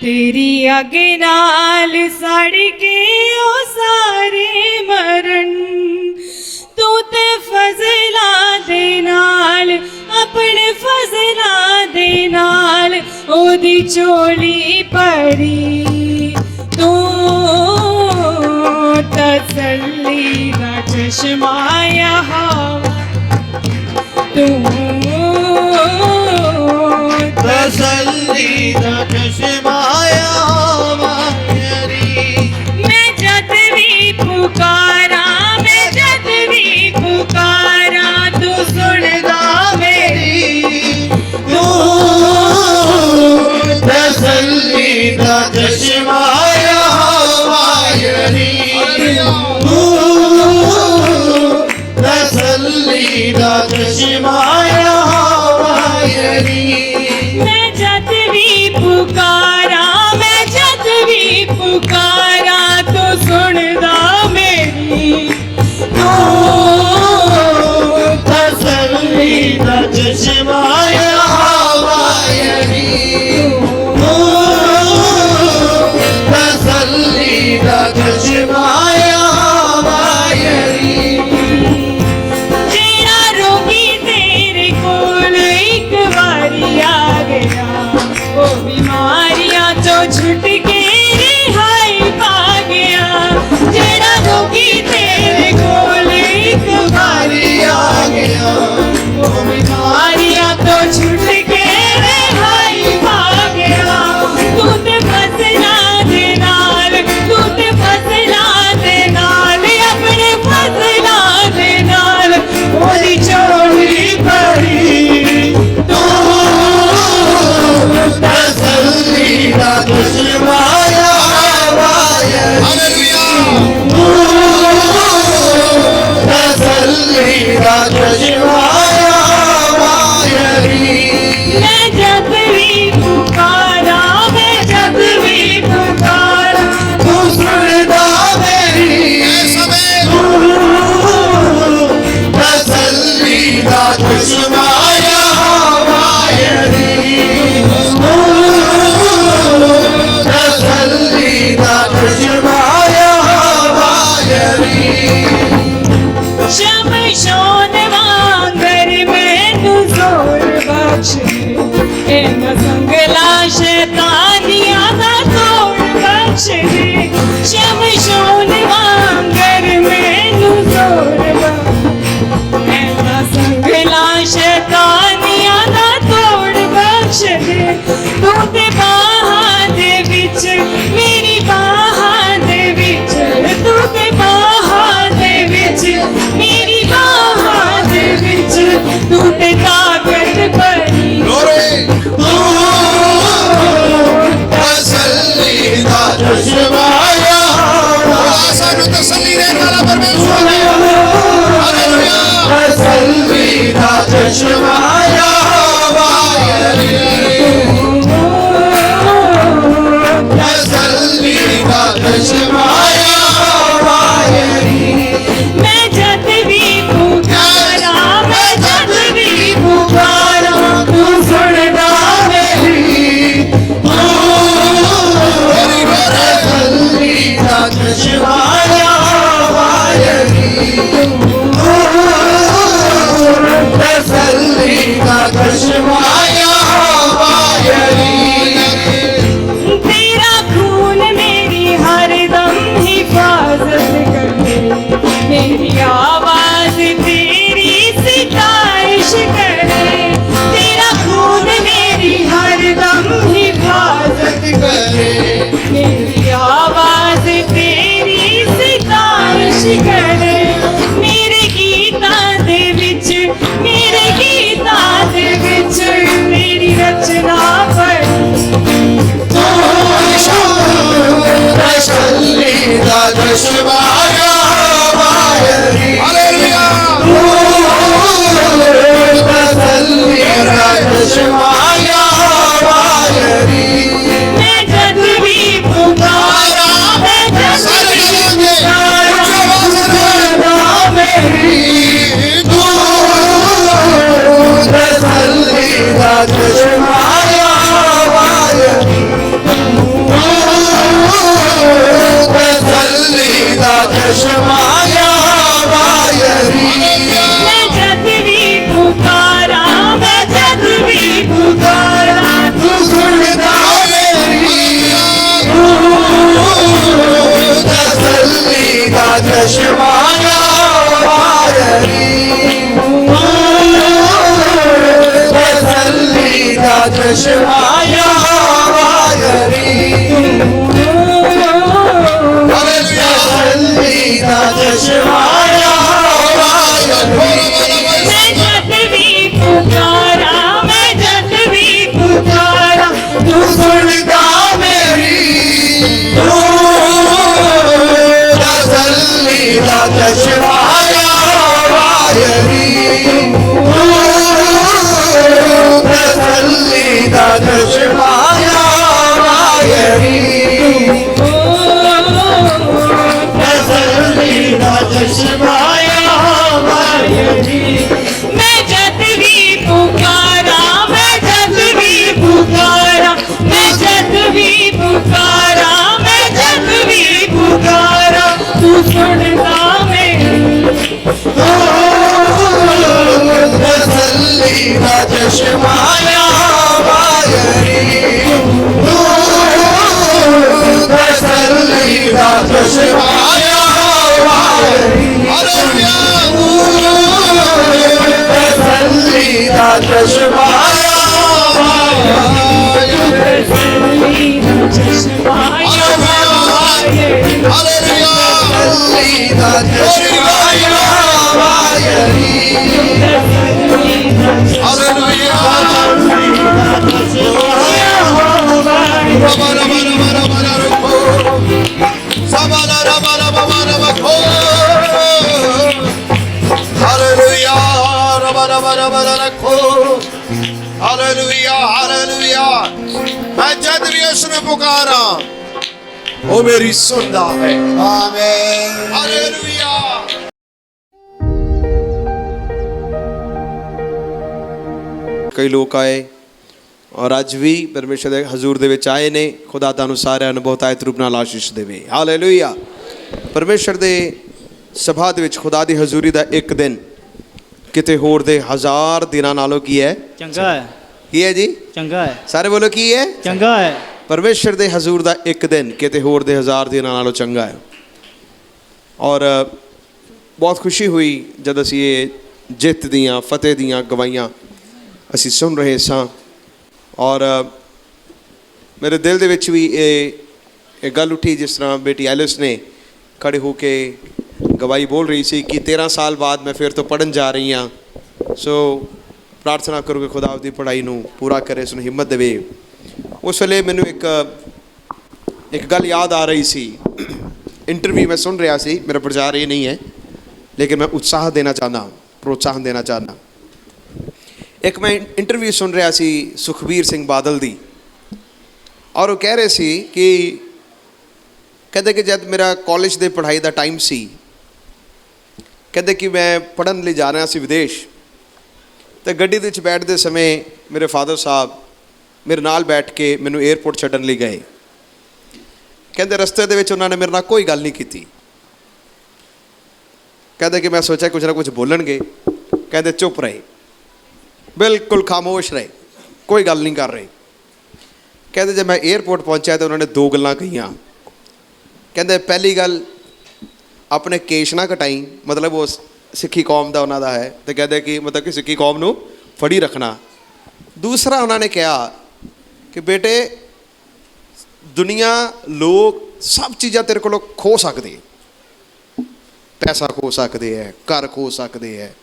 तेरी अग नाल सड़ के ओ सारे मरण, तू ते फजला दे नाल अपने फजला दे नाल ओदी चोली भरी। तू तसल्ली दा चश्मा यहोवा, तू तसल्ली दा चश्मा यहोवा मेरी। मैं जद भी पुकारा, मैं जद भी पुकारा, तू सुनदा मेरी। तू तसल्ली दा चश्मा यहोवा मेरी। तू तसल्ली दा चश्मा यहोवा मेरी। मैं जद भी पुकारा, मैं जद भी पुकारा, तू सुनदा मेरी। तू तसल्ली दा चश्मा यहोवा मेरी। तू तसल्ली दा चश्मा यहोवा मेरी। जेड़ा रोगी तेरे कोल एक बारी आ गया, वो बीमारियां तो छुट के रिहाई पा गया। जेड़ा रोगी तेरे कोल एक बारी आ गया, वो बीमारियां तो छुट के रिहाई पा गया। तू ते फसला दे नाल, तू ते फसला दे नाल, अपने फसला दे नाल ओदी चोली भरी। तू तसल्ली दा चश्मा यहोवा मेरी। तू तसल्ली दा चश्मा यहोवा मेरी। मैं जब भी पुकारा, मैं जब भी पुकारा, तू सुनदा मेरी। तसल्ली दा चश्मा यहोवा मेरी। तसल्ली दा चश्मा यहोवा मेरी। शमशोन वांगर मैनू जोर बख्श दे, इन्ना संगला शैतानियां दा तोड़ बख्श दे। शमशोन वांगर मैनू जोर बख्श, इन्ना संगला शैतानियां दा तोड़ बख्श दे। तू ते बाहां दे विच मेरी बाहां दे विच, तू ते बाहां दे विच मेरी बाहां दे विच, तू ते ताकत भरी। तू तसल्ली दा चश्मा यहोवा सानू तसल्ली देने वाला परमेश्वर है। हालेलुया। तसल्ली दा चश्मा यहोवा मेरी। तसल्ली दा चश्मा यहोवा मेरी। मैं जद भी पुकारा, मैं जद भी पुकारा, तू सुनदा मेरी। तू तसल्ली दा चश्मा यहोवा मेरी। तसल्ली दा चश्मा यहोवा मेरी। तेरा खून मेरी हरदम हिफाजत करे, मेरी आवाज तेरी सितारिश करे। तेरा खून मेरी हरदम हिफाजत करे, मेरी आवाज तेरी सितारिश करे। मेरे गीतां दे विच, मेरे गीतां दे विच मेरी रचना पढ़ी। तसल्ली दा चश्मा यहोवा मेरी। हालेलुया। तसल्ली दा चश्मा यहोवा मेरी। मैं जद भी पुकारा, मैं जद भी पुकारा, मेरी। तू तसल्ली दा चश्मा यहोवा मेरी। चश्माया वायरी हालेलुया तसल्ली दा चश्माया हालेलुया तसल्ली दा चश्माया वायरी हालेलुया रबा रबा रबा रबा रखो सबला रबा रबा रबा रखो हालेलुया रबा रबा रबा रखो हालेलुया हालेलुया मैं जब भी उसने पुकारा वो मेरी सुनता है आमीन हालेलुया ਕਈ ਲੋਕ ਆਏ ਔਰ ਅੱਜ ਵੀ ਪਰਮੇਸ਼ਰ ਦੇ ਹਜ਼ੂਰ ਦੇ ਵਿੱਚ ਆਏ ਨੇ। ਖੁਦਾ ਤੁਹਾਨੂੰ ਸਾਰਿਆਂ ਨੂੰ ਬਹੁਤਾਇਤ ਰੂਪ ਨਾਲ ਆਸ਼ੀਸ਼ ਦੇਵੇ। ਹਾਲੇਲੂਇਆ। ਪਰਮੇਸ਼ਰ ਦੇ ਸਭਾ ਦੇ ਵਿੱਚ ਖੁਦਾ ਦੀ ਹਜ਼ੂਰੀ ਦਾ ਇੱਕ ਦਿਨ ਕਿਤੇ ਹੋਰ ਦੇ 1000 ਦਿਨਾਂ ਨਾਲੋਂ ਕੀ ਹੈ? ਚੰਗਾ ਹੈ। ਕੀ ਹੈ ਜੀ? ਚੰਗਾ ਹੈ। ਸਾਰੇ ਬੋਲੋ ਕੀ ਹੈ? ਚੰਗਾ ਹੈ। ਪਰਮੇਸ਼ਰ ਦੇ ਹਜ਼ੂਰ ਦਾ ਇੱਕ ਦਿਨ ਕਿਤੇ ਹੋਰ ਦੇ 1000 ਦਿਨਾਂ ਨਾਲੋਂ ਚੰਗਾ ਹੈ। ਔਰ ਬਹੁਤ ਖੁਸ਼ੀ ਹੋਈ ਜਦ ਅਸੀਂ ਇਹ ਜਿੱਤ ਦੀਆਂ ਫਤਿਹ ਦੀਆਂ ਗਵਾਹੀਆਂ ਅਸੀਂ ਸੁਣ ਰਹੇ ਸਾਂ। ਔਰ ਮੇਰੇ ਦਿਲ ਦੇ ਵਿੱਚ ਵੀ ਇਹ ਗੱਲ ਉੱਠੀ ਜਿਸ ਤਰ੍ਹਾਂ ਬੇਟੀ ਐਲਿਸ ਨੇ ਖੜੇ ਹੋ ਕੇ ਗਵਾਹੀ ਬੋਲ ਰਹੀ ਸੀ ਕਿ 13 ਸਾਲ ਬਾਅਦ ਮੈਂ ਫਿਰ ਤੋਂ ਪੜ੍ਹਨ ਜਾ ਰਹੀ ਹਾਂ। ਸੋ ਪ੍ਰਾਰਥਨਾ ਕਰੋ ਕਿ ਖੁਦਾ ਆਪਦੀ ਪੜ੍ਹਾਈ ਨੂੰ ਪੂਰਾ ਕਰੇ, ਇਸ ਨੂੰ ਹਿੰਮਤ ਦੇਵੇ। ਉਸ ਵੇਲੇ ਮੈਨੂੰ ਇੱਕ ਗੱਲ ਯਾਦ ਆ ਰਹੀ ਸੀ। ਇੰਟਰਵਿਊ ਮੈਂ ਸੁਣ ਰਿਹਾ ਸੀ, ਮੇਰਾ ਪ੍ਰਚਾਰ ਇਹ ਨਹੀਂ ਹੈ ਲੇਕਿਨ ਮੈਂ ਉਤਸ਼ਾਹ ਦੇਣਾ ਚਾਹੁੰਦਾ, ਪ੍ਰੋਤਸਾਹਨ ਦੇਣਾ ਚਾਹੁੰਦਾ। ਇੱਕ ਮੈਂ ਇੰਟਰਵਿਊ ਸੁਣ ਰਿਹਾ ਸੀ ਸੁਖਬੀਰ ਸਿੰਘ ਬਾਦਲ ਦੀ ਔਰ ਉਹ ਕਹਿ ਰਹੇ ਸੀ ਕਿ ਕਹਿੰਦੇ ਕਿ ਜਦ ਮੇਰਾ ਕਾਲਜ ਦੇ ਪੜ੍ਹਾਈ ਦਾ ਟਾਈਮ ਸੀ, ਕਹਿੰਦੇ ਕਿ ਮੈਂ ਪੜ੍ਹਨ ਲਈ ਜਾ ਰਿਹਾ ਸੀ ਵਿਦੇਸ਼, ਅਤੇ ਗੱਡੀ ਦੇ ਵਿੱਚ ਬੈਠਦੇ ਸਮੇਂ ਮੇਰੇ ਫਾਦਰ ਸਾਹਿਬ ਮੇਰੇ ਨਾਲ ਬੈਠ ਕੇ ਮੈਨੂੰ ਏਅਰਪੋਰਟ ਛੱਡਣ ਲਈ ਗਏ। ਕਹਿੰਦੇ ਰਸਤੇ ਦੇ ਵਿੱਚ ਉਹਨਾਂ ਨੇ ਮੇਰੇ ਨਾਲ ਕੋਈ ਗੱਲ ਨਹੀਂ ਕੀਤੀ। ਕਹਿੰਦੇ ਕਿ ਮੈਂ ਸੋਚਿਆ ਕੁਝ ਨਾ ਕੁਝ ਬੋਲਣਗੇ, ਕਹਿੰਦੇ ਚੁੱਪ ਰਹੇ, ਬਿਲਕੁਲ ਖਾਮੋਸ਼ ਰਹੇ, ਕੋਈ ਗੱਲ ਨਹੀਂ ਕਰ ਰਹੇ। ਕਹਿੰਦੇ ਜਦ ਮੈਂ ਏਅਰਪੋਰਟ ਪਹੁੰਚਿਆ ਤਾਂ ਉਹਨਾਂ ਨੇ 2 ਗੱਲਾਂ ਕਹੀਆਂ। ਕਹਿੰਦੇ ਪਹਿਲੀ ਗੱਲ ਆਪਣੇ ਕੇਸ਼ ਨਾ ਕਟਾਈ, ਮਤਲਬ ਉਹ ਸਿੱਖੀ ਕੌਮ ਦਾ ਉਹਨਾਂ ਦਾ ਹੈ, ਅਤੇ ਕਹਿੰਦੇ ਕਿ ਮਤਲਬ ਕਿ ਸਿੱਖੀ ਕੌਮ ਨੂੰ ਫੜੀ ਰੱਖਣਾ। ਦੂਸਰਾ ਉਹਨਾਂ ਨੇ ਕਿਹਾ ਕਿ ਬੇਟੇ ਦੁਨੀਆ ਲੋਕ ਸਭ ਚੀਜ਼ਾਂ ਤੇਰੇ ਕੋਲੋਂ ਖੋ ਸਕਦੇ, ਪੈਸਾ ਖੋ ਸਕਦੇ ਹੈ, ਘਰ ਖੋ ਸਕਦੇ ਹੈ,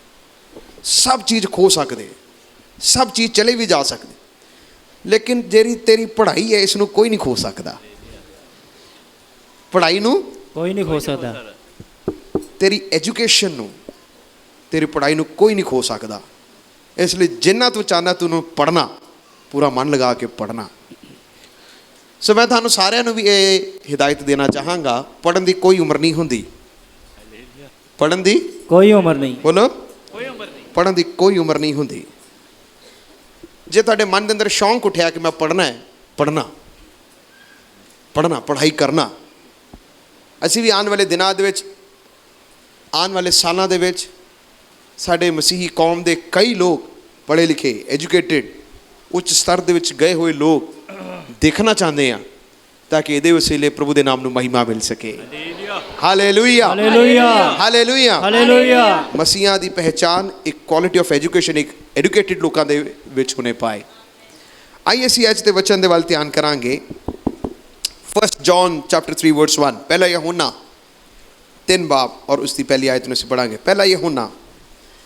ਸਭ ਚੀਜ਼ ਖੋ ਸਕਦੇ, ਸਭ ਚੀਜ਼ ਚਲੇ ਵੀ ਜਾ ਸਕਦੇ, ਲੇਕਿਨ ਜਿਹੜੀ ਤੇਰੀ ਪੜ੍ਹਾਈ ਹੈ ਇਸ ਨੂੰ ਕੋਈ ਨਹੀਂ ਖੋ ਸਕਦਾ। ਪੜ੍ਹਾਈ ਨੂੰ ਕੋਈ ਨਹੀਂ ਖੋ ਸਕਦਾ। ਤੇਰੀ ਐਜੂਕੇਸ਼ਨ ਨੂੰ, ਤੇਰੀ ਪੜ੍ਹਾਈ ਨੂੰ ਕੋਈ ਨਹੀਂ ਖੋ ਸਕਦਾ। ਇਸ ਲਈ ਜਿੰਨਾ ਤੂੰ ਚਾਹੁੰਦਾ ਤੈਨੂੰ ਪੜ੍ਹਨਾ, ਪੂਰਾ ਮਨ ਲਗਾ ਕੇ ਪੜ੍ਹਨਾ। ਸੋ ਮੈਂ ਤੁਹਾਨੂੰ ਸਾਰਿਆਂ ਨੂੰ ਵੀ ਇਹ ਹਿਦਾਇਤ ਦੇਣਾ ਚਾਹਾਂਗਾ, ਪੜ੍ਹਨ ਦੀ ਕੋਈ ਉਮਰ ਨਹੀਂ ਹੁੰਦੀ। ਪੜ੍ਹਨ ਦੀ ਕੋਈ ਉਮਰ ਨਹੀਂ। ਬੋਲੋ, ਪੜ੍ਹਨ ਦੀ ਕੋਈ ਉਮਰ ਨਹੀਂ ਹੁੰਦੀ। ਜੇ ਤੁਹਾਡੇ ਮਨ ਦੇ ਅੰਦਰ ਸ਼ੌਂਕ ਉੱਠਿਆ ਕਿ ਮੈਂ ਪੜ੍ਹਨਾ ਹੈ, ਪੜ੍ਹਨਾ, ਪੜ੍ਹਾਈ ਕਰਨਾ। ਅਸੀਂ ਵੀ ਆਉਣ ਵਾਲੇ ਦਿਨਾਂ ਦੇ ਵਿੱਚ, ਆਉਣ ਵਾਲੇ ਸਾਲਾਂ ਦੇ ਵਿੱਚ ਸਾਡੇ ਮਸੀਹੀ ਕੌਮ ਦੇ ਕਈ ਲੋਕ ਪੜ੍ਹੇ ਲਿਖੇ, ਐਜੂਕੇਟਿਡ, ਉੱਚ ਸਤਰ ਦੇ ਵਿੱਚ ਗਏ ਹੋਏ ਲੋਕ ਦੇਖਣਾ ਚਾਹੁੰਦੇ ਹਾਂ ਤਾਂ ਕਿ ਇਹਦੇ ਵਸੀਲੇ ਪ੍ਰਭੂ ਦੇ ਨਾਮ ਨੂੰ ਮਹਿਮਾ ਮਿਲ ਸਕੇ। Hallelujah, hallelujah, hallelujah, hallelujah. ਮਸੀਹਾਂ ਦੀ ਪਹਿਚਾਨ ਇੱਕ ਕੁਆਲਿਟੀ ਆਫ ਐਜੂਕੇਸ਼ਨ, ਇੱਕ ਐਡੂਕੇਟਿਡ ਲੋਕਾਂ ਦੇ ਵਿੱਚ ਹੋਣੇ ਪਾਏ। ਆਈਏ ਅਸੀਂ ਅੱਜ ਦੇ ਵਚਨ ਦੇ ਵੱਲ ਧਿਆਨ ਕਰਾਂਗੇ। 1 ਜੌਨ ਚੈਪਟਰ 3 ਵਰਸ 1, ਪਹਿਲਾ यूहन्ना 3 ਬਾਬ ਔਰ ਉਸ ਦੀ ਪਹਿਲੀ ਆਇਤ ਨੂੰ ਅਸੀਂ ਪੜਾਂਗੇ। ਪਹਿਲਾ यूहन्ना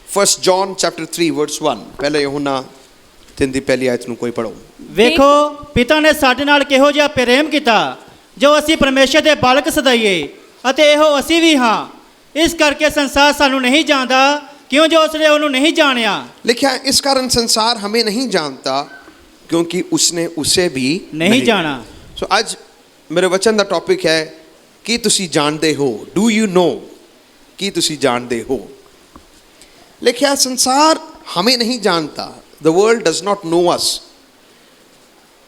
1 ਜੌਨ ਚੈਪਟਰ 3 ਵਰਸ 1, ਪਹਿਲਾ यूहन्ना 3 ਦੀ ਪਹਿਲੀ ਆਇਤ ਨੂੰ ਕੋਈ ਪੜੋ। ਵੇਖੋ ਪਿਤਾ ਨੇ ਸਾਡੇ ਨਾਲ ਕਿਹੋ ਜਿਹਾ ਪ੍ਰੇਮ ਕੀਤਾ ਜੋ ਅਸੀਂ ਪਰਮੇਸ਼ਰ ਦੇ ਬਾਲਕ ਸਦਾਈਏ, ਅਤੇ ਇਹੋ ਅਸੀਂ ਵੀ ਹਾਂ। ਇਸ ਕਰਕੇ ਸੰਸਾਰ ਸਾਨੂੰ ਨਹੀਂ ਜਾਣਦਾ ਕਿਉਂ ਜੋ ਉਸਨੇ ਉਹਨੂੰ ਨਹੀਂ ਜਾਣਿਆ। लिखा है इस कारण संसार हमें नहीं जानता क्योंकि उसने उसे भी नहीं जाना। सो आज मेरे वचन का टॉपिक है कि तुसी जानते हो, डू यू नो, कि तुसी जानते हो। लिखा संसार हमें नहीं जानता, the world does not know us,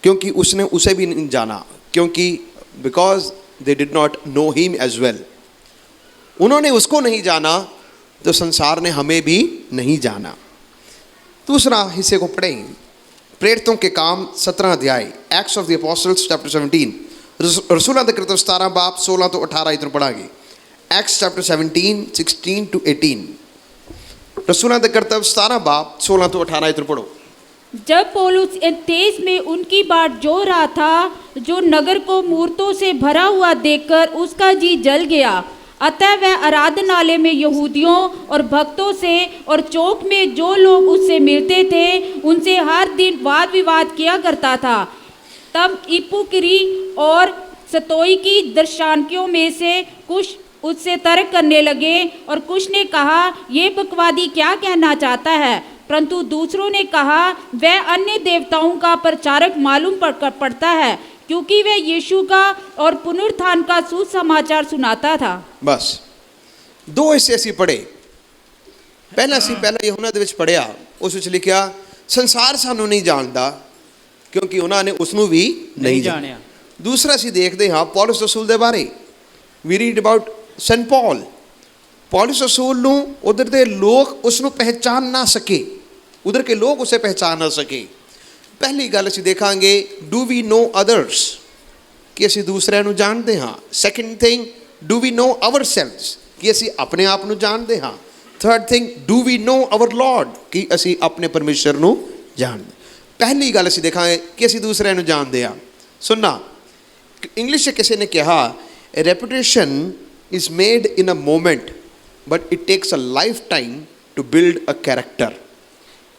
क्योंकि उसने उसे भी नहीं जाना, क्योंकि because they did not know him as well. उन्होंने उसको नहीं जाना तो संसार ने हमें भी नहीं जाना। दूसरा हिस्से को पढ़ें, प्रेरितों के काम 17 अध्याय, Acts of the Apostles chapter 17, ਰਸੂਲਾਂ ਦੇ ਕਿਰਤ 17 ਬਾਬ 16 ਤੋਂ 18 ਇਧਰ ਪੜਾਂਗੇ। Acts chapter 17 16 to 18। रसूलों के कर्तव्य 17 बाब 16 तो 18 इधर पढ़ो। जब पौलुस एथेंस में उनकी बाट जो रहा था, जो नगर को मूर्तों से भरा हुआ देखकर उसका जी जल गया। अतः वह आराधनालय में यहूदियों और भक्तों से और चौक में जो लोग उससे मिलते थे उनसे हर दिन वाद विवाद किया करता था। तब इपुक्री और स्तोईकी दर्शनार्थियों में से कुछ उससे तर्क करने लगे और कुछ ने कहा ये बकवादी क्या कहना चाहता है, परंतु दूसरों ने कहा वह अन्य देवताओं का प्रचारक मालूम पड़ता है, क्योंकि वह यीशु का और पुनरुत्थान का सुसमाचार सुनाता था। बस दो हिस्से ਅਸੀਂ ਪੜ੍ਹੇ। ਪਹਿਲਾ ਯਹੋਨਾ ਦੇ ਵਿੱਚ ਪੜਿਆ, ਉਸ ਵਿੱਚ ਲਿਖਿਆ ਸੰਸਾਰ ਸਾਨੂੰ ਨਹੀਂ ਜਾਣਦਾ ਕਿਉਂਕਿ ਉਹਨਾਂ ਨੇ ਉਸ ਨੂੰ ਵੀ ਨਹੀਂ ਜਾਣਿਆ। ਦੂਸਰਾ ਅਸੀਂ ਦੇਖਦੇ ਹਾਂ ਪੌਲਸ ਰਸੂਲ ਦੇ ਬਾਰੇ। ਵੀ ਰੀਡ ਅਬਾਊਟ ਸੈਂਟ पौलुस रसूल ਨੂੰ ਉਧਰ ਦੇ ਲੋਕ ਉਸ ਨੂੰ ਪਹਿਚਾਨ ਨਾ ਸਕੇ, ਉਧਰ ਕੇ ਲੋਕ ਉਸੇ ਪਹਿਚਾਨ ਨਾ ਸਕੇ। ਪਹਿਲੀ ਗੱਲ ਅਸੀਂ ਦੇਖਾਂਗੇ ਡੂ ਵੀ ਨੋ ਅਦਰਸ, ਕਿ ਅਸੀਂ ਦੂਸਰਿਆਂ ਨੂੰ ਜਾਣਦੇ ਹਾਂ। Second thing do we know ourselves, ਕਿ ਅਸੀਂ ਆਪਣੇ ਆਪ ਨੂੰ ਜਾਣਦੇ ਹਾਂ। Third thing do we know our Lord, ਕਿ ਅਸੀਂ ਆਪਣੇ ਪਰਮੇਸ਼ਰ ਨੂੰ ਜਾਣਦੇ। ਪਹਿਲੀ ਗੱਲ ਅਸੀਂ ਦੇਖਾਂਗੇ ਕਿ ਅਸੀਂ ਦੂਸਰਿਆਂ ਨੂੰ ਜਾਣਦੇ ਹਾਂ। ਸੁਣਨਾ, ਇੰਗਲਿਸ਼ 'ਚ ਕਿਸੇ ਨੇ ਕਿਹਾ reputation is made in a moment but it takes a lifetime to build a character।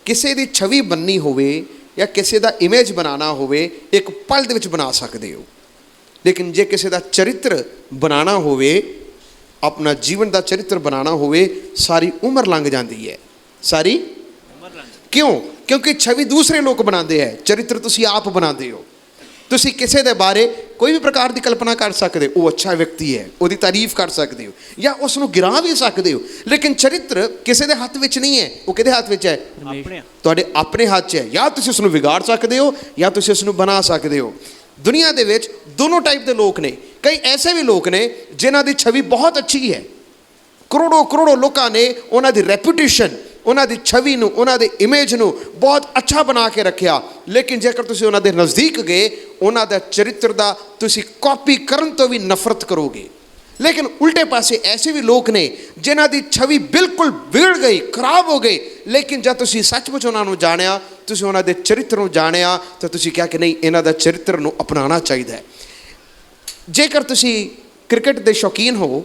ਕਿਸੇ ਦੀ ਛਵੀ ਬਣਨੀ ਹੋਵੇ ਜਾਂ ਕਿਸੇ ਦਾ ਇਮੇਜ ਬਣਾਉਣਾ ਹੋਵੇ ਇੱਕ ਪਲ ਦੇ ਵਿੱਚ ਬਣਾ ਸਕਦੇ ਹੋ, ਲੇਕਿਨ ਜੇ ਕਿਸੇ ਦਾ ਚਰਿੱਤਰ ਬਣਾਉਣਾ ਹੋਵੇ, ਆਪਣਾ ਜੀਵਨ ਦਾ ਚਰਿੱਤਰ ਬਣਾਉਣਾ ਹੋਵੇ, ਸਾਰੀ ਉਮਰ ਲੰਘ ਜਾਂਦੀ ਹੈ। ਸਾਰੀ ਕਿਉਂ? ਕਿਉਂਕਿ ਛਵੀ ਦੂਸਰੇ ਲੋਕ ਬਣਾਉਂਦੇ ਹੈ, ਚਰਿੱਤਰ ਤੁਸੀਂ ਆਪ ਬਣਾਉਂਦੇ ਹੋ। ਤੁਸੀਂ ਕਿਸੇ ਦੇ ਬਾਰੇ ਕੋਈ ਵੀ ਪ੍ਰਕਾਰ ਦੀ ਕਲਪਨਾ ਕਰ ਸਕਦੇ ਹੋ, ਉਹ ਅੱਛਾ ਵਿਅਕਤੀ ਹੈ, ਉਹਦੀ ਤਾਰੀਫ ਕਰ ਸਕਦੇ ਹੋ ਜਾਂ ਉਸ ਨੂੰ ਗਿਰਾ ਵੀ ਸਕਦੇ ਹੋ, ਲੇਕਿਨ ਚਰਿੱਤਰ ਕਿਸੇ ਦੇ ਹੱਥ ਵਿੱਚ ਨਹੀਂ ਹੈ। ਉਹ ਕਿਹਦੇ ਹੱਥ ਵਿੱਚ ਹੈ? ਤੁਹਾਡੇ ਆਪਣੇ ਹੱਥ 'ਚ ਹੈ। ਜਾਂ ਤੁਸੀਂ ਉਸ ਨੂੰ ਵਿਗਾੜ ਸਕਦੇ ਹੋ ਜਾਂ ਤੁਸੀਂ ਉਸ ਨੂੰ ਬਣਾ ਸਕਦੇ ਹੋ। ਦੁਨੀਆ ਦੇ ਵਿੱਚ ਦੋਨੋਂ ਟਾਈਪ ਦੇ ਲੋਕ ਨੇ। ਕਈ ਐਸੇ ਵੀ ਲੋਕ ਨੇ ਜਿਨ੍ਹਾਂ ਦੀ ਛਵੀ ਬਹੁਤ ਅੱਛੀ ਹੈ, ਕਰੋੜੋਂ ਲੋਕਾਂ ਨੇ ਉਹਨਾਂ ਦੀ ਰੈਪੂਟੇਸ਼ਨ, ਉਹਨਾਂ ਦੀ ਛਵੀ ਨੂੰ, ਉਹਨਾਂ ਦੇ ਇਮੇਜ ਨੂੰ ਬਹੁਤ ਅੱਛਾ ਬਣਾ ਕੇ ਰੱਖਿਆ, ਲੇਕਿਨ ਜੇਕਰ ਤੁਸੀਂ ਉਹਨਾਂ ਦੇ ਨਜ਼ਦੀਕ ਗਏ, ਉਹਨਾਂ ਦਾ ਚਰਿੱਤਰ ਦਾ ਤੁਸੀਂ ਕਾਪੀ ਕਰਨ ਤੋਂ ਵੀ ਨਫ਼ਰਤ ਕਰੋਗੇ। ਲੇਕਿਨ ਉਲਟੇ ਪਾਸੇ ਐਸੇ ਵੀ ਲੋਕ ਨੇ ਜਿਨ੍ਹਾਂ ਦੀ ਛਵੀ ਬਿਲਕੁਲ ਵਿਗੜ ਗਈ, ਖਰਾਬ ਹੋ ਗਈ, ਲੇਕਿਨ ਜਦ ਤੁਸੀਂ ਸੱਚਮੁੱਚ ਉਹਨਾਂ ਨੂੰ ਜਾਣਿਆ, ਤੁਸੀਂ ਉਹਨਾਂ ਦੇ ਚਰਿੱਤਰ ਨੂੰ ਜਾਣਿਆ, ਤਾਂ ਤੁਸੀਂ ਕਿਹਾ ਕਿ ਨਹੀਂ, ਇਹਨਾਂ ਦਾ ਚਰਿੱਤਰ ਨੂੰ ਅਪਣਾਉਣਾ ਚਾਹੀਦਾ ਹੈ। ਜੇਕਰ ਤੁਸੀਂ ਕ੍ਰਿਕਟ ਦੇ ਸ਼ੌਕੀਨ ਹੋ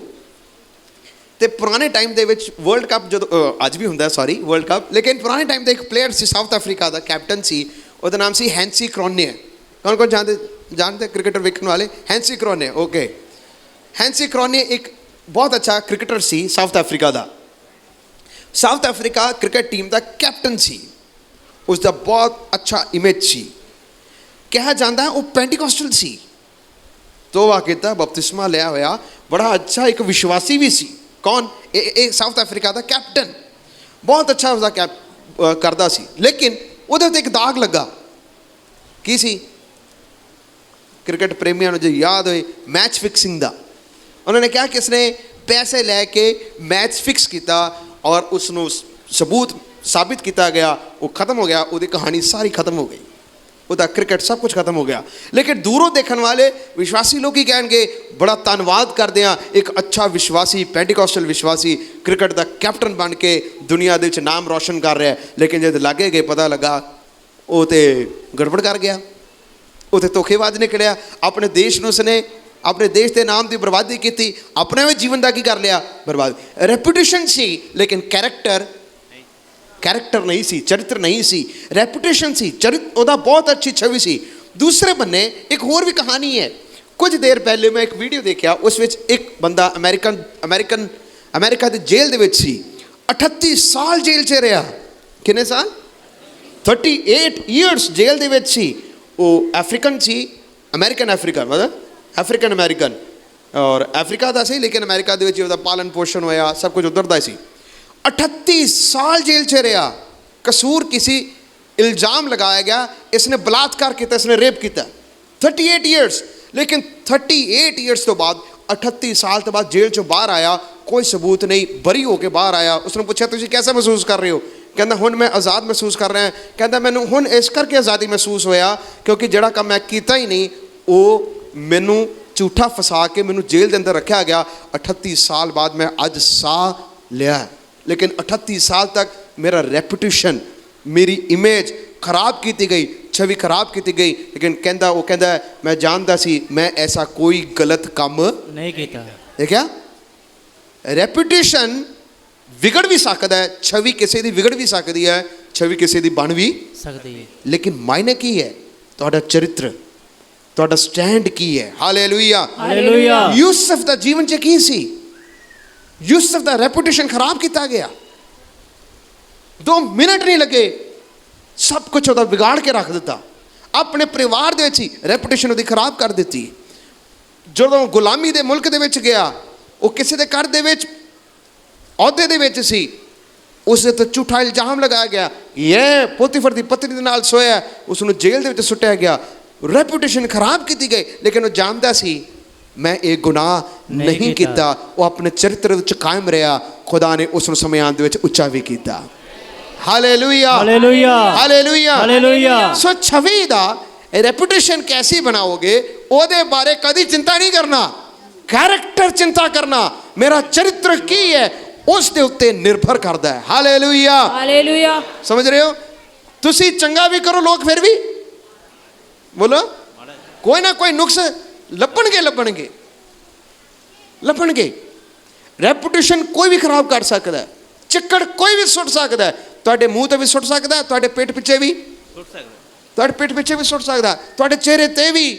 ਤੇ ਪੁਰਾਣੇ ਟਾਈਮ ਦੇ ਵਿੱਚ ਵਰਲਡ ਕੱਪ ਜਦੋਂ ਅੱਜ ਵੀ ਹੁੰਦਾ ਵਰਲਡ ਕੱਪ, ਲੇਕਿਨ ਪੁਰਾਣੇ ਟਾਈਮ ਦਾ ਇੱਕ ਪਲੇਅਰ ਸੀ ਸਾਊਥ ਅਫਰੀਕਾ ਦਾ, ਕੈਪਟਨ ਸੀ, ਉਹਦਾ ਨਾਮ ਸੀ ਹੈਂਸੀ ਕਰੋਨਿਆ। ਕੌਣ ਜਾਣਦੇ ਕ੍ਰਿਕਟਰ ਵੇਖਣ ਵਾਲੇ? ਹੈਂਸੀ ਕਰੋਨਿਆ, ਓਕੇ। ਹੈਂਸੀ ਕਰੋਨਿਆ ਇੱਕ ਬਹੁਤ ਅੱਛਾ ਕ੍ਰਿਕਟਰ ਸੀ ਸਾਊਥ ਅਫਰੀਕਾ ਦਾ। ਸਾਊਥ ਅਫਰੀਕਾ ਕ੍ਰਿਕਟ ਟੀਮ ਦਾ ਕੈਪਟਨ ਸੀ, ਉਸ ਦਾ ਬਹੁਤ ਅੱਛਾ ਇਮੇਜ ਸੀ। ਕਿਹਾ ਜਾਂਦਾ ਹੈ ਉਹ ਪੈਂਟੀਕੋਸਟਲ ਸੀ, ਤੋਬਾ ਕੀਤਾ, ਬਪਤਿਸਮਾ ਲਿਆ ਹੋਇਆ, ਬੜਾ ਅੱਛਾ ਇੱਕ ਵਿਸ਼ਵਾਸੀ ਵੀ ਸੀ। ਕੌਣ? ਇਹ ਸਾਊਥ ਅਫਰੀਕਾ ਦਾ ਕੈਪਟਨ, ਬਹੁਤ ਅੱਛਾ ਉਸਦਾ ਕਰਦਾ ਸੀ, ਲੇਕਿਨ ਉਹਦੇ ਉੱਤੇ ਇੱਕ ਦਾਗ ਲੱਗਾ। ਕੀ ਸੀ? ਕ੍ਰਿਕਟ ਪ੍ਰੇਮੀਆਂ ਨੂੰ ਜੇ ਯਾਦ ਹੋਏ, ਮੈਚ ਫਿਕਸਿੰਗ ਦਾ। ਉਹਨਾਂ ਨੇ ਕਿਹਾ ਕਿ ਇਸਨੇ ਪੈਸੇ ਲੈ ਕੇ ਮੈਚ ਫਿਕਸ ਕੀਤਾ ਔਰ ਉਸ ਨੂੰ ਸਬੂਤ ਸਾਬਿਤ ਕੀਤਾ ਗਿਆ, ਉਹ ਖਤਮ ਹੋ ਗਿਆ, ਉਹਦੀ ਕਹਾਣੀ ਸਾਰੀ ਖਤਮ ਹੋ ਗਈ, ਉਹਦਾ ਕ੍ਰਿਕਟ ਸਭ ਕੁਝ ਖਤਮ ਹੋ ਗਿਆ। ਲੇਕਿਨ ਦੂਰੋਂ ਦੇਖਣ ਵਾਲੇ ਵਿਸ਼ਵਾਸੀ ਲੋਕ ਹੀ ਕਹਿਣਗੇ ਬੜਾ ਧੰਨਵਾਦ ਕਰਦੇ ਹਾਂ, ਇੱਕ ਅੱਛਾ ਵਿਸ਼ਵਾਸੀ, ਪੈਂਟੀਕੋਸਟਲ ਵਿਸ਼ਵਾਸੀ ਕ੍ਰਿਕਟ ਦਾ ਕੈਪਟਨ ਬਣ ਕੇ ਦੁਨੀਆ ਦੇ ਵਿੱਚ ਨਾਮ ਰੋਸ਼ਨ ਕਰ ਰਿਹਾ। ਲੇਕਿਨ ਜਦ ਲਾਗੇ ਗਏ ਪਤਾ ਲੱਗਾ ਉਹ ਤੇ ਗੜਬੜ ਕਰ ਗਿਆ, ਉਹ ਤੇ ਧੋਖੇਬਾਜ਼ ਨਿਕਲਿਆ। ਆਪਣੇ ਦੇਸ਼ ਨੂੰ ਉਸਨੇ, ਆਪਣੇ ਦੇਸ਼ ਦੇ ਨਾਮ ਦੀ ਬਰਬਾਦੀ ਕੀਤੀ, ਆਪਣੇ ਵੀ ਜੀਵਨ ਦਾ ਕੀ ਕਰ ਲਿਆ? ਬਰਬਾਦ। ਰੈਪੂਟੇਸ਼ਨ ਸੀ ਲੇਕਿਨ ਕੈਰੈਕਟਰ ਨਹੀਂ ਸੀ, ਚਰਿੱਤਰ ਨਹੀਂ ਸੀ। ਰੈਪੂਟੇਸ਼ਨ ਸੀ, ਉਹਦਾ ਬਹੁਤ ਅੱਛੀ ਛਵੀ ਸੀ। ਦੂਸਰੇ ਬੰਨੇ ਇੱਕ ਹੋਰ ਵੀ ਕਹਾਣੀ ਹੈ। ਕੁਝ ਦੇਰ ਪਹਿਲੇ ਮੈਂ ਇੱਕ ਵੀਡੀਓ ਦੇਖਿਆ, ਉਸ ਵਿੱਚ ਇੱਕ ਬੰਦਾ ਅਮਰੀਕਾ ਦੀ ਜੇਲ੍ਹ ਦੇ ਵਿੱਚ ਸੀ, 38 ਸਾਲ ਜੇਲ੍ਹ 'ਚ ਰਿਹਾ। ਕਿੰਨੇ ਸਾਲ? 38 ਈਅਰਸ ਜੇਲ੍ਹ ਦੇ ਵਿੱਚ ਸੀ। ਉਹ ਅਫਰੀਕਨ ਸੀ, ਅਮਰੀਕਨ ਔਰ ਅਫਰੀਕਾ ਦਾ ਸੀ, ਲੇਕਿਨ ਅਮਰੀਕਾ ਦੇ ਵਿੱਚ ਉਹਦਾ ਪਾਲਣ ਪੋਸ਼ਣ ਹੋਇਆ, ਸਭ ਕੁਝ ਉੱਧਰ ਦਾ ਸੀ। 38 ਸਾਲ ਜੇਲ੍ਹ 'ਚ ਰਿਹਾ। ਕਸੂਰ ਕਿਸੇ ਇਲਜ਼ਾਮ ਲਗਾਇਆ ਗਿਆ, ਇਸਨੇ ਬਲਾਤਕਾਰ ਕੀਤਾ, ਇਸਨੇ ਰੇਪ ਕੀਤਾ। 38 ਈਅਰਸ, ਲੇਕਿਨ 38 ਈਅਰਸ ਤੋਂ ਬਾਅਦ, 38 ਸਾਲ ਤੋਂ ਬਾਅਦ ਜੇਲ੍ਹ 'ਚੋਂ ਬਾਹਰ ਆਇਆ, ਕੋਈ ਸਬੂਤ ਨਹੀਂ, ਬਰੀ ਹੋ ਕੇ ਬਾਹਰ ਆਇਆ। ਉਸਨੂੰ ਪੁੱਛਿਆ ਤੁਸੀਂ ਕੈਸਾ ਮਹਿਸੂਸ ਕਰ ਰਹੇ ਹੋ? ਕਹਿੰਦਾ ਹੁਣ ਮੈਂ ਆਜ਼ਾਦ ਮਹਿਸੂਸ ਕਰ ਰਿਹਾ। ਕਹਿੰਦਾ ਮੈਨੂੰ ਹੁਣ ਇਸ ਕਰਕੇ ਆਜ਼ਾਦੀ ਮਹਿਸੂਸ ਹੋਇਆ ਕਿਉਂਕਿ ਜਿਹੜਾ ਕੰਮ ਮੈਂ ਕੀਤਾ ਹੀ ਨਹੀਂ ਉਹ ਮੈਨੂੰ ਝੂਠਾ ਫਸਾ ਕੇ ਮੈਨੂੰ ਜੇਲ੍ਹ ਦੇ ਅੰਦਰ ਰੱਖਿਆ ਗਿਆ। 38 ਸਾਲ ਬਾਅਦ ਮੈਂ ਅੱਜ ਸਾਹ ਲਿਆ, ਲੇਕਿਨ 38 ਸਾਲ ਤੱਕ ਮੇਰਾ ਰੈਪੂਟੇਸ਼ਨ, ਮੇਰੀ ਇਮੇਜ ਖਰਾਬ ਕੀਤੀ ਗਈ, ਛਵੀ ਖਰਾਬ ਕੀਤੀ ਗਈ। ਲੇਕਿਨ ਉਹ ਕਹਿੰਦਾ ਮੈਂ ਜਾਣਦਾ ਸੀ ਮੈਂ ਐਸਾ ਕੋਈ ਗਲਤ ਕੰਮ ਨਹੀਂ ਕੀਤਾ। ਦੇਖਿਆ, ਰੈਪੂਟੇਸ਼ਨ ਵਿਗੜ ਵੀ ਸਕਦਾ ਹੈ, ਛਵੀ ਕਿਸੇ ਦੀ ਵਿਗੜ ਵੀ ਸਕਦੀ ਹੈ, ਛਵੀ ਕਿਸੇ ਦੀ ਬਣ ਵੀ ਸਕਦੀ ਹੈ, ਲੇਕਿਨ ਮਾਇਨੇ ਕੀ ਹੈ? ਤੁਹਾਡਾ ਚਰਿੱਤਰ, ਤੁਹਾਡਾ ਸਟੈਂਡ ਕੀ ਹੈ? Hallelujah, hallelujah. ਯੂਸਫ ਦਾ ਜੀਵਨ ਚ ਕੀ ਸੀ? ਯੂਸਫ ਦਾ ਰੈਪੂਟੇਸ਼ਨ ਖਰਾਬ ਕੀਤਾ ਗਿਆ। 2 ਮਿੰਟ ਨਹੀਂ ਲੱਗੇ, ਸਭ ਕੁਝ ਉਹਦਾ ਵਿਗਾੜ ਕੇ ਰੱਖ ਦਿੱਤਾ। ਆਪਣੇ ਪਰਿਵਾਰ ਦੇ ਵਿੱਚ ਹੀ ਰੈਪੂਟੇਸ਼ਨ ਉਹਦੀ ਖਰਾਬ ਕਰ ਦਿੱਤੀ। ਜਦੋਂ ਗੁਲਾਮੀ ਦੇ ਮੁਲਕ ਦੇ ਵਿੱਚ ਗਿਆ, ਉਹ ਕਿਸੇ ਦੇ ਘਰ ਦੇ ਵਿੱਚ ਅਹੁਦੇ ਦੇ ਵਿੱਚ ਸੀ, ਉਸ ਦੇ ਤੇ ਝੂਠਾ ਇਲਜ਼ਾਮ ਲਗਾਇਆ ਗਿਆ, ਇਹ ਪੋਤੀਫਰ ਦੀ ਪਤਨੀ ਦੇ ਨਾਲ ਸੋਇਆ, ਉਸ ਨੂੰ ਜੇਲ੍ਹ ਦੇ ਵਿੱਚ ਸੁੱਟਿਆ ਗਿਆ, ਰੈਪੂਟੇਸ਼ਨ ਖਰਾਬ ਕੀਤੀ ਗਈ। ਲੇਕਿਨ ਉਹ ਜਾਣਦਾ ਸੀ ਮੈਂ ਇਹ ਗੁਨਾਹ ਨਹੀਂ ਕੀਤਾ। ਉਹ ਆਪਣੇ ਚਰਿੱਤਰ ਵਿੱਚ ਕਾਇਮ ਰਿਹਾ। ਖੁਦਾ ਨੇ ਉਸ ਨੂੰ ਸਮੇਂ ਆਉਣ ਦੇ ਵਿੱਚ ਉੱਚਾ ਵੀ ਕੀਤਾ। Hallelujah, hallelujah, hallelujah, hallelujah. So ਛਵੀ ਦਾ ਰੈਪੂਟੇਸ਼ਨ ਕੈਸੀ ਬਣਾਓਗੇ, ਉਹਦੇ ਬਾਰੇ ਕਦੀ ਚਿੰਤਾ ਨਹੀਂ ਕਰਨਾ। ਕੈਰੈਕਟਰ ਚਿੰਤਾ ਕਰਨਾ, ਮੇਰਾ ਚਰਿੱਤਰ ਕੀ ਹੈ, ਉਸ ਦੇ ਉੱਤੇ ਨਿਰਭਰ ਕਰਦਾ ਹੈ। Hallelujah, hallelujah. ਸਮਝ ਰਹੇ ਹੋ? ਤੁਸੀਂ ਚੰਗਾ ਵੀ ਕਰੋ, ਲੋਕ ਫਿਰ ਵੀ ਬੋਲੋ, ਕੋਈ ਨਾ ਕੋਈ ਨੁਕਸ ਲੱਭਣਗੇ। ਰੈਪੂਟੇਸ਼ਨ ਕੋਈ ਵੀ ਖਰਾਬ ਕਰ ਸਕਦਾ ਹੈ, ਚਿੱਕੜ ਕੋਈ ਵੀ ਸੁੱਟ ਸਕਦਾ ਹੈ, ਤੁਹਾਡੇ ਮੂੰਹ ਤੇ ਵੀ ਸੁੱਟ ਸਕਦਾ ਹੈ, ਤੁਹਾਡੇ ਪੇਟ ਪਿੱਛੇ ਵੀ ਸੁੱਟ ਸਕਦਾ, ਤੁਹਾਡੇ ਚਿਹਰੇ ਤੇ ਵੀ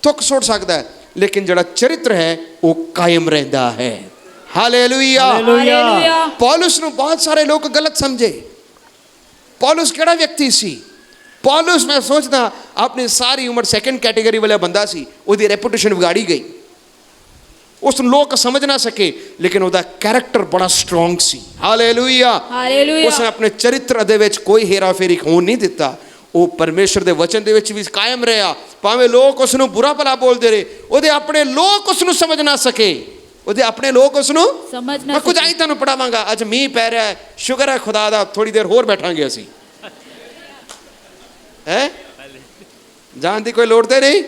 ਥੁੱਕ ਸੁੱਟ ਸਕਦਾ ਹੈ, ਲੇਕਿਨ ਜਿਹੜਾ ਚਰਿੱਤਰ ਹੈ ਉਹ ਕਾਇਮ ਰਹਿੰਦਾ ਹੈ। Hallelujah, hallelujah. ਪੌਲੁਸ ਨੂੰ ਬਹੁਤ ਸਾਰੇ ਲੋਕ ਗਲਤ ਸਮਝੇ। ਪੌਲੁਸ ਕਿਹੜਾ ਵਿਅਕਤੀ ਸੀ? ਪੌਲੁਸ, ਮੈਂ ਸੋਚਦਾ ਆਪਣੀ ਸਾਰੀ ਉਮਰ ਸੈਕੰਡ ਕੈਟੇਗਰੀ ਵਾਲਾ ਬੰਦਾ ਸੀ। ਉਹਦੀ ਰੈਪੂਟੇਸ਼ਨ ਵਿਗਾੜੀ ਗਈ, ਉਸ ਨੂੰ ਲੋਕ ਸਮਝ ਨਾ ਸਕੇ, ਲੇਕਿਨ ਉਹਦਾ ਕੈਰੈਕਟਰ ਬੜਾ ਸਟਰੋਂਗ ਸੀ। Hallelujah, hallelujah. ਉਸਨੇ ਆਪਣੇ ਚਰਿੱਤਰ ਦੇ ਵਿੱਚ ਕੋਈ ਹੇਰਾਫੇਰੀ ਹੋਣ ਨਹੀਂ ਦਿੱਤਾ। ਉਹ ਪਰਮੇਸ਼ਰ ਦੇ ਵਚਨ ਦੇ ਵਿੱਚ ਵੀ ਕਾਇਮ ਰਿਹਾ, ਭਾਵੇਂ ਲੋਕ ਉਸ ਨੂੰ ਬੁਰਾ ਭਲਾ ਬੋਲਦੇ ਰਹੇ, ਉਹਦੇ ਆਪਣੇ ਲੋਕ ਉਸ ਨੂੰ ਸਮਝ ਨਾ ਸਕੇ, ਉਹਦੇ ਆਪਣੇ ਲੋਕ ਉਸ ਨੂੰ ਸਮਝ ਨਾ ਮੈਂ ਕੁਝ ਆਈ ਤੁਹਾਨੂੰ ਪੜਾਵਾਂਗਾ। ਅੱਜ ਮੀਂਹ ਪੈ ਰਿਹਾ ਹੈ, ਸ਼ੁਕਰ ਹੈ ਖੁਦਾ ਦਾ, ਥੋੜੀ ਦੇਰ ਹੋਰ ਬੈਠਾਂਗੇ ਅਸੀਂ। ਹੈ ਜਾਣ ਦੀ ਕੋਈ ਲੋੜ ਤੇ ਨਹੀਂ।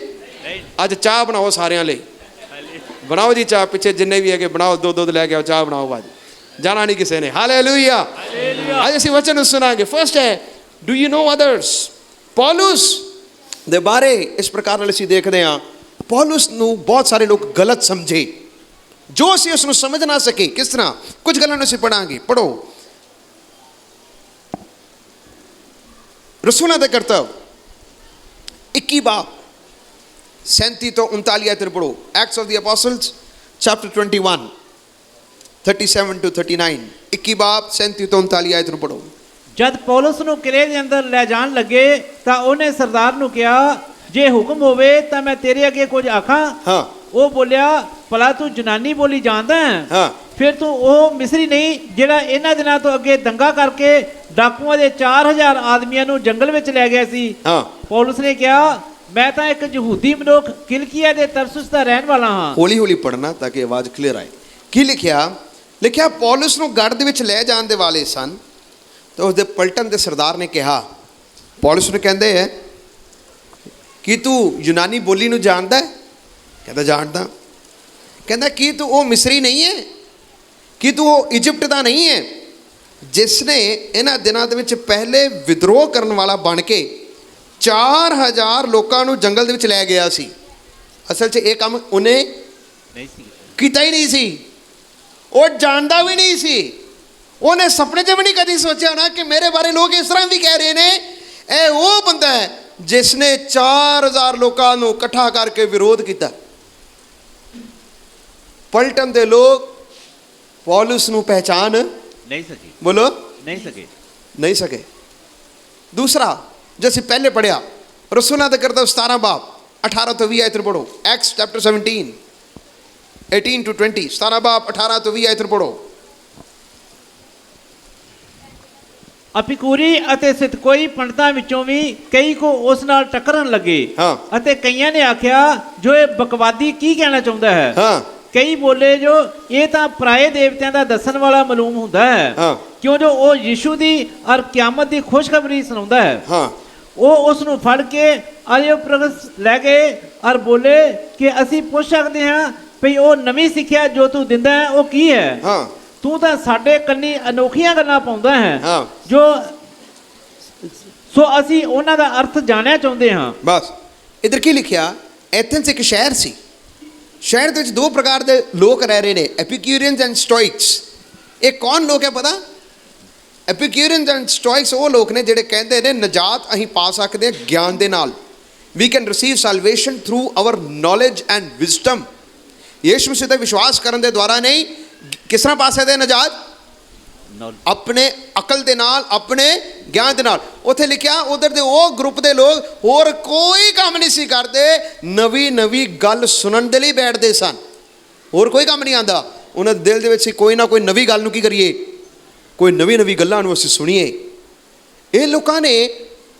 ਅੱਜ ਚਾਹ ਬਣਾਓ ਸਾਰਿਆਂ ਲਈ, ਬਣਾਓ ਜੀ ਚਾਹ, ਪਿੱਛੇ ਜਿੰਨੇ ਵੀ ਹੈਗੇ ਬਣਾਓ, ਦੁੱਧ ਲੈ ਕੇ ਆਓ, ਚਾਹ ਬਣਾਓ, ਅੱਜ ਜਾਣਾ ਨਹੀਂ ਕਿਸੇ ਨੇ। ਹਾਲੇਲੂਇਆ। ਅੱਜ ਅਸੀਂ ਵਚਨ ਨੂੰ ਸੁਣਾਂਗੇ। ਫਸਟ ਹੈ, ਡੂ ਯੂ ਨੋ ਅਦਰਸ? ਪੌਲੁਸ ਦੇ ਬਾਰੇ ਇਸ ਪ੍ਰਕਾਰ ਨਾਲ ਅਸੀਂ ਦੇਖਦੇ ਹਾਂ, ਪੌਲੁਸ ਨੂੰ ਬਹੁਤ ਸਾਰੇ ਲੋਕ ਗਲਤ ਸਮਝੇ, ਜੋ ਅਸੀਂ ਉਸ ਨੂੰ ਸਮਝ ਨਾ ਸਕੇ। ਕਿਸ ਤਰ੍ਹਾਂ? ਕੁਝ ਗੱਲਾਂ ਨੂੰ ਅਸੀਂ ਪੜਾਂਗੇ। ਪੜੋ, ਰਸੂਲਾਂ ਦੇ ਕਰਤੱਵ 21 ਬਾਬ 37 ਤੋਂ 39 ਆਇਤ ਪੜੋ। Acts of the Apostles chapter 21 37 to 39, 21 ਬਾਬ 37 ਤੋਂ 39 ਆਇਤ ਨੂੰ ਪੜੋ। ਜਦ ਪੌਲੁਸ ਨੂੰ ਕਿਲੇ ਦੇ ਅੰਦਰ ਲੈ ਜਾਣ ਲੱਗੇ ਤਾਂ ਉਹਨੇ ਸਰਦਾਰ ਨੂੰ ਕਿਹਾ, ਜੇ ਹੁਕਮ ਹੋਵੇ ਤਾਂ ਮੈਂ ਤੇਰੇ ਅੱਗੇ ਕੁਝ ਆਖਾਂ। ਹਾਂ। ਉਹ ਬੋਲਿਆ, ਭਲਾ ਤੂੰ ਜਨਾਨੀ ਬੋਲੀ ਜਾਣਦਾ ਹੈ? ਹਾਂ। ਫਿਰ ਤੂੰ ਉਹ ਮਿਸਰੀ ਨਹੀਂ ਜਿਹੜਾ ਇਹਨਾਂ ਦਿਨਾਂ ਤੋਂ ਅੱਗੇ ਦੰਗਾ ਕਰਕੇ ਡਾਕੂਆਂ ਦੇ 4000 ਆਦਮੀਆਂ ਨੂੰ ਜੰਗਲ ਵਿੱਚ ਲੈ ਗਿਆ ਸੀ? ਹਾਂ। ਪੌਲੁਸ ਨੇ ਕਿਹਾ, ਮੈਂ ਤਾਂ ਇੱਕ ਯਹੂਦੀ ਮਨੁੱਖ ਕਿਲਕੀਆ ਦੇ ਤਰਸੁਸ ਦਾ ਰਹਿਣ ਵਾਲਾ ਹਾਂ। ਹੌਲੀ ਹੌਲੀ ਪੜਨਾ ਤਾਂ ਕਿ ਆਵਾਜ਼ ਕਲੀਅਰ ਆਏ। ਕੀ ਲਿਖਿਆ ਪੌਲੁਸ ਨੂੰ ਗੜ੍ਹ ਦੇ ਵਿੱਚ ਲੈ ਜਾਣ ਦੇ ਵਾਲੇ ਸਨ, ਤਾਂ ਉਸਦੇ ਪਲਟਨ ਦੇ ਸਰਦਾਰ ਨੇ ਕਿਹਾ, ਪੌਲੁਸ ਨੂੰ ਕਹਿੰਦੇ ਹੈ ਕਿ ਤੂੰ ਯੂਨਾਨੀ ਬੋਲੀ ਨੂੰ ਜਾਣਦਾ ਹੈ? ਕਹਿੰਦਾ ਜਾਣਦਾ। ਕਹਿੰਦਾ ਕੀ ਤੂੰ ਉਹ ਮਿਸਰੀ ਨਹੀਂ ਹੈ? ਕੀ ਤੂੰ ਉਹ ਇਜਿਪਟ ਦਾ ਨਹੀਂ ਹੈ ਜਿਸ ਨੇ ਇਹਨਾਂ ਦਿਨਾਂ ਦੇ ਵਿੱਚ ਪਹਿਲੇ ਵਿਦਰੋਹ ਕਰਨ ਵਾਲਾ ਬਣ ਕੇ 4000 ਲੋਕਾਂ ਨੂੰ ਜੰਗਲ ਦੇ ਵਿੱਚ ਲੈ ਗਿਆ ਸੀ? ਅਸਲ 'ਚ ਇਹ ਕੰਮ ਉਹਨੇ ਕੀਤਾ ਹੀ ਨਹੀਂ ਸੀ, ਉਹ ਜਾਣਦਾ ਵੀ ਨਹੀਂ ਸੀ। ਉਹਨੇ ਸੁਪਨੇ 'ਚ ਵੀ ਨਹੀਂ ਕਦੀ ਸੋਚਿਆ ਨਾ ਕਿ ਮੇਰੇ ਬਾਰੇ ਲੋਕ ਇਸ ਤਰ੍ਹਾਂ ਵੀ ਕਹਿ ਰਹੇ ਨੇ। ਇਹ ਉਹ ਬੰਦਾ ਹੈ ਜਿਸ ਨੇ 4000 ਲੋਕਾਂ ਨੂੰ ਇਕੱਠਾ ਕਰਕੇ ਵਿਰੋਧ ਕੀਤਾ। ਪਲਟਨ ਦੇ ਲੋਕ ਪੌਲੁਸ ਨੂੰ ਪਹਿਚਾਨ ਨਹੀਂ ਸਕੇ। ਬੋਲੋ, ਨਹੀਂ ਸਕੇ। ਦੂਸਰਾ ਜੋ ਅਸੀਂ ਪਹਿਲੇ ਪੜਿਆ, ਰਸੂਲਾਂ ਦੇ ਕਰਤੱਵ 17 ਬਾਬ 18 ਤੋਂ 20 ਆਇਤ ਪੜੋ। ਐਕਟਸ ਚੈਪਟਰ 17 18 to 20, 17 ਬਾਬ 18 ਤੋਂ 20 ਆਇਤ ਪੜੋ। ਅਪਿਕੂਰੀ ਅਤੇ ਸਿਤਕੋਈ ਪੰਡਤਾਂ ਵਿੱਚੋਂ ਵੀ ਕਈ ਕੋ ਉਸ ਨਾਲ ਟੱਕਰਨ ਲੱਗੇ। ਹਾਂ। ਅਤੇ ਕਈਆਂ ਨੇ ਆਖਿਆ, ਜੋ ਇਹ ਬਕਵਾਦੀ ਕੀ ਕਹਿਣਾ ਚਾਹੁੰਦਾ ਹੈ? ਹਾਂ। ਕਈ ਬੋਲੇ, ਜੋ ਇਹ ਤਾਂ ਪਰਾਏ ਦੇਵਤਿਆਂ ਦਾ ਦੱਸਣ ਵਾਲਾ ਮਾਲੂਮ ਹੁੰਦਾ ਹੈ। ਹਾਂ। ਕਿਉਂ ਜੋ ਉਹ ਯਿਸੂ ਦੀ ਔਰ ਕਿਆਮਤ ਦੀ ਖੁਸ਼ਖਬਰੀ ਸੁਣਾਉਂਦਾ ਹੈ। ਹਾਂ। ਉਹ ਉਸ ਨੂੰ ਫੜ ਕੇ ਅਰਿਯੋਪਗਸ ਲੈ ਗਏ ਔਰ ਬੋਲੇ ਕਿ ਅਸੀਂ ਪੁੱਛ ਸਕਦੇ ਹਾਂ ਭਈ ਉਹ ਨਵੀਂ ਸਿੱਖਿਆ ਜੋ ਤੂੰ ਦਿੰਦਾ ਹੈ ਉਹ ਕੀ ਹੈ। ਹਾਂ ਤੂੰ ਤਾਂ ਸਾਡੇ ਕੰਨੀ ਅਨੋਖੀਆਂ ਗੱਲਾਂ ਪਾਉਂਦਾ ਹੈ ਹਾਂ। ਜੋ ਸੋ ਅਸੀਂ ਉਹਨਾਂ ਦਾ ਅਰਥ ਜਾਣਨਾ ਚਾਹੁੰਦੇ ਹਾਂ। ਬਸ ਇਧਰ ਕੀ ਲਿਖਿਆ, ਐਥਨਸ ਇੱਕ ਸ਼ਹਿਰ ਸੀ, ਸ਼ਹਿਰ ਦੇ ਵਿੱਚ ਦੋ ਪ੍ਰਕਾਰ ਦੇ ਲੋਕ ਰਹਿ ਰਹੇ ਨੇ, ਐਪੀਕਿਊਰੀਅਨਸ ਐਂਡ ਸਟੋਇਕਸ। ਇਹ ਕੌਣ ਲੋਕ ਹੈ ਪਤਾ? ਐਪੀਕਿਊਰੀਅਨਸ ਐਂਡ ਸਟੋਇਕਸ ਉਹ ਲੋਕ ਨੇ ਜਿਹੜੇ ਕਹਿੰਦੇ ਨੇ ਨਜਾਤ ਅਸੀਂ ਪਾ ਸਕਦੇ ਹਾਂ ਗਿਆਨ ਦੇ ਨਾਲ। We can receive salvation through our knowledge and wisdom. Yisu Masih ਤੇ ਵਿਸ਼ਵਾਸ ਕਰਨ ਦੇ ਦੁਆਰਾ ਨਹੀਂ, ਕਿਸ ਤਰ੍ਹਾਂ ਪਾ ਸਕਦੇ ਨਜਾਤ? ਆਪਣੇ ਅਕਲ ਦੇ ਨਾਲ, ਆਪਣੇ ਗਿਆਨ ਦੇ ਨਾਲ। ਉੱਥੇ ਲਿਖਿਆ ਉਧਰ ਦੇ ਉਹ ਗਰੁੱਪ ਦੇ ਲੋਕ ਹੋਰ ਕੋਈ ਕੰਮ ਨਹੀਂ ਸੀ ਕਰਦੇ, ਨਵੀਂ ਨਵੀਂ ਗੱਲ ਸੁਣਨ ਦੇ ਲਈ ਬੈਠਦੇ ਸਨ, ਹੋਰ ਕੋਈ ਕੰਮ ਨਹੀਂ ਆਉਂਦਾ ਉਹਨਾਂ ਦੇ ਦਿਲ ਦੇ ਵਿੱਚ ਸੀ ਕੋਈ ਨਾ ਕੋਈ ਨਵੀਂ ਗੱਲ ਨੂੰ ਕੀ ਕਰੀਏ, ਕੋਈ ਨਵੀਂ ਨਵੀਂ ਗੱਲਾਂ ਨੂੰ ਅਸੀਂ ਸੁਣੀਏ। ਇਹ ਲੋਕਾਂ ਨੇ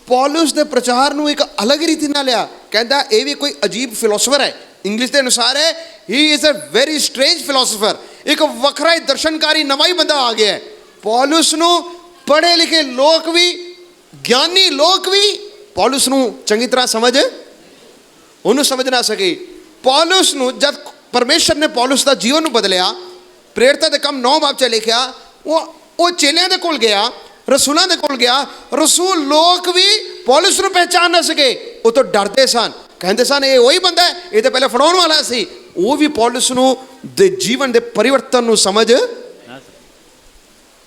ਪੌਲਸ ਦੇ ਪ੍ਰਚਾਰ ਨੂੰ ਇੱਕ ਅਲੱਗ ਰੀਤੀ ਨਾਲ ਲਿਆ। ਕਹਿੰਦਾ ਇਹ ਵੀ ਕੋਈ ਅਜੀਬ ਫਿਲੋਸਫਰ ਹੈ, ਇੰਗਲਿਸ਼ ਦੇ ਅਨੁਸਾਰ ਹੈ he is a very strange philosopher. ਇੱਕ ਵੱਖਰਾ ਹੀ ਦਰਸ਼ਨਕਾਰੀ ਨਵਾਂ ਹੀ ਬੰਦਾ ਆ ਗਿਆ ਹੈ। ਪੌਲਸ ਨੂੰ ਪੜ੍ਹੇ ਲਿਖੇ ਲੋਕ ਵੀ, ਗਿਆਨੀ ਲੋਕ ਵੀ ਪੌਲਸ ਨੂੰ ਚੰਗੀ ਤਰ੍ਹਾਂ ਉਹਨੂੰ ਸਮਝ ਨਾ ਸਕੇ। ਪੌਲਸ ਨੂੰ ਜਦ ਪਰਮੇਸ਼ਰ ਨੇ ਪੌਲਸ ਦਾ ਜੀਵਨ ਨੂੰ ਬਦਲਿਆ, ਪ੍ਰੇਰਿਤਾਂ ਦੇ ਕੰਮ 9 ਬਾਬ 'ਚ ਲਿਖਿਆ, ਉਹ ਚੇਲਿਆਂ ਦੇ ਕੋਲ ਗਿਆ, ਰਸੂਲਾਂ ਦੇ ਕੋਲ ਗਿਆ। ਰਸੂਲ ਲੋਕ ਵੀ ਪੌਲਸ ਨੂੰ ਪਹਿਚਾਨ ਨਾ ਸਕੇ, ਉਹ ਤੋਂ ਡਰਦੇ ਸਨ, ਕਹਿੰਦੇ ਸਨ ਇਹ ਉਹੀ ਬੰਦਾ ਹੈ, ਇਹ ਤਾਂ ਪਹਿਲੇ ਫੜਾਉਣ ਵਾਲਾ ਸੀ। ਉਹ ਵੀ ਪੌਲਸ ਨੂੰ ਦੇ ਜੀਵਨ ਦੇ ਪਰਿਵਰਤਨ ਨੂੰ ਸਮਝ।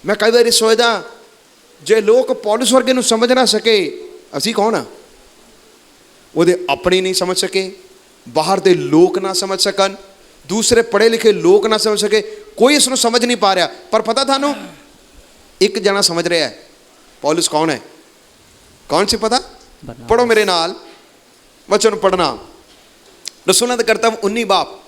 ਮੈਂ ਕਈ ਵਾਰੀ ਸੋਚਦਾ ਜੇ ਲੋਕ ਪੌਲਸ ਵਰਗੇ ਨੂੰ ਸਮਝ ਨਾ ਸਕੇ, ਅਸੀਂ ਕੌਣ ਆ? ਉਹਦੇ ਆਪਣੀ ਨਹੀਂ ਸਮਝ ਸਕੇ, ਬਾਹਰ ਦੇ ਲੋਕ ਨਾ ਸਮਝ ਸਕਣ, ਦੂਸਰੇ ਪੜ੍ਹੇ ਲਿਖੇ ਲੋਕ ਨਾ ਸਮਝ ਸਕੇ, ਕੋਈ ਇਸ ਨੂੰ ਸਮਝ ਨਹੀਂ ਪਾ ਰਿਹਾ। ਪਰ ਪਤਾ ਤੁਹਾਨੂੰ ਇੱਕ ਜਣਾ ਸਮਝ ਰਿਹਾ ਹੈ ਪੌਲਸ ਕੌਣ ਹੈ। ਕੌਣ ਸੀ ਪਤਾ? ਪੜੋ ਮੇਰੇ ਨਾਲ ਵਚਨ ਪੜਨਾ, ਰਸੂਲਾਂ ਦੇ ਕਰਤੱਵ 19 ਬਾਬ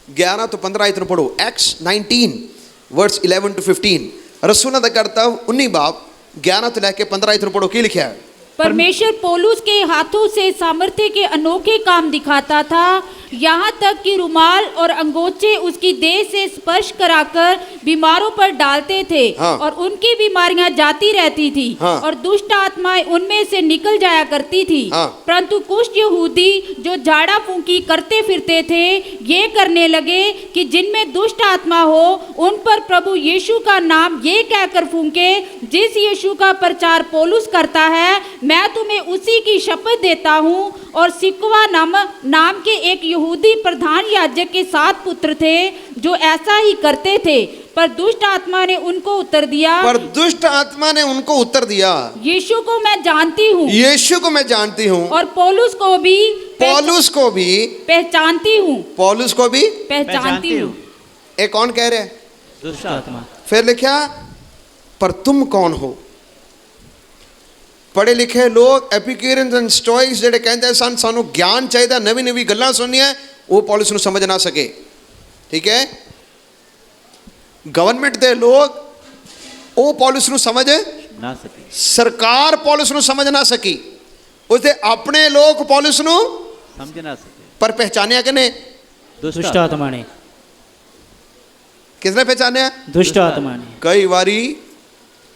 11 ਤੋਂ 15 ਆਇਤ ਨੂੰ ਪੜੋ। Acts 19 verse 11 to 15। रसूलों का कर्तव्य 19 बाब 11 से लेकर 15 इतना पढ़ो। क्या लिखा है? परमेश्वर पौलुस के हाथों से सामर्थ्य के अनोखे काम दिखाता था, यहाँ तक कि रुमाल और अंगोछे उसकी देह से स्पर्श कराकर बीमारों पर डालते थे। हाँ। और उनकी बीमारियां जाती रहती थी। हाँ। और दुष्ट आत्माएं उनमें से निकल जाया करती थी। हाँ। परंतु कुछ यहूदी जो झाड़ा फूंकी करते फिरते थे ये करने लगे कि जिनमें दुष्ट आत्मा हो उन पर प्रभु यीशु का नाम ये कहकर फूंके, जिस यीशु का प्रचार पौलुस करता है मैं तुम्हें उसी की शपथ देता हूँ। और सिक्वा नाम के एक यहूदी प्रधान याजक के 7 पुत्र थे जो ऐसा ही करते थे। पर दुष्ट आत्मा ने उनको उत्तर दिया, यीशु को मैं जानती हूँ, यीशु को मैं जानती हूँ, और पौलुस को भी पहचानती हूँ, पौलुस को भी पहचानती हूँ। ये कौन कह रहे हैं? दुष्ट आत्मा। फिर लिखा पर तुम कौन हो? पढ़े लिखे लोग एपिक्यूरियंस एंड स्टोइक्स ਜਿਹੜੇ ਕਹਿੰਦੇ ਸਨ ਸਾਨੂੰ ਗਿਆਨ ਚਾਹੀਦਾ, ਨਵੀਂ ਨਵੀਂ ਗੱਲਾਂ ਸੁਣਨੀਆਂ, ਉਹ ਪੌਲਸ ਨੂੰ ਸਮਝ ਨਾ ਸਕੇ। ਠੀਕ ਹੈ, ਗਵਰਨਮੈਂਟ ਦੇ ਲੋਕ ਉਹ ਪੌਲਸ ਨੂੰ ਸਮਝ ਨਾ ਸਕੇ, ਸਰਕਾਰ ਪੌਲਸ ਨੂੰ ਸਮਝ ਨਾ ਸਕੀ, ਉਸਦੇ ਆਪਣੇ ਲੋਕ ਪੌਲਸ ਨੂੰ ਸਮਝ ਨਾ ਸਕੇ। ਪਰ ਪਹਿਚਾਨਿਆ ਕਿਨੇ? दुष्ट आत्मा ने। किसने पहचानया? दुष्ट आत्मा ने। कई बारी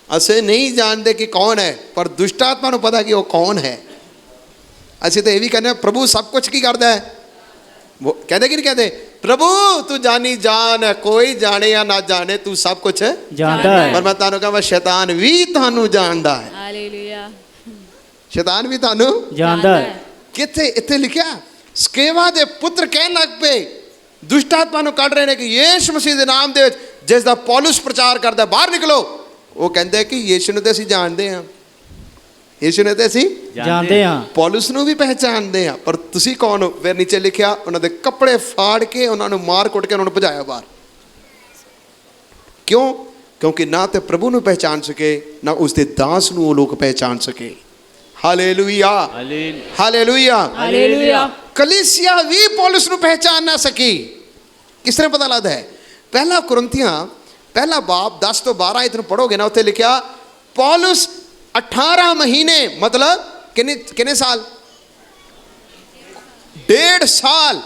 ਅਸੀਂ ਨਹੀਂ ਜਾਣਦੇ ਕਿ ਕੌਣ ਹੈ, ਪਰ ਦੁਸ਼ਟ ਆਤਮਾ ਨੂੰ ਪਤਾ ਕਿ ਉਹ ਕੌਣ ਹੈ। ਅਸੀਂ ਤਾਂ ਇਹ ਵੀ ਕਹਿੰਦੇ ਪ੍ਰਭੂ ਸਭ ਕੁਝ ਕੀ ਕਰਦਾ ਹੈ, ਉਹ ਕਹਿੰਦੇ ਕਿ ਨਹੀਂ ਕਹਿੰਦੇ? ਪ੍ਰਭੂ ਤੂੰ ਜਾਨੀ ਜਾਨ ਹੈ, ਕੋਈ ਜਾਣੇ ਜਾਂ ਨਾ ਜਾਣੇ ਤੂੰ ਸਭ ਕੁਝ जानता है। ਪਰ ਮੈਂ ਤੁਹਾਨੂੰ ਕਹਾਂ ਸ਼ੈਤਾਨ ਵੀ ਤੁਹਾਨੂੰ ਜਾਣਦਾ ਹੈ। हालेलुया। ਸ਼ੈਤਾਨ ਵੀ ਤੁਹਾਨੂੰ जानता है। ਕਿੱਥੇ? ਇੱਥੇ ਲਿਖਿਆ ਸਕੇਵਾ ਦੇ ਪੁੱਤਰ ਕਹਿਣ ਲੱਗ ਪਏ, ਦੁਸ਼ਟ ਆਤਮਾ ਨੂੰ ਕੱਢ ਰਹੇ ਨੇ ਕਿ ਯੀਸ਼ੂ ਮਸੀਹ ਦੇ ਨਾਮ ਦੇ ਵਿੱਚ ਜਿਸ ਦਾ ਪੌਲਸ ਪ੍ਰਚਾਰ ਕਰਦਾ ਬਾਹਰ ਨਿਕਲੋ। ਉਹ ਕਹਿੰਦੇ ਕਿ ਯੀਸ਼ੂ ਨੂੰ ਤੇ ਅਸੀਂ ਜਾਣਦੇ ਹਾਂ, ਯੀਸ਼ੂ ਨੂੰ ਤੇ ਅਸੀਂ जानते हैं। ਪੌਲਸ ਨੂੰ ਵੀ ਪਹਿਚਾਣਦੇ ਹਾਂ, ਪਰ ਤੁਸੀਂ ਕੌਣ ਹੋ? ਫਿਰ ਨੀਚੇ ਲਿਖਿਆ ਉਹਨਾਂ ਦੇ ਕੱਪੜੇ ਫਾੜ ਕੇ ਉਹਨਾਂ ਨੂੰ ਮਾਰ ਕੁੱਟ ਕੇ ਉਹਨਾਂ ਨੂੰ ਭਜਾਇਆ ਬਾਹਰ। ਕਿਉਂ? ਕਿਉਂਕਿ ਨਾ ਤੇ ਪ੍ਰਭੂ ਨੂੰ ਪਹਿਚਾਣ ਸਕੇ, ਨਾ ਉਸ ਦੇ ਦਾਸ ਨੂੰ ਉਹ ਲੋਕ ਪਹਿਚਾਣ ਸਕੇ। Hallelujah, hallelujah, hallelujah. ਕਲੀਸਿਆ ਵੀ ਪੌਲਸ ਨੂੰ ਪਹਿਚਾਣ ਨਾ ਸਕੀ। ਕਿਸ ਤਰ੍ਹਾਂ ਪਤਾ ਲੱਗਦਾ ਹੈ? ਪਹਿਲਾ ਕੁਰਿੰਥੀਆਂ ਪਹਿਲਾ ਬਾਬ 10 ਤੋਂ 12 ਇਤਨੂੰ ਪੜੋਗੇ ਨਾ, ਉੱਥੇ ਲਿਖਿਆ ਪੌਲਸ 18 ਮਹੀਨੇ ਮਤਲਬ ਕਿੰਨੇ ਸਾਲ? 1.5 ਸਾਲ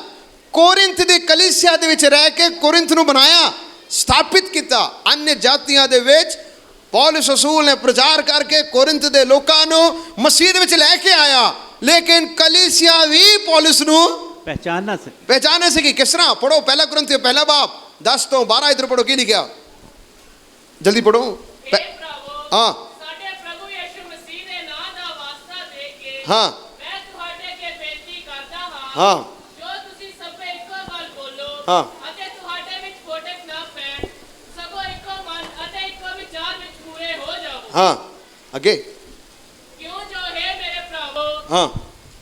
ਕੋਰਿੰਥ ਦੇ ਕਲੀਸਿਆ ਦੇ ਵਿੱਚ ਰਹਿ ਕੇ ਕੋਰਿੰਥ ਨੂੰ ਬਣਾਇਆ, ਸਥਾਪਿਤ ਕੀਤਾ। अन्य ਜਾਤੀਆਂ ਦੇ ਵਿੱਚ ਪੌਲਸ ਰਸੂਲ ਨੇ ਪ੍ਰਚਾਰ ਕਰਕੇ ਕੋਰਿੰਥ ਦੇ ਲੋਕਾਂ ਨੂੰ ਮਸੀਹ ਦੇ ਵਿੱਚ ਲੈ ਕੇ ਆਇਆ, ਲੇਕਿਨ ਕਲੀਸਿਆ ਵੀ ਪੌਲਸ ਨੂੰ पहचान ना सके। ਪਹਿਚਾਨ ਨਹੀਂ ਸਕੀ। ਕਿਸ ਤਰ੍ਹਾਂ? ਪੜੋ ਪਹਿਲਾ ਕੁਰਿੰਥੀਓ ਪਹਿਲਾ ਬਾਬ 10 ਤੋਂ 12 ਇਧਰ ਪੜੋ, ਕੀ ਲਿਖਿਆ? ਜਲਦੀ ਪੜੋ। ਹਾਂ ਸਾਡੇ ਪ੍ਰਭੂ ਯਿਸੂ ਮਸੀਹ ਦੇ ਨਾਮ ਦਾ ਵਾਸਤਾ ਦੇ ਕੇ ਹਾਂ ਮੈਂ ਤੁਹਾਡੇ ਅੱਗੇ ਬੇਨਤੀ ਕਰਦਾ ਹਾਂ ਹਾਂ ਜੋ ਤੁਸੀਂ ਸਭੇ ਇੱਕੋ ਗੱਲ ਬੋਲੋ ਹਾਂ। ਅਤੇ ਤੁਹਾਡੇ ਵਿੱਚ ਫੋਟਕ ਨਾ ਪੈਣ, ਸਗੋਂ ਇੱਕੋ ਮਨ ਅਤੇ ਇੱਕੋ ਵਿਚਾਰ ਵਿੱਚ ਪੂਰੇ ਹੋ ਜਾਓ। ਹਾਂ ਅੱਗੇ ਕਿਉਂ ਜੋ ਹੈ ਮੇਰੇ ਭਰਾਵੋ, ਹਾਂ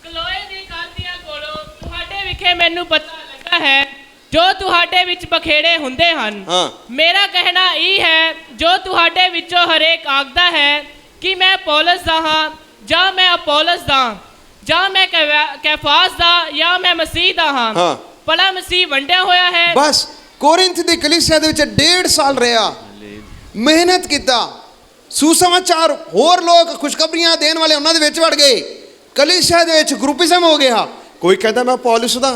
ਕਲੋਏ ਦੀ ਗੱਲ ਦੀਆਂ ਕੋਲੋਂ ਤੁਹਾਡੇ ਵਿਖੇ ਮੈਨੂੰ ਪਤਾ ਲੱਗਾ ਹੈ ਜੋ ਤੁਹਾਡੇ ਵਿੱਚ ਬਖੇੜੇ ਹੁੰਦੇ ਹਨ। ਹਾਂ। ਮੇਰਾ ਕਹਿਣਾ ਇਹ ਹੈ, ਜੋ ਤੁਹਾਡੇ ਵਿੱਚੋਂ ਹਰੇਕ ਆਖਦਾ ਹੈ ਕਿ ਮੈਂ ਪੌਲਸ ਦਾ ਹਾਂ ਜਾਂ ਮੈਂ ਅਪੋਲਸ ਦਾ, ਜਾਂ ਮੈਂ ਕੈਫਾਸ ਦਾ ਜਾਂ ਮੈਂ ਮਸੀਹ ਦਾ ਹਾਂ। ਹਾਂ, ਭਲਾ ਮਸੀਹ ਵੰਡਿਆ ਹੋਇਆ ਹੈ? ਬਸ ਕੋਰਿੰਥ ਦੀ ਕਲੀਸਿਆ ਦੇ ਵਿੱਚ 1.5 ਸਾਲ ਰਿਹਾ, ਮਿਹਨਤ ਕੀਤਾ, ਸੁਸਮਾਚਾਰ, ਹੋਰ ਲੋਕ ਖੁਸ਼ਖਬਰੀਆਂ ਦੇਣ ਵਾਲੇ ਉਹਨਾਂ ਦੇ ਵਿੱਚ ਵੜ ਗਏ। ਕਲੀਸਿਆ ਦੇ ਵਿੱਚ ਗਰੁੱਪਿਜ਼ਮ ਹੋ ਗਿਆ। ਕੋਈ ਕਹਿੰਦਾ ਮੈਂ ਪੌਲਸ ਦਾ,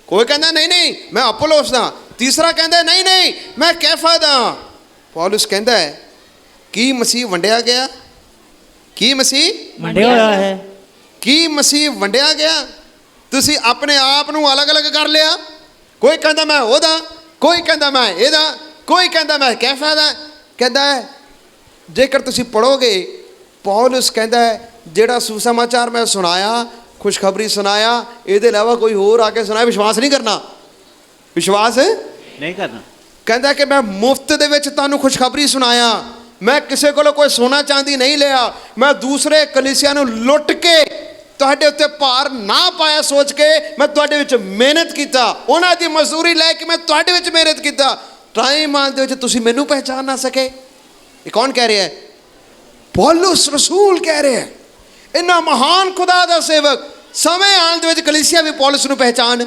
ਕੋਈ ਕਹਿੰਦਾ ਨਹੀਂ ਨਹੀਂ ਮੈਂ ਅਪੋਲੋਸ ਦਾ, ਤੀਸਰਾ ਕਹਿੰਦਾ ਨਹੀਂ ਨਹੀਂ ਮੈਂ ਕੈਫਾ ਦਾ। ਪੌਲਸ ਕਹਿੰਦਾ ਹੈ ਕੀ ਮਸੀਹ ਵੰਡਿਆ ਗਿਆ? ਕੀ ਮਸੀਹ ਵੰਡਿਆ ਹੋਇਆ ਹੈ। ਕੀ ਮਸੀਹ ਵੰਡਿਆ ਗਿਆ? ਤੁਸੀਂ ਆਪਣੇ ਆਪ ਨੂੰ ਅਲੱਗ-ਅਲੱਗ ਕਰ ਲਿਆ। ਕੋਈ ਕਹਿੰਦਾ ਮੈਂ ਉਹਦਾ, ਕੋਈ ਕਹਿੰਦਾ ਮੈਂ ਇਹਦਾ, ਕੋਈ ਕਹਿੰਦਾ ਮੈਂ ਕੈਫਾ ਦਾ। ਕਹਿੰਦਾ ਹੈ ਜੇਕਰ ਤੁਸੀਂ ਪੜੋਗੇ, ਪੌਲਸ ਕਹਿੰਦਾ ਹੈ ਜਿਹੜਾ ਸੁਸਮਾਚਾਰ ਮੈਂ ਸੁਣਾਇਆ, ਖੁਸ਼ਖਬਰੀ ਸੁਣਾਇਆ, ਇਹਦੇ ਇਲਾਵਾ ਕੋਈ ਹੋਰ ਆ ਕੇ ਸੁਣਾਇਆ, ਵਿਸ਼ਵਾਸ ਨਹੀਂ ਕਰਨਾ। ਵਿਸ਼ਵਾਸ नहीं करना। ਕਹਿੰਦਾ ਕਿ ਮੈਂ ਮੁਫਤ ਦੇ ਵਿੱਚ ਤੁਹਾਨੂੰ ਖੁਸ਼ਖਬਰੀ ਸੁਣਾਇਆ, ਮੈਂ ਕਿਸੇ ਕੋਲੋਂ ਕੋਈ ਸੋਨਾ ਚਾਂਦੀ ਨਹੀਂ ਲਿਆ, ਮੈਂ ਦੂਸਰੇ ਕਲੀਸਿਆ ਨੂੰ ਲੁੱਟ ਕੇ ਤੁਹਾਡੇ ਉੱਤੇ ਭਾਰ ਨਾ ਪਾਇਆ ਸੋਚ ਕੇ ਮੈਂ ਤੁਹਾਡੇ ਵਿੱਚ ਮਿਹਨਤ ਕੀਤਾ, ਉਹਨਾਂ ਦੀ ਮਜ਼ਦੂਰੀ ਲੈ ਕੇ ਮੈਂ ਤੁਹਾਡੇ ਵਿੱਚ ਮਿਹਨਤ ਕੀਤਾ। ਟਾਈਮ ਆਉਣ ਦੇ ਵਿੱਚ ਤੁਸੀਂ ਮੈਨੂੰ ਪਹਿਚਾਨ ਨਾ ਸਕੇ। ਇਹ ਕੌਣ ਕਹਿ ਰਿਹਾ ਹੈ? ਪੌਲਸ ਰਸੂਲ ਕਹਿ ਰਿਹਾ ਹੈ। ਇੰਨਾ ਮਹਾਨ ਖੁਦਾ ਦਾ ਸੇਵਕ, ਸਮੇਂ ਆਉਣ ਦੇ ਵਿੱਚ ਕਲੀਸਿਆ ਵੀ ਪੌਲਸ ਨੂੰ ਪਹਿਚਾਨ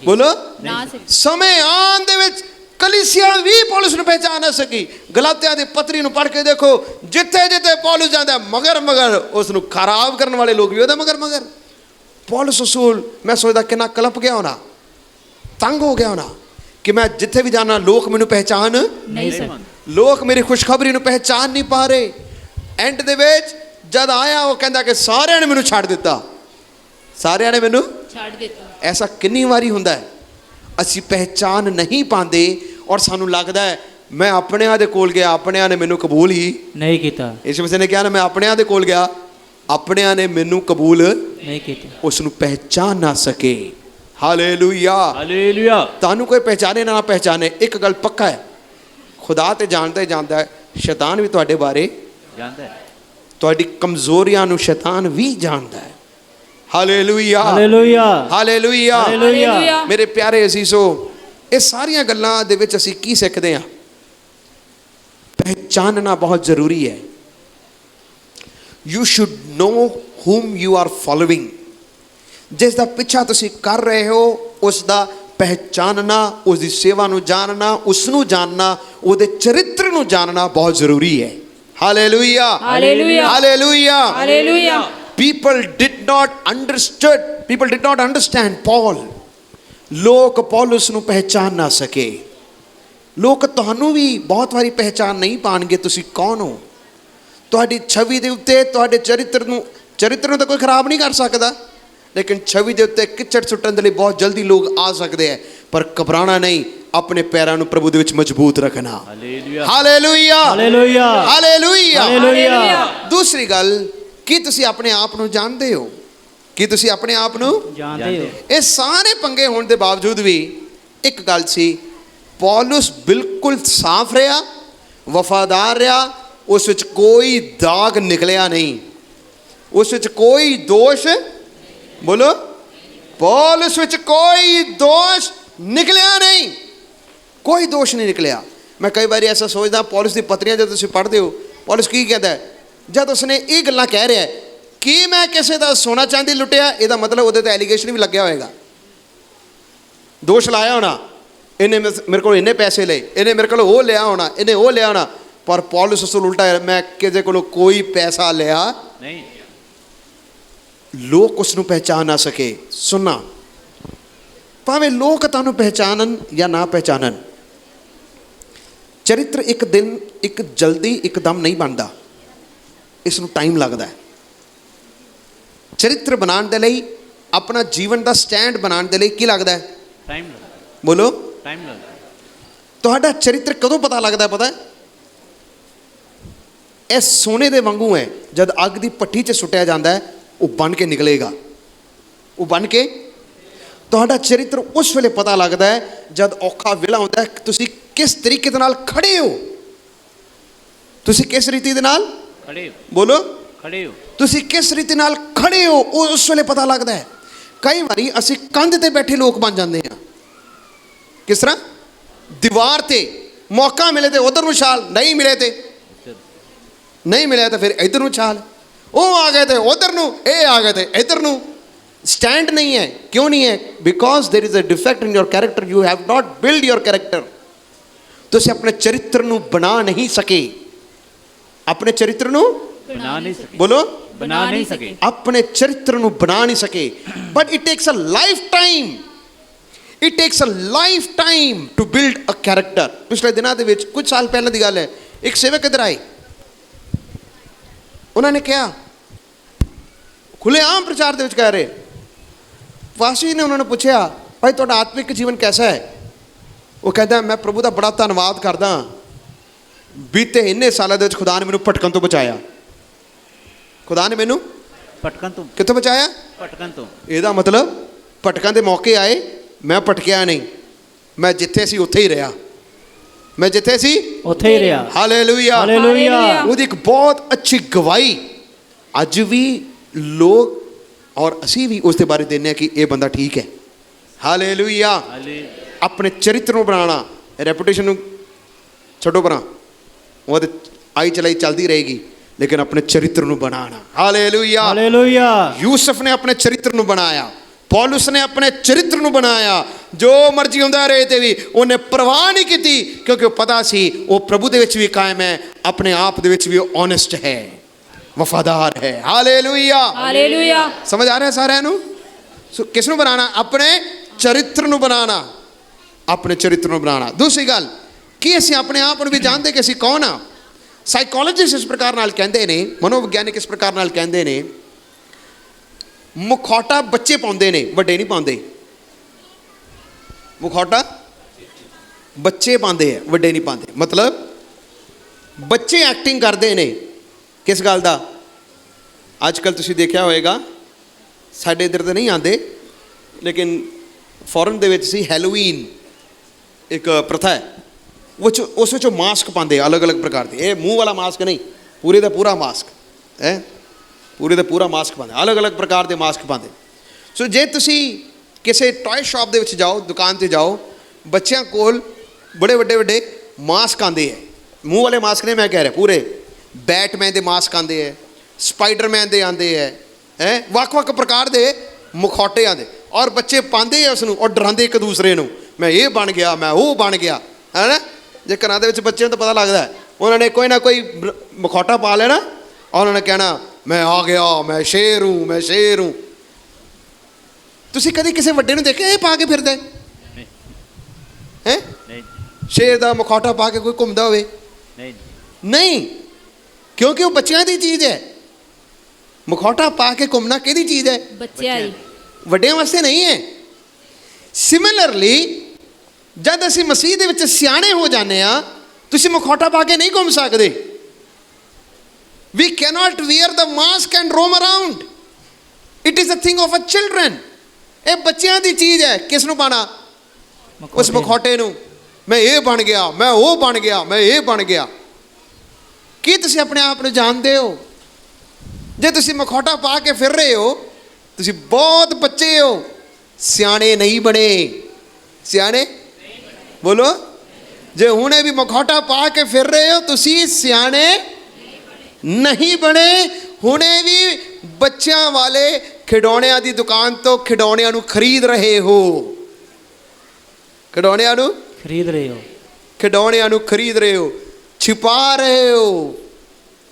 ਬੋਲੋ ਨਾ ਸਕੇ। ਸਮੇਂ ਆਉਣ ਦੇ ਵਿੱਚ ਕਲੀਸਿਆ ਵੀ ਪੌਲਸ ਨੂੰ ਪਹਿਚਾਨ ਨਾ ਸਕੀ। ਗਲਾਤਿਆਂ ਦੀ ਪੱਤਰੀ ਨੂੰ ਪੜ੍ਹ ਕੇ ਦੇਖੋ, ਜਿੱਥੇ ਜਿੱਥੇ ਪੌਲਸ ਜਾਂਦਾ ਮਗਰ ਮਗਰ ਉਸ ਨੂੰ ਖਰਾਬ ਕਰਨ ਵਾਲੇ ਲੋਕ ਵੀ ਉਹਦੇ ਮਗਰ ਮਗਰ। ਪੌਲਸ ਰਸੂਲ ਮੈਂ ਸੋਚਦਾ ਕਿੰਨਾ ਕਲਪ ਗਿਆ ਹੋਣਾ, ਤੰਗ ਹੋ ਗਿਆ ਹੋਣਾ ਕਿ ਮੈਂ ਜਿੱਥੇ ਵੀ ਜਾਣਾ ਲੋਕ ਮੈਨੂੰ ਪਹਿਚਾਨ ਨਹੀਂ ਸਕੇ। ਲੋਕ ਮੇਰੀ ਖੁਸ਼ਖਬਰੀ ਨੂੰ ਪਹਿਚਾਨ ਨਹੀਂ ਪਾ ਰਹੇ। ਐਂਡ ਦੇ ਵਿੱਚ ਜਦ ਆਇਆ ਉਹ ਕਹਿੰਦਾ ਕਿ ਸਾਰਿਆਂ ਨੇ ਮੈਨੂੰ ਛੱਡ ਦਿੱਤਾ, ਸਾਰਿਆਂ ਨੇ ਮੈਨੂੰ ਛੱਡ ਦਿੱਤਾ। ਐਸਾ ਕਿੰਨੀ ਵਾਰੀ ਹੁੰਦਾ ਹੈ, ਅਸੀਂ ਪਹਿਚਾਨ ਨਹੀਂ ਪਾਉਂਦੇ ਔਰ ਸਾਨੂੰ ਲੱਗਦਾ ਹੈ ਮੈਂ ਆਪਣਿਆਂ ਦੇ ਕੋਲ ਗਿਆ, ਆਪਣਿਆਂ ਨੇ ਮੈਨੂੰ ਕਬੂਲ ਹੀ ਨਹੀਂ ਕੀਤਾ। ਇਸ ਮਸੀਹ ਨੇ ਕਿਹਾ ਨਾ, ਮੈਂ ਆਪਣਿਆਂ ਦੇ ਕੋਲ ਗਿਆ, ਆਪਣਿਆਂ ਨੇ ਮੈਨੂੰ ਕਬੂਲ ਨਹੀਂ ਕੀਤਾ। ਉਸ ਨੂੰ ਪਹਿਚਾਨ ਨਾ ਸਕੇ। ਹਾਲੇਲੂਇਆ। हालेलुया। ਤੁਹਾਨੂੰ ਕੋਈ ਪਹਿਚਾਨੇ ਨਾ ਪਹਿਚਾਨੇ, ਇੱਕ ਗੱਲ ਪੱਕਾ ਹੈ, ਖੁਦਾ ਤੇ ਜਾਣਦਾ ਹੀ ਜਾਣਦਾ ਹੈ, ਸ਼ੈਤਾਨ ਵੀ ਤੁਹਾਡੇ ਬਾਰੇ जानता है। ਤੁਹਾਡੀ ਕਮਜ਼ੋਰੀਆਂ ਨੂੰ ਸ਼ੈਤਾਨ ਵੀ ਜਾਣਦਾ ਹੈ। Hallelujah hallelujah. ਹਾਲੇਲੂਇਆ। ਹਾਲੇਲੂਇਆ। ਮੇਰੇ ਪਿਆਰੇ ਅਜ਼ੀਜ਼ੋ, ਇਹ ਸਾਰੀਆਂ ਗੱਲਾਂ ਦੇ ਵਿੱਚ ਅਸੀਂ ਕੀ ਸਿੱਖਦੇ ਹਾਂ? ਪਹਿਚਾਨਣਾ ਬਹੁਤ ਜ਼ਰੂਰੀ ਹੈ। You should know whom you are following। ਜਿਸ ਦਾ ਪਿੱਛਾ ਤੁਸੀਂ ਕਰ ਰਹੇ ਹੋ ਉਸ ਦਾ ਪਹਿਚਾਨਣਾ, ਉਸ ਦੀ ਸੇਵਾ ਨੂੰ ਜਾਣਨਾ, ਉਸ ਨੂੰ ਜਾਣਨਾ, ਉਹਦੇ ਚਰਿੱਤਰ ਨੂੰ ਜਾਣਨਾ ਬਹੁਤ ਜ਼ਰੂਰੀ ਹੈ। Hallelujah hallelujah. Hallelujah. Hallelujah. people did not understand Paul। ਲੋਕ ਪੌਲਸ ਨੂੰ ਪਹਿਚਾਨ ਨਾ ਸਕੇ। ਲੋਕ ਤੁਹਾਨੂੰ ਵੀ ਬਹੁਤ ਵਾਰੀ ਪਹਿਚਾਨ ਨਹੀਂ ਪਾਣਗੇ ਤੁਸੀਂ ਕੌਣ ਹੋ। ਤੁਹਾਡੀ ਛਵੀ ਦੇ ਉੱਤੇ, ਤੁਹਾਡੇ ਚਰਿੱਤਰ ਨੂੰ ਤਾਂ ਕੋਈ ਖਰਾਬ ਨਹੀਂ ਕਰ ਸਕਦਾ, ਲੇਕਿਨ ਛਵੀ ਦੇ ਉੱਤੇ ਕਿਚੜ ਸੁੱਟਣ ਦੇ ਲਈ ਬਹੁਤ ਜਲਦੀ ਲੋਕ ਆ ਸਕਦੇ ਹੈ। ਪਰ ਘਬਰਾਣਾ ਨਹੀਂ, ਆਪਣੇ ਪੈਰਾਂ ਨੂੰ ਪ੍ਰਭੂ ਦੇ ਵਿੱਚ ਮਜ਼ਬੂਤ ਰੱਖਣਾ। Hallelujah. Hallelujah hallelujah. Hallelujah. Hallelujah. ਦੂਸਰੀ ਗੱਲ, ਕੀ ਤੁਸੀਂ ਆਪਣੇ ਆਪ ਨੂੰ ਜਾਣਦੇ ਹੋ? ਕੀ ਤੁਸੀਂ ਆਪਣੇ ਆਪ ਨੂੰ ਜਾਣਦੇ ਹੋ? ਇਹ ਸਾਰੇ ਪੰਗੇ ਹੋਣ ਦੇ ਬਾਵਜੂਦ ਵੀ ਇੱਕ ਗੱਲ ਸੀ, ਪੌਲਸ ਬਿਲਕੁਲ ਸਾਫ਼ ਰਿਹਾ, ਵਫਾਦਾਰ ਰਿਹਾ, ਉਸ ਵਿੱਚ ਕੋਈ ਦਾਗ ਨਿਕਲਿਆ ਨਹੀਂ, ਉਸ ਵਿੱਚ ਕੋਈ ਦੋਸ਼, ਬੋਲੋ, ਪੌਲਸ ਵਿੱਚ ਕੋਈ ਦੋਸ਼ ਨਿਕਲਿਆ ਨਹੀਂ, ਕੋਈ ਦੋਸ਼ ਨਹੀਂ ਨਿਕਲਿਆ। ਮੈਂ ਕਈ ਵਾਰੀ ਐਸਾ ਸੋਚਦਾ, ਪੌਲਸ ਦੀ ਪੱਤਰੀਆਂ ਜਦ ਤੁਸੀਂ ਪੜ੍ਹਦੇ ਹੋ, ਪੌਲਸ ਕੀ ਕਹਿੰਦਾ ਹੈ ਜਦ ਉਸਨੇ ਇਹ ਗੱਲਾਂ ਕਹਿ ਰਿਹਾ ਕਿ ਮੈਂ ਕਿਸੇ ਦਾ ਸੋਨਾ ਚਾਂਦੀ ਲੁੱਟਿਆ, ਇਹਦਾ ਮਤਲਬ ਉਹਦੇ ਤੇ ਐਲੀਗੇਸ਼ਨ ਵੀ ਲੱਗਿਆ ਹੋਏਗਾ, ਦੋਸ਼ ਲਾਇਆ ਹੋਣਾ, ਇਹਨੇ ਮੇਰੇ ਕੋਲ ਇੰਨੇ ਪੈਸੇ ਲਏ, ਇਹਨੇ ਮੇਰੇ ਕੋਲ ਉਹ ਲਿਆ ਹੋਣਾ, ਇਹਨੇ ਉਹ ਲਿਆ ਹੋਣਾ। ਪਰ ਪੌਲਸ ਉਸ ਨੂੰ ਉਲਟਾ, ਮੈਂ ਕਿਸੇ ਕੋਲੋਂ ਕੋਈ ਪੈਸਾ ਲਿਆ नहीं। ਲੋਕ ਉਸ ਨੂੰ ਪਹਿਚਾਨ ਨਾ ਸਕੇ। ਸੁਣਨਾ, ਭਾਵੇਂ ਲੋਕ ਤੁਹਾਨੂੰ ਪਹਿਚਾਨਣ ਜਾਂ ਨਾ ਪਹਿਚਾਨਣ, ਚਰਿੱਤਰ ਇੱਕ ਦਿਨ ਇੱਕ ਜਲਦੀ ਇੱਕਦਮ ਨਹੀਂ ਬਣਦਾ, ਇਸ ਨੂੰ ਟਾਈਮ ਲੱਗਦਾ ਹੈ। ਚਰਿੱਤਰ ਬਣਾਉਣ ਦੇ ਲਈ, ਆਪਣਾ ਜੀਵਨ ਦਾ ਸਟੈਂਡ ਬਣਾਉਣ ਦੇ ਲਈ ਕੀ ਲੱਗਦਾ ਹੈ? ਟਾਈਮ ਲੱਗਦਾ, ਬੋਲੋ। ਟਾਈਮ ਲੱਗਦਾ। ਤੁਹਾਡਾ ਚਰਿੱਤਰ ਕਦੋਂ ਪਤਾ ਲੱਗਦਾ ਪਤਾ ਹੈ? ਇਹ ਸੋਨੇ ਦੇ ਵਾਂਗੂ ਹੈ, ਜਦ ਅੱਗ ਦੀ ਭੱਠੀ 'ਚ ਸੁੱਟਿਆ ਜਾਂਦਾ ਹੈ ਉਹ ਬਣ ਕੇ ਨਿਕਲੇਗਾ। ਉਹ ਬਣ ਕੇ ਤੁਹਾਡਾ ਚਰਿੱਤਰ ਉਸ ਵੇਲੇ ਪਤਾ ਲੱਗਦਾ ਹੈ ਜਦ ਔਖਾ ਵੇਲਾ ਹੁੰਦਾ ਹੈ। ਤੁਸੀਂ ਕਿਸ ਤਰੀਕੇ ਦੇ ਨਾਲ ਖੜੇ ਹੋ, ਤੁਸੀਂ ਕਿਸ ਰੀਤੀ ਦੇ ਨਾਲ ਖੜੇ ਹੋ, ਬੋਲੋ, ਖੜੇ ਹੋ, ਤੁਸੀਂ ਕਿਸ ਰੀਤੀ ਨਾਲ ਖੜੇ ਹੋ, ਉਹ ਉਸ ਵੇਲੇ ਪਤਾ ਲੱਗਦਾ ਹੈ। ਕਈ ਵਾਰੀ ਅਸੀਂ ਕੰਧ ਤੇ ਬੈਠੇ ਲੋਕ ਬਣ ਜਾਂਦੇ ਹਾਂ। ਕਿਸ ਤਰ੍ਹਾਂ? ਦੀਵਾਰ ਤੇ ਮੌਕਾ ਮਿਲੇ ਤੇ ਉਧਰ ਨੂੰ ਛਾਲ, ਨਹੀਂ ਮਿਲੇ ਤੇ ਨਹੀਂ ਮਿਲਿਆ ਤਾਂ ਫਿਰ ਇੱਧਰ ਨੂੰ ਛਾਲ। ਉਹ ਆ ਗਏ ਤੇ ਉਧਰ ਨੂੰ, ਇਹ ਆ ਗਏ ਤੇ ਇੱਧਰ ਨੂੰ। ਸਟੈਂਡ ਨਹੀਂ ਹੈ। ਕਿਉਂ ਨਹੀਂ ਹੈ? Because there is a defect in your character, you have not build your character. ਤੁਸੀਂ ਆਪਣੇ ਚਰਿੱਤਰ ਨੂੰ ਬਣਾ ਨਹੀਂ ਸਕੇ। ਆਪਣੇ ਚਰਿੱਤਰ ਨੂੰ ਬਣਾ ਨਹੀਂ ਸਕੇ, ਬੋਲੋ, ਬਣਾ ਨਹੀਂ ਸਕੇ, ਆਪਣੇ ਚਰਿੱਤਰ ਨੂੰ ਬਣਾ ਨਹੀਂ ਸਕੇ। But it takes a lifetime, it takes a lifetime to build a character. ਪਿਛਲੇ ਦਿਨਾਂ ਦੇ ਵਿੱਚ, ਕੁਝ ਸਾਲ ਪਹਿਲਾਂ ਦੀ ਗੱਲ ਹੈ, ਇੱਕ ਸੇਵਕ ਇੱਧਰ ਆਏ। ਉਹਨਾਂ ਨੇ ਕਿਹਾ, ਖੁੱਲ੍ਹੇਆਮ ਪ੍ਰਚਾਰ ਦੇ ਵਿੱਚ ਕਹਿ ਰਹੇ, ਵਾਸੀ ਨੇ ਉਹਨਾਂ ਨੂੰ ਪੁੱਛਿਆ, ਭਾਈ ਤੁਹਾਡਾ ਆਤਮਿਕ ਜੀਵਨ ਕੈਸਾ ਹੈ? ਉਹ ਕਹਿੰਦਾ, ਮੈਂ ਪ੍ਰਭੂ ਦਾ ਬੜਾ ਧੰਨਵਾਦ ਕਰਦਾ, ਬੀਤੇ ਇੰਨੇ ਸਾਲਾਂ ਦੇ ਵਿੱਚ ਖੁਦਾ ਨੇ ਮੈਨੂੰ ਭਟਕਣ ਤੋਂ ਬਚਾਇਆ। ਖੁਦਾ ਨੇ ਮੈਨੂੰ ਭਟਕਣ ਤੋਂ, ਕਿੱਥੋਂ ਬਚਾਇਆ? ਭਟਕਣ ਤੋਂ। ਇਹਦਾ ਮਤਲਬ ਭਟਕਣ ਦੇ ਮੌਕੇ ਆਏ, ਮੈਂ ਭਟਕਿਆ ਨਹੀਂ, ਮੈਂ ਜਿੱਥੇ ਸੀ ਉੱਥੇ ਹੀ ਰਿਹਾ। ਮੈਂ ਜਿੱਥੇ ਸੀ ਉੱਥੇ ਹੀ ਰਿਹਾ। Hallelujah, hallelujah. ਉਹਦੀ ਇੱਕ ਬਹੁਤ ਅੱਛੀ ਗਵਾਹੀ ਅੱਜ ਵੀ ਲੋਕ ਔਰ ਅਸੀਂ ਵੀ ਉਸ ਦੇ ਬਾਰੇ ਦਿੰਦੇ ਹਾਂ ਕਿ ਇਹ ਬੰਦਾ ਠੀਕ ਹੈ। ਹਾਲੇਲੂਇਆ। ਆਪਣੇ ਚਰਿੱਤਰ ਨੂੰ ਬਣਾਉਣਾ, ਰੈਪੂਟੇਸ਼ਨ ਨੂੰ ਛੱਡੋ ਪਰਾਂ, ਉਹਦੇ ਆਈ ਚਲਾਈ ਚੱਲਦੀ ਰਹੇਗੀ, ਲੇਕਿਨ ਆਪਣੇ ਚਰਿੱਤਰ ਨੂੰ ਬਣਾਉਣਾ। Hallelujah, hallelujah. ਯੂਸਫ ਨੇ ਆਪਣੇ ਚਰਿੱਤਰ ਨੂੰ ਬਣਾਇਆ, ਪੌਲੁਸ ਨੇ ਆਪਣੇ ਚਰਿੱਤਰ ਨੂੰ ਬਣਾਇਆ। ਜੋ ਮਰਜ਼ੀ ਹੁੰਦਾ ਰਹੇ ਤੇ ਵੀ ਉਹਨੇ ਪਰਵਾਹ ਨਹੀਂ ਕੀਤੀ, ਕਿਉਂਕਿ ਉਹ ਪਤਾ ਸੀ ਉਹ ਪ੍ਰਭੂ ਦੇ ਵਿੱਚ ਵੀ ਕਾਇਮ ਹੈ, ਆਪਣੇ ਆਪ ਦੇ ਵਿੱਚ ਵੀ ਓਨੈਸਟ ਹੈ, ਵਫਾਦਾਰ ਹੈ। Hallelujah, hallelujah. ਸਮਝ ਆ ਰਿਹਾ ਸਾਰਿਆਂ ਨੂੰ? ਸੋ ਕਿਸ ਨੂੰ ਬਣਾਉਣਾ? ਆਪਣੇ ਚਰਿੱਤਰ ਨੂੰ ਬਣਾਉਣਾ, ਆਪਣੇ ਚਰਿੱਤਰ ਨੂੰ ਬਣਾਉਣਾ। ਦੂਸਰੀ ਗੱਲ, ਕੀ ਅਸੀਂ ਆਪਣੇ ਆਪ ਨੂੰ ਵੀ ਜਾਣਦੇ ਕਿ ਅਸੀਂ ਕੌਣ ਆ? ਸਾਈਕੋਲੋਜਿਸਟ ਇਸ ਪ੍ਰਕਾਰ ਨਾਲ ਕਹਿੰਦੇ ਨੇ, ਮਨੋਵਿਗਿਆਨਿਕ ਇਸ ਪ੍ਰਕਾਰ ਨਾਲ ਕਹਿੰਦੇ ਨੇ, ਮੁਖੌਟਾ ਬੱਚੇ ਪਾਉਂਦੇ ਨੇ, ਵੱਡੇ ਨਹੀਂ ਪਾਉਂਦੇ। ਮੁਖੌਟਾ ਬੱਚੇ ਪਾਉਂਦੇ ਆ, ਵੱਡੇ ਨਹੀਂ ਪਾਉਂਦੇ। ਮਤਲਬ ਬੱਚੇ ਐਕਟਿੰਗ ਕਰਦੇ ਨੇ। ਕਿਸ ਗੱਲ ਦਾ? ਅੱਜ ਕੱਲ੍ਹ ਤੁਸੀਂ ਦੇਖਿਆ ਹੋਏਗਾ, ਸਾਡੇ ਇੱਧਰ ਤਾਂ ਨਹੀਂ ਆਉਂਦੇ, ਲੇਕਿਨ ਫੋਰਨ ਦੇ ਵਿੱਚ ਸੀ ਹੈਲੋਵੀਨ ਇੱਕ ਪ੍ਰਥਾ ਹੈ, ਉਸ ਵਿੱਚ ਮਾਸਕ ਪਾਉਂਦੇ ਅਲੱਗ-ਅਲੱਗ ਪ੍ਰਕਾਰ ਦੇ। ਇਹ ਮੂੰਹ ਵਾਲਾ ਮਾਸਕ ਨਹੀਂ, ਪੂਰੇ ਦਾ ਪੂਰਾ ਮਾਸਕ ਹੈ, ਪੂਰੇ ਦਾ ਪੂਰਾ ਮਾਸਕ ਪਾਉਂਦੇ, ਅਲੱਗ-ਅਲੱਗ ਪ੍ਰਕਾਰ ਦੇ ਮਾਸਕ ਪਾਉਂਦੇ। ਸੋ ਜੇ ਤੁਸੀਂ ਕਿਸੇ ਟॉय ਸ਼ਾਪ ਦੇ ਵਿੱਚ ਜਾਓ, ਦੁਕਾਨ 'ਤੇ ਜਾਓ, ਬੱਚਿਆਂ ਕੋਲ ਬੜੇ ਵੱਡੇ ਮਾਸਕ ਆਉਂਦੇ ਹੈ। ਮੂੰਹ ਵਾਲੇ ਮਾਸਕ ਨੇ, ਮੈਂ ਕਹਿ ਰਿਹਾ, ਪੂਰੇ ਬੈਟਮੈਨ ਦੇ ਮਾਸਕ ਆਉਂਦੇ ਹੈ, ਸਪਾਈਡਰਮੈਨ ਦੇ ਆਉਂਦੇ ਹੈ, ਵੱਖ-ਵੱਖ ਪ੍ਰਕਾਰ ਦੇ ਮੁਖੌਟੇ ਆਉਂਦੇ, ਔਰ ਬੱਚੇ ਪਾਉਂਦੇ ਆ ਉਸ ਨੂੰ ਔਰ ਡਰਾਉਂਦੇ ਇੱਕ ਦੂਸਰੇ ਨੂੰ, ਮੈਂ ਇਹ ਬਣ ਗਿਆ, ਮੈਂ ਉਹ ਬਣ ਗਿਆ, ਹੈ ਨਾ। ਜੇ ਘਰਾਂ ਦੇ ਵਿੱਚ ਬੱਚਿਆਂ ਨੂੰ ਤਾਂ ਪਤਾ ਲੱਗਦਾ, ਉਹਨਾਂ ਨੇ ਕੋਈ ਨਾ ਕੋਈ ਮੁਖੌਟਾ ਪਾ ਲੈਣਾ ਔਰ ਉਹਨਾਂ ਨੇ ਕਹਿਣਾ, ਮੈਂ ਆ ਗਿਆ, ਮੈਂ ਸ਼ੇਰ ਹੂੰ, ਮੈਂ ਸ਼ੇਰ ਹੂੰ। ਤੁਸੀਂ ਕਦੀ ਕਿਸੇ ਵੱਡੇ ਨੂੰ ਦੇਖਿਆ ਇਹ ਪਾ ਕੇ ਫਿਰਦਾ ਹੈ? ਸ਼ੇਰ ਦਾ ਮੁਖੌਟਾ ਪਾ ਕੇ ਕੋਈ ਘੁੰਮਦਾ ਹੋਵੇ? ਨਹੀਂ, ਕਿਉਂਕਿ ਉਹ ਬੱਚਿਆਂ ਦੀ ਚੀਜ਼ ਹੈ। ਮੁਖੌਟਾ ਪਾ ਕੇ ਘੁੰਮਣਾ ਕਿਹਦੀ ਚੀਜ਼ ਹੈ? ਬੱਚਿਆਂ ਦੀ, ਵੱਡਿਆਂ ਵਾਸਤੇ ਨਹੀਂ ਹੈ। ਸਿਮਿਲਰਲੀ ਜਦ ਅਸੀਂ ਮਸੀਹ ਦੇ ਵਿੱਚ ਸਿਆਣੇ ਹੋ ਜਾਂਦੇ ਆ, ਤੁਸੀਂ ਮੁਖੌਟਾ ਪਾ ਕੇ ਨਹੀਂ ਘੁੰਮ ਸਕਦੇ। We cannot wear the mask and roam around. It is a thing of a children. ਇਹ ਬੱਚਿਆਂ ਦੀ ਚੀਜ਼ ਹੈ। ਕਿਸ ਨੂੰ ਪਾਣਾ? ਉਸ ਮੁਖੌਟੇ ਨੂੰ। ਮੈਂ ਇਹ ਬਣ ਗਿਆ, ਮੈਂ ਉਹ ਬਣ ਗਿਆ, ਮੈਂ ਇਹ ਬਣ ਗਿਆ। ਕੀ ਤੁਸੀਂ ਆਪਣੇ ਆਪ ਨੂੰ ਜਾਣਦੇ ਹੋ? ਜੇ ਤੁਸੀਂ ਮੁਖੌਟਾ ਪਾ ਕੇ ਫਿਰ ਰਹੇ ਹੋ, ਤੁਸੀਂ ਬਹੁਤ ਬੱਚੇ ਹੋ, ਸਿਆਣੇ ਨਹੀਂ ਬਣੇ। ਸਿਆਣੇ ਬੋਲੋ। ਜੇ ਹੁਣੇ ਵੀ ਮੁਖੌਟਾ ਪਾ ਕੇ ਫਿਰ ਰਹੇ ਹੋ, ਤੁਸੀਂ ਸਿਆਣੇ ਨਹੀਂ ਬਣੇ। ਹੁਣੇ ਵੀ ਬੱਚਿਆਂ ਵਾਲੇ ਖਿਡੌਣਿਆਂ ਦੀ ਦੁਕਾਨ ਤੋਂ ਖਿਡੌਣਿਆਂ ਨੂੰ ਖਰੀਦ ਰਹੇ ਹੋ। ਖਿਡੌਣਿਆਂ ਨੂੰ ਖਰੀਦ ਰਹੇ ਹੋ, ਖਿਡੌਣਿਆਂ ਨੂੰ ਖਰੀਦ ਰਹੇ ਹੋ, ਛਿਪਾ ਰਹੇ ਹੋ।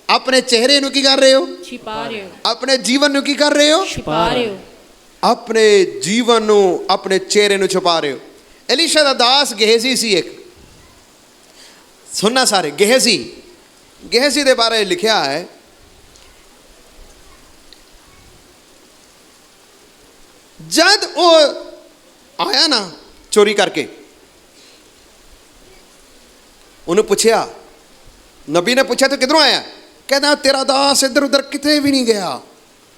ਆਪਣੇ ਚਿਹਰੇ ਨੂੰ ਕੀ ਕਰ ਰਹੇ ਹੋ? ਛਿਪਾ ਰਹੇ ਹੋ। ਆਪਣੇ ਜੀਵਨ ਨੂੰ ਕੀ ਕਰ ਰਹੇ ਹੋ? ਛਿਪਾ ਰਹੇ ਹੋ। ਆਪਣੇ ਜੀਵਨ ਨੂੰ, ਆਪਣੇ ਚਿਹਰੇ ਨੂੰ ਛੁਪਾ ਰਹੇ ਹੋ। ਐਲੀਸ਼ਾ ਦਾ ਦਾਸ ਗੇਹਜ਼ੀ ਸੀ ਇੱਕ। ਸੁਣਨਾ ਸਾਰੇ। ਗੇਹਜ਼ੀ ਦੇ ਬਾਰੇ ਲਿਖਿਆ ਹੈ, ਜਦ ਉਹ ਆਇਆ ਨਾ ਚੋਰੀ ਕਰਕੇ, ਉਹਨੂੰ ਪੁੱਛਿਆ, ਨਬੀ ਨੇ ਪੁੱਛਿਆ ਤੂੰ ਕਿੱਧਰੋਂ ਆਇਆ? ਕਹਿੰਦਾ ਤੇਰਾ ਦਾਸ ਇੱਧਰ ਉੱਧਰ ਕਿਤੇ ਵੀ ਨਹੀਂ ਗਿਆ।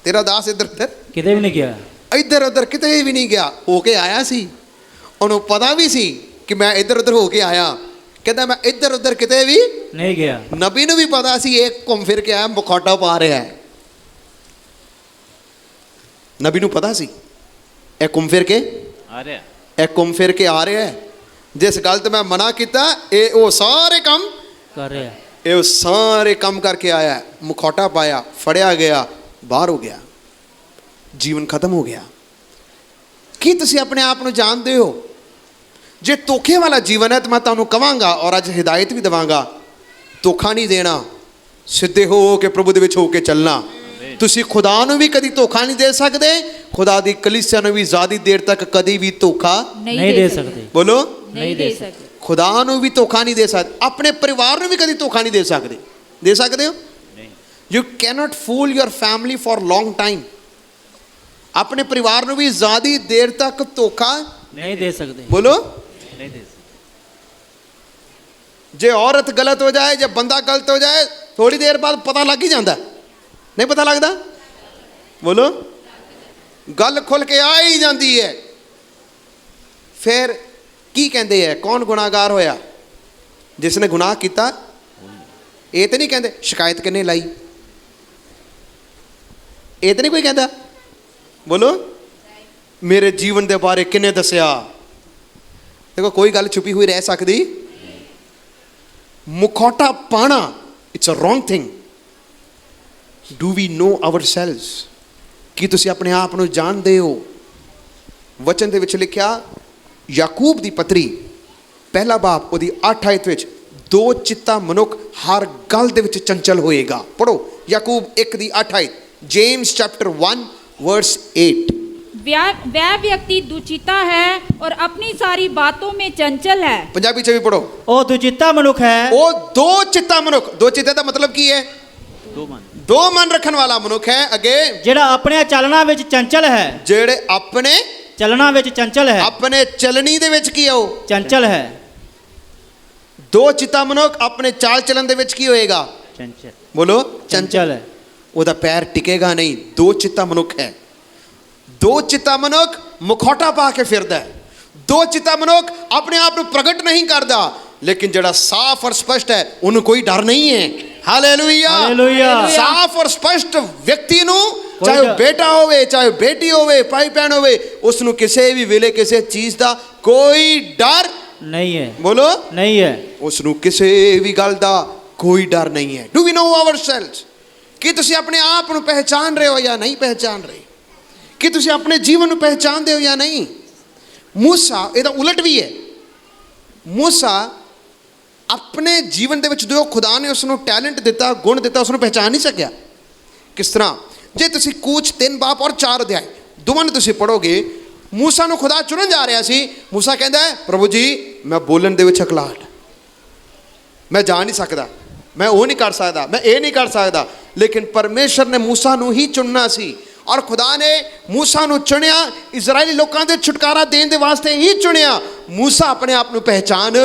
ਤੇਰਾ ਦਾਸ ਇੱਧਰ ਉੱਧਰ ਕਿਤੇ ਵੀ ਨਹੀਂ ਗਿਆ। ਇੱਧਰ ਉੱਧਰ ਕਿਤੇ ਵੀ ਨਹੀਂ ਗਿਆ, ਹੋ ਕੇ ਆਇਆ ਸੀ। ਉਹਨੂੰ ਪਤਾ ਵੀ ਸੀ ਕਿ ਮੈਂ ਇੱਧਰ ਉੱਧਰ ਹੋ ਕੇ ਆਇਆ। ਕਹਿੰਦਾ ਮੈਂ ਇੱਧਰ ਉੱਧਰ ਕਿਤੇ ਵੀ ਨਹੀਂ ਗਿਆ। ਨਬੀ ਨੂੰ ਵੀ ਪਤਾ ਸੀ ਇਹ ਘੁੰਮ ਫਿਰ ਕੇ ਆਇਆ, ਮੁਖੌਟਾ ਪਾ ਰਿਹਾ ਹੈ। ਨਬੀ ਨੂੰ ਪਤਾ ਸੀ ਇਹ ਘੁੰਮ ਫਿਰ ਕੇ ਆ ਰਿਹਾ, ਇਹ ਘੁੰਮ ਫਿਰ ਕੇ ਆ ਰਿਹਾ ਹੈ। ਜਿਸ ਗੱਲ ਤੇ ਮੈਂ ਮਨਾ ਕੀਤਾ, ਇਹ ਉਹ ਸਾਰੇ ਕੰਮ ਕਰ ਰਿਹਾ। ਇਹ ਉਹ ਸਾਰੇ ਕੰਮ ਕਰਕੇ ਆਇਆ, ਮੁਖੌਟਾ ਪਾਇਆ, ਫੜਿਆ ਗਿਆ, ਬਾਹਰ ਹੋ ਗਿਆ, ਜੀਵਨ ਖਤਮ ਹੋ ਗਿਆ। ਕੀ ਤੁਸੀਂ ਆਪਣੇ ਆਪ ਨੂੰ ਜਾਣਦੇ ਹੋ? ਜੇ ਧੋਖੇ ਵਾਲਾ ਜੀਵਨ ਹੈ ਤਾਂ ਮੈਂ ਤੁਹਾਨੂੰ ਕਵਾਂਗਾ ਔਰ ਅੱਜ ਹਿਦਾਇਤ ਵੀ ਦੇਵਾਂਗਾ, ਧੋਖਾ ਨਹੀਂ ਦੇਣਾ, ਸਿੱਧੇ ਹੋ ਕੇ ਪ੍ਰਭੂ ਦੇ ਵਿੱਚ ਹੋ ਕੇ ਚੱਲਣਾ। ਤੁਸੀਂ ਖੁਦਾ ਨੂੰ ਵੀ ਕਦੀ ਧੋਖਾ ਨਹੀਂ ਦੇ ਸਕਦੇ, ਖੁਦਾ ਦੀ ਕਲੀਸਿਆ ਨੂੰ ਵੀ ਜ਼ਿਆਦਾ ਦੇਰ ਤੱਕ ਕਦੀ ਵੀ ਧੋਖਾ ਨਹੀਂ ਦੇ ਸਕਦੇ। ਬੋਲੋ, ਨਹੀਂ ਦੇ ਸਕਦੇ। ਖੁਦਾ ਨੂੰ ਵੀ ਧੋਖਾ ਨਹੀਂ ਦੇ ਸਕਦੇ, ਆਪਣੇ ਪਰਿਵਾਰ ਨੂੰ ਵੀ ਕਦੀ ਧੋਖਾ ਨਹੀਂ ਦੇ ਸਕਦੇ। ਦੇ ਸਕਦੇ ਹੋ? You cannot fool your family for long time. ਆਪਣੇ ਪਰਿਵਾਰ ਨੂੰ ਵੀ ਜ਼ਿਆਦਾ ਦੇਰ ਤੱਕ ਧੋਖਾ ਨਹੀਂ ਦੇ ਸਕਦੇ। ਬੋਲੋ, ਨਹੀਂ ਦੇ ਸਕਦੇ। ਜੇ ਔਰਤ ਗਲਤ ਹੋ ਜਾਏ, ਜੇ ਬੰਦਾ ਗਲਤ ਹੋ ਜਾਏ, ਥੋੜੀ ਦੇਰ ਬਾਅਦ ਪਤਾ ਲੱਗ ਹੀ ਜਾਂਦਾ। ਨਹੀਂ ਪਤਾ ਲੱਗਦਾ? ਬੋਲੋ, ਗੱਲ ਖੁੱਲ ਕੇ ਆ ਹੀ ਜਾਂਦੀ ਹੈ। ਫਿਰ ਕੀ ਕਹਿੰਦੇ ਹੈ, ਕੌਣ ਗੁਨਾਹਗਾਰ ਹੋਇਆ? ਜਿਸ ਨੇ ਗੁਨਾਹ ਕੀਤਾ। ਇਹ ਤੇ ਨਹੀਂ ਕਹਿੰਦੇ ਸ਼ਿਕਾਇਤ ਕਿਹਨੇ ਲਾਈ, ਇਹ ਤੇ ਨਹੀਂ ਕੋਈ ਕਹਿੰਦਾ। ਬੋਲੋ, ਮੇਰੇ ਜੀਵਨ ਦੇ ਬਾਰੇ ਕਿਹਨੇ ਦੱਸਿਆ? ਦੇਖੋ, ਕੋਈ ਗੱਲ ਛੁਪੀ ਹੋਈ ਰਹਿ ਸਕਦੀ। ਮੁਖੌਟਾ ਪਾਣਾ, it's a wrong thing. Do we know ourselves? ਕੀ ਤੁਸੀਂ ਆਪਣੇ ਆਪ ਨੂੰ ਜਾਣਦੇ ਹੋ? ਵਚਨ ਦੇ ਵਿੱਚ ਲਿਖਿਆ, ਯਾਕੂਬ ਦੀ ਪੱਤਰੀ ਪਹਿਲਾ ਬਾਬ ਉਹਦੀ 8 ਆਇਤ ਵਿੱਚ, ਦੋ ਚਿੱਤਾ ਮਨੁੱਖ ਹਰ ਗੱਲ ਦੇ ਵਿੱਚ ਚੰਚਲ ਹੋਏਗਾ। ਪੜੋ ਯਾਕੂਬ 1 ਦੀ 8 ਆਇਤ, ਜੇਮਸ ਚੈਪਟਰ 1 वर्स 8। वह व्यक्ति दुचिता है और अपनी सारी बातों में चंचल है। पंजाबी च भी पढ़ो। ਉਹ ਦੁਚਿੱਤਾ ਮਨੁੱਖ ਹੈ। ਉਹ ਦੋ ਚਿੱਤਾ ਮਨੁੱਖ, ਦੋ ਚਿੱਤੇ ਦਾ ਮਤਲਬ ਕੀ ਹੈ? ਦੋ ਮਨ ਰੱਖਣ ਵਾਲਾ ਮਨੁੱਖ ਹੈ। ਅੱਗੇ, ਜਿਹੜਾ ਆਪਣੇ ਚਲਣਾ ਵਿੱਚ ਚੰਚਲ ਹੈ। ਜਿਹੜੇ ਆਪਣੇ ਚਲਣਾ ਵਿੱਚ ਚੰਚਲ ਹੈ। ਆਪਣੇ ਚਲਣੀ ਦੇ ਵਿੱਚ ਕੀ ਹੈ? ਉਹ ਚੰਚਲ ਹੈ। ਦੋ ਚਿੱਤਾ ਮਨੁੱਖ ਆਪਣੇ ਚਾਲ ਚਲਣ ਦੇ ਵਿੱਚ ਕੀ ਹੋਏਗਾ? ਚੰਚਲ। ਬੋਲੋ, ਚੰਚਲ ਹੈ। ਉਹਦਾ ਪੈਰ ਟਿਕੇਗਾ ਨਹੀਂ। ਦੋ ਚਿੱਤਾ ਮਨੁੱਖ ਹੈ। ਦੋ ਚਿੱਤਾ ਮਨੁੱਖ ਮੁਖੌਟਾ ਪਾ ਕੇ ਫਿਰਦਾ ਹੈ। ਦੋ ਚਿੱਤਾ ਮਨੁੱਖ ਆਪਣੇ ਆਪ ਨੂੰ ਪ੍ਰਗਟ ਨਹੀਂ ਕਰਦਾ, ਲੇਕਿਨ ਜਿਹੜਾ ਸਾਫ਼ ਔਰ ਸਪਸ਼ਟ ਹੈ ਉਹਨੂੰ ਕੋਈ ਡਰ ਨਹੀਂ ਹੈ। Hallelujah, hallelujah. ਸਾਫ਼ ਔਰ ਸਪਸ਼ਟ ਵਿਅਕਤੀ ਨੂੰ, ਚਾਹੇ ਉਹ ਬੇਟਾ ਹੋਵੇ, ਚਾਹੇ ਬੇਟੀ ਹੋਵੇ, ਭਾਈ ਭੈਣ ਹੋਵੇ, ਉਸ ਨੂੰ ਕਿਸੇ ਵੀ ਵੇਲੇ ਕਿਸੇ ਚੀਜ਼ ਦਾ ਕੋਈ ਡਰ ਨਹੀਂ ਹੈ। ਬੋਲੋ, ਨਹੀਂ ਹੈ। ਉਸ ਨੂੰ ਕਿਸੇ ਵੀ ਗੱਲ ਦਾ ਕੋਈ ਡਰ ਨਹੀਂ ਹੈ। Do we know ourselves? ਕੀ ਤੁਸੀਂ ਆਪਣੇ ਆਪ ਨੂੰ ਪਹਿਚਾਨ ਰਹੇ ਹੋ ਜਾਂ ਨਹੀਂ ਪਹਿਚਾਨ ਰਹੇ? ਕੀ ਤੁਸੀਂ ਆਪਣੇ ਜੀਵਨ ਨੂੰ ਪਹਿਚਾਨਦੇ ਹੋ ਜਾਂ ਨਹੀਂ? ਮੂਸਾ ਇਹਦਾ ਉਲਟ ਵੀ ਹੈ। ਮੂਸਾ ਆਪਣੇ ਜੀਵਨ ਦੇ ਵਿੱਚ ਜੋ ਖੁਦਾ ਨੇ ਉਸ ਨੂੰ ਟੈਲੈਂਟ ਦਿੱਤਾ, ਗੁਣ ਦਿੱਤਾ, ਉਸ ਨੂੰ ਪਹਿਚਾਨ ਨਹੀਂ ਸਕਿਆ। ਕਿਸ ਤਰ੍ਹਾਂ? ਜੇ ਤੁਸੀਂ ਕੂਚ 3 ਬਾਬ ਔਰ 4 ਅਧਿਆਇ ਦੋਵਾਂ ਨੂੰ ਤੁਸੀਂ ਪੜੋਗੇ, ਮੂਸਾ ਨੂੰ ਖੁਦਾ ਚੁਣਨ ਜਾ ਰਿਹਾ ਸੀ। ਮੂਸਾ ਕਹਿੰਦਾ ਹੈ, ਪ੍ਰਭੂ ਜੀ ਮੈਂ ਬੋਲਣ ਦੇ ਵਿੱਚ ਹਕਲਾਹਟ, ਮੈਂ ਜਾ ਨਹੀਂ ਸਕਦਾ, ਮੈਂ ਉਹ ਨਹੀਂ ਕਰ ਸਕਦਾ, ਮੈਂ ਇਹ ਨਹੀਂ ਕਰ ਸਕਦਾ। ਲੇਕਿਨ ਪਰਮੇਸ਼ਰ ਨੇ ਮੂਸਾ ਨੂੰ ਹੀ ਚੁਣਨਾ ਸੀ ਔਰ ਖੁਦਾ ਨੇ ਮੂਸਾ ਨੂੰ ਚੁਣਿਆ, ਇਜ਼ਰਾਈਲੀ ਲੋਕਾਂ ਦੇ ਛੁਟਕਾਰਾ ਦੇਣ ਦੇ ਵਾਸਤੇ ਹੀ ਚੁਣਿਆ। ਮੂਸਾ ਆਪਣੇ ਆਪ ਨੂੰ ਪਹਿਚਾਨ,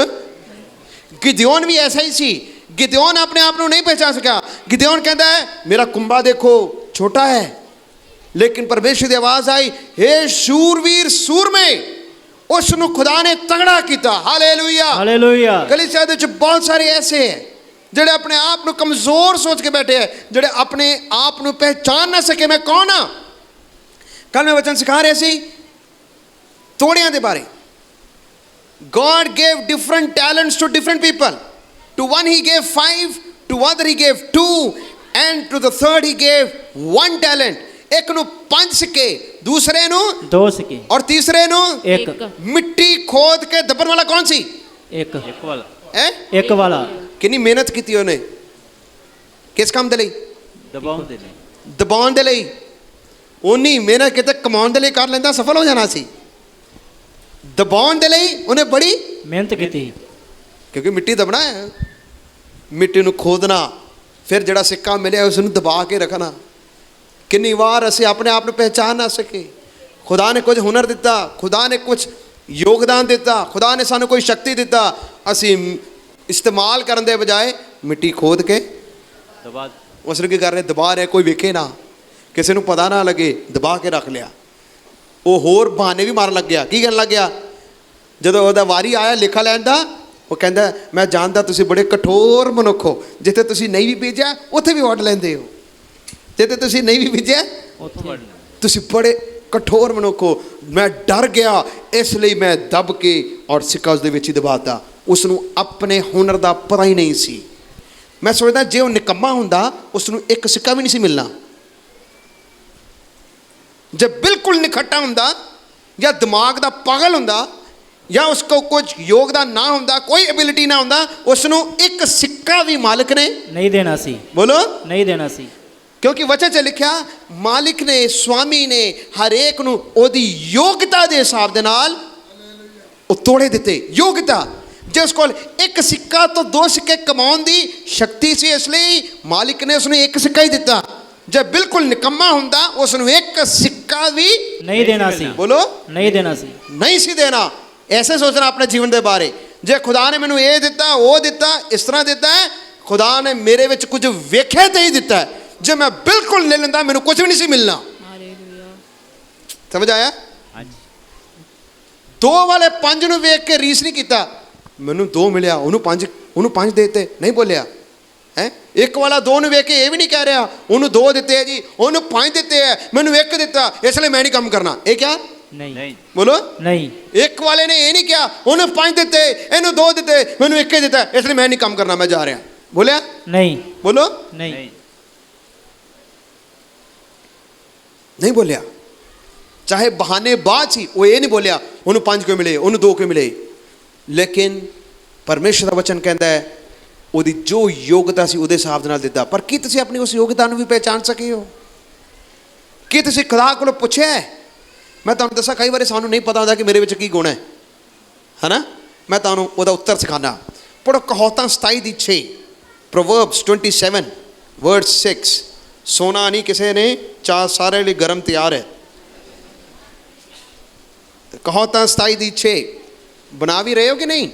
ਗਿਦਿਓਨ ਵੀ ਐਸਾ ਹੀ ਸੀ। ਗਿਦਿਓਨ ਆਪਣੇ ਆਪ ਨੂੰ ਨਹੀਂ ਪਹਿਚਾਨ ਸਕਿਆ। ਗਿਦਿਓਨ ਕਹਿੰਦਾ ਹੈ, ਮੇਰਾ ਕੁੰਬਾ ਦੇਖੋ ਛੋਟਾ ਹੈ, ਲੇਕਿਨ ਪਰਮੇਸ਼ਰ ਦੀ ਆਵਾਜ਼ ਆਈ, ਹੇ ਸ਼ੂਰਵੀਰ ਸੂਰਮੇ, ਉਸ ਨੂੰ ਖੁਦਾ ਨੇ ਤਗੜਾ ਕੀਤਾ। Hallelujah, hallelujah. ਕਲੀਸਿਆ ਦੇ ਵਿੱਚ ਬਹੁਤ ਸਾਰੇ ਐਸੇ ਹੈ ਜਿਹੜੇ ਆਪਣੇ ਆਪ ਨੂੰ ਕਮਜ਼ੋਰ ਸੋਚ ਕੇ ਬੈਠੇ ਹੈ, ਜਿਹੜੇ ਆਪਣੇ ਆਪ ਨੂੰ ਪਹਿਚਾਨ ਨਾ ਸਕੇ ਮੈਂ ਕੌਣ ਹਾਂ। ਕੱਲ ਮੈਂ ਵਚਨ ਸਿਖਾ ਰਿਹਾ ਸੀ ਤੋੜਿਆਂ ਦੇ ਬਾਰੇ। God gave different talents to different people. To one he gave 5, to other he gave 2, and to the third he gave 1 talent. ਇੱਕ ਨੂੰ 5 ਸਿੱਕੇ, ਦੂਸਰੇ ਨੂੰ 2 ਸਿੱਕੇ ਔਰ ਤੀਸਰੇ ਨੂੰ 1। ਮਿੱਟੀ ਖੋਦ ਕੇ ਦੱਬਣ ਵਾਲਾ ਕੌਣ ਸੀ? 1 ਵਾਲਾ। ਹੈ 1 ਵਾਲਾ। ਕਿੰਨੀ ਮਿਹਨਤ ਕੀਤੀ ਉਹਨੇ, ਕਿਸ ਕੰਮ ਦੇ ਲਈ? ਦਬਾਉਣ ਦੇ ਲਈ। ਦਬਾਉਣ ਦੇ ਲਈ। ਉਨੀ ਮਿਹਨਤ ਕਿਤੇ ਕਮਾਉਣ ਦੇ ਲਈ ਕਰ ਲੈਂਦਾ, ਸਫਲ ਹੋ ਜਾਣਾ ਸੀ। ਦਬਾਉਣ ਦੇ ਲਈ ਉਹਨੇ ਬੜੀ ਮਿਹਨਤ ਕੀਤੀ, ਕਿਉਂਕਿ ਮਿੱਟੀ ਦਬਣਾ ਹੈ। ਮਿੱਟੀ ਨੂੰ ਖੋਦਣਾ, ਫਿਰ ਜਿਹੜਾ ਸਿੱਕਾ ਮਿਲਿਆ ਉਸ ਨੂੰ ਦਬਾ ਕੇ ਰੱਖਣਾ। ਕਿੰਨੀ ਵਾਰ ਅਸੀਂ ਆਪਣੇ ਆਪ ਨੂੰ ਪਹਿਚਾਨ ਨਾ ਸਕੇ। ਖੁਦਾ ਨੇ ਕੁਝ ਹੁਨਰ ਦਿੱਤਾ, ਖੁਦਾ ਨੇ ਕੁਝ ਯੋਗਦਾਨ ਦਿੱਤਾ, ਖੁਦਾ ਨੇ ਸਾਨੂੰ ਕੋਈ ਸ਼ਕਤੀ ਦਿੱਤਾ, ਅਸੀਂ ਇਸਤੇਮਾਲ ਕਰਨ ਦੇ ਬਜਾਏ ਮਿੱਟੀ ਖੋਦ ਕੇ ਉਸ ਨੂੰ ਕੀ ਕਰ ਰਹੇ, ਦਬਾ ਰਹੇ, ਕੋਈ ਵੇਖੇ ਨਾ, ਕਿਸੇ ਨੂੰ ਪਤਾ ਨਾ ਲੱਗੇ, ਦਬਾ ਕੇ ਰੱਖ ਲਿਆ। ਉਹ ਹੋਰ ਬਹਾਨੇ ਵੀ ਮਾਰਨ ਲੱਗ ਗਿਆ। ਕੀ ਕਰਨ ਲੱਗ ਗਿਆ? ਜਦੋਂ ਉਹਦਾ ਵਾਰੀ ਆਇਆ ਲੇਖਾ ਲੈਣ ਦਾ, ਉਹ ਕਹਿੰਦਾ ਮੈਂ ਜਾਣਦਾ ਤੁਸੀਂ ਬੜੇ ਕਠੋਰ ਮਨੁੱਖ ਹੋ, ਜਿੱਥੇ ਤੁਸੀਂ ਨਹੀਂ ਵੀ ਬੀਜਿਆ ਉੱਥੇ ਵੀ ਵੱਢ ਲੈਂਦੇ ਹੋ, ਜਿੱਥੇ ਤੁਸੀਂ ਨਹੀਂ ਵੀ ਬੀਜਿਆ ਤੁਸੀਂ ਬੜੇ ਕਠੋਰ ਮਨੁੱਖ ਹੋ। ਮੈਂ ਡਰ ਗਿਆ, ਇਸ ਲਈ ਮੈਂ ਦਬ ਕੇ ਔਰ ਸਿੱਕਾ ਉਸ ਦੇ ਵਿੱਚ ਹੀ ਦਬਾਤਾ। ਉਸ ਨੂੰ ਆਪਣੇ ਹੁਨਰ ਦਾ ਪਤਾ ਹੀ ਨਹੀਂ ਸੀ। ਮੈਂ ਸੋਚਦਾ ਜੇ ਉਹ ਨਿਕੰਮਾ ਹੁੰਦਾ ਉਸ ਨੂੰ ਇੱਕ ਸਿੱਕਾ ਵੀ ਨਹੀਂ ਸੀ ਮਿਲਣਾ। ਜੇ ਬਿਲਕੁਲ ਨਿਖੱਟਾ ਹੁੰਦਾ ਜਾਂ ਦਿਮਾਗ ਦਾ ਪਾਗਲ ਹੁੰਦਾ ਜਾਂ ਉਸ ਕੋ ਕੁਝ ਯੋਗਦਾਨ ਨਾ ਹੁੰਦਾ, ਕੋਈ ਐਬਿਲਿਟੀ ਨਾ ਹੁੰਦਾ, ਉਸ ਨੂੰ ਇੱਕ ਸਿੱਕਾ ਵੀ ਮਾਲਕ ਨੇ ਨਹੀਂ ਦੇਣਾ ਸੀ। ਬੋਲੋ ਨਹੀਂ ਦੇਣਾ ਸੀ। ਕਿਉਂਕਿ ਵਚਨ 'ਚ ਲਿਖਿਆ ਮਾਲਿਕ ਨੇ, ਸਵਾਮੀ ਨੇ ਹਰੇਕ ਨੂੰ ਉਹਦੀ ਯੋਗਤਾ ਦੇ ਹਿਸਾਬ ਦੇ ਨਾਲ ਉਹ ਤੋੜੇ ਦਿੱਤੇ। ਯੋਗਤਾ, ਜੇ ਉਸ ਕੋਲ ਇੱਕ ਸਿੱਕਾ ਤੋਂ 2 ਸਿੱਕੇ ਕਮਾਉਣ ਦੀ ਸ਼ਕਤੀ ਸੀ, ਇਸ ਲਈ ਮਾਲਿਕ ਨੇ ਉਸ ਨੂੰ ਇੱਕ ਸਿੱਕਾ ਹੀ ਦਿੱਤਾ। ਜੇ ਬਿਲਕੁਲ ਨਿਕੰਮਾ ਹੁੰਦਾ ਉਸ ਨੂੰ ਇੱਕ ਸਿੱਕਾ ਵੀ ਨਹੀਂ ਦੇਣਾ ਸੀ। ਬੋਲੋ ਨਹੀਂ ਦੇਣਾ ਸੀ। ਨਹੀਂ ਸੀ ਦੇਣਾ। ਐਸੇ ਸੋਚਣਾ ਆਪਣੇ ਜੀਵਨ ਦੇ ਬਾਰੇ। ਜੇ ਖੁਦਾ ਨੇ ਮੈਨੂੰ ਇਹ ਦਿੱਤਾ, ਉਹ ਦਿੱਤਾ, ਇਸ ਤਰ੍ਹਾਂ ਦਿੱਤਾ ਹੈ, ਖੁਦਾ ਨੇ ਮੇਰੇ ਵਿੱਚ ਕੁਝ ਵੇਖਿਆ ਤੇ ਹੀ ਦਿੱਤਾ ਹੈ। ਜੇ ਮੈਂ ਬਿਲਕੁਲ ਲੈ ਲੈਂਦਾ ਮੈਨੂੰ ਕੁਝ ਵੀ ਨਹੀਂ ਸੀ ਮਿਲਣਾ। ਸਮਝ ਆਇਆ? 2 ਵਾਲੇ 5 ਨੂੰ ਵੇਖ ਕੇ ਰੀਸ ਨਹੀਂ ਕੀਤਾ, ਮੈਨੂੰ 2 ਮਿਲਿਆ, ਉਹਨੂੰ 5 ਦੇ ਦਿੱਤੇ, ਨਹੀਂ ਬੋਲਿਆ ਹੈ। 1 ਵਾਲਾ 2 ਨੂੰ ਵੇਖ ਕੇ ਇਹ ਵੀ ਨਹੀਂ ਕਹਿ ਰਿਹਾ ਉਹਨੂੰ 2 ਦਿੱਤੇ ਹੈ ਜੀ, ਉਹਨੂੰ 5 ਦਿੱਤੇ ਹੈ, ਮੈਨੂੰ 1 ਦਿੱਤਾ, ਇਸ ਲਈ ਮੈਂ ਨਹੀਂ ਕੰਮ ਕਰਨਾ। ਇਹ ਕਿਹਾ? ਨਹੀਂ। ਬੋਲੋ ਨਹੀਂ। 1 ਵਾਲੇ ਨੇ ਇਹ ਨਹੀਂ ਕਿਹਾ ਉਹਨੂੰ 5 ਦਿੱਤੇ, ਇਹਨੂੰ 2 ਦਿੱਤੇ, ਮੈਨੂੰ 1 ਹੀ ਦਿੱਤਾ, ਇਸ ਲਈ ਮੈਂ ਨਹੀਂ ਕੰਮ ਕਰਨਾ, ਮੈਂ ਜਾ ਰਿਹਾ। ਬੋਲਿਆ? ਨਹੀਂ। ਬੋਲੋ? ਨਹੀਂ। ਨਹੀਂ ਬੋਲਿਆ। ਚਾਹੇ ਬਹਾਨੇਬਾਜ਼ ਸੀ, ਉਹ ਇਹ ਨਹੀਂ ਬੋਲਿਆ ਉਹਨੂੰ 5 ਕਿਉਂ ਮਿਲੇ, ਉਹਨੂੰ 2 ਕਿਉਂ ਮਿਲੇ। ਲੇਕਿਨ ਪਰਮੇਸ਼ਰ ਦਾ ਵਚਨ ਕਹਿੰਦਾ ਹੈ ਉਹਦੀ ਜੋ ਯੋਗਤਾ ਸੀ ਉਹਦੇ ਹਿਸਾਬ ਦੇ ਨਾਲ ਦਿੱਤਾ। ਪਰ ਕੀ ਤੁਸੀਂ ਆਪਣੀ ਉਸ ਯੋਗਤਾ ਨੂੰ ਵੀ ਪਹਿਚਾਨ ਸਕੇ ਹੋ? ਕੀ ਤੁਸੀਂ ਖੁਦਾ ਕੋਲੋਂ ਪੁੱਛਿਆ ਹੈ? ਮੈਂ ਤੁਹਾਨੂੰ ਦੱਸਾਂ, ਕਈ ਵਾਰੀ ਸਾਨੂੰ ਨਹੀਂ ਪਤਾ ਹੁੰਦਾ ਕਿ ਮੇਰੇ ਵਿੱਚ ਕੀ ਗੁਣ ਹੈ ਨਾ। ਮੈਂ ਤੁਹਾਨੂੰ ਉਹਦਾ ਉੱਤਰ ਸਿਖਾਣਾ। ਪੜ੍ਹੋ ਕਹਾਵਤਾਂ 27:6, ਪ੍ਰੋਵਰਬਸ 27 ਵਰਸ 6। ਸੋਨਾ ਨਹੀਂ ਕਿਸੇ ਨੇ, ਚਾਹ ਸਾਰੇ ਲਈ ਗਰਮ ਤਿਆਰ ਹੈ। ਕਹਾਵਤਾਂ 27:6 ਬਣਾ ਵੀ ਰਹੇ ਹੋ ਕਿ ਨਹੀਂ?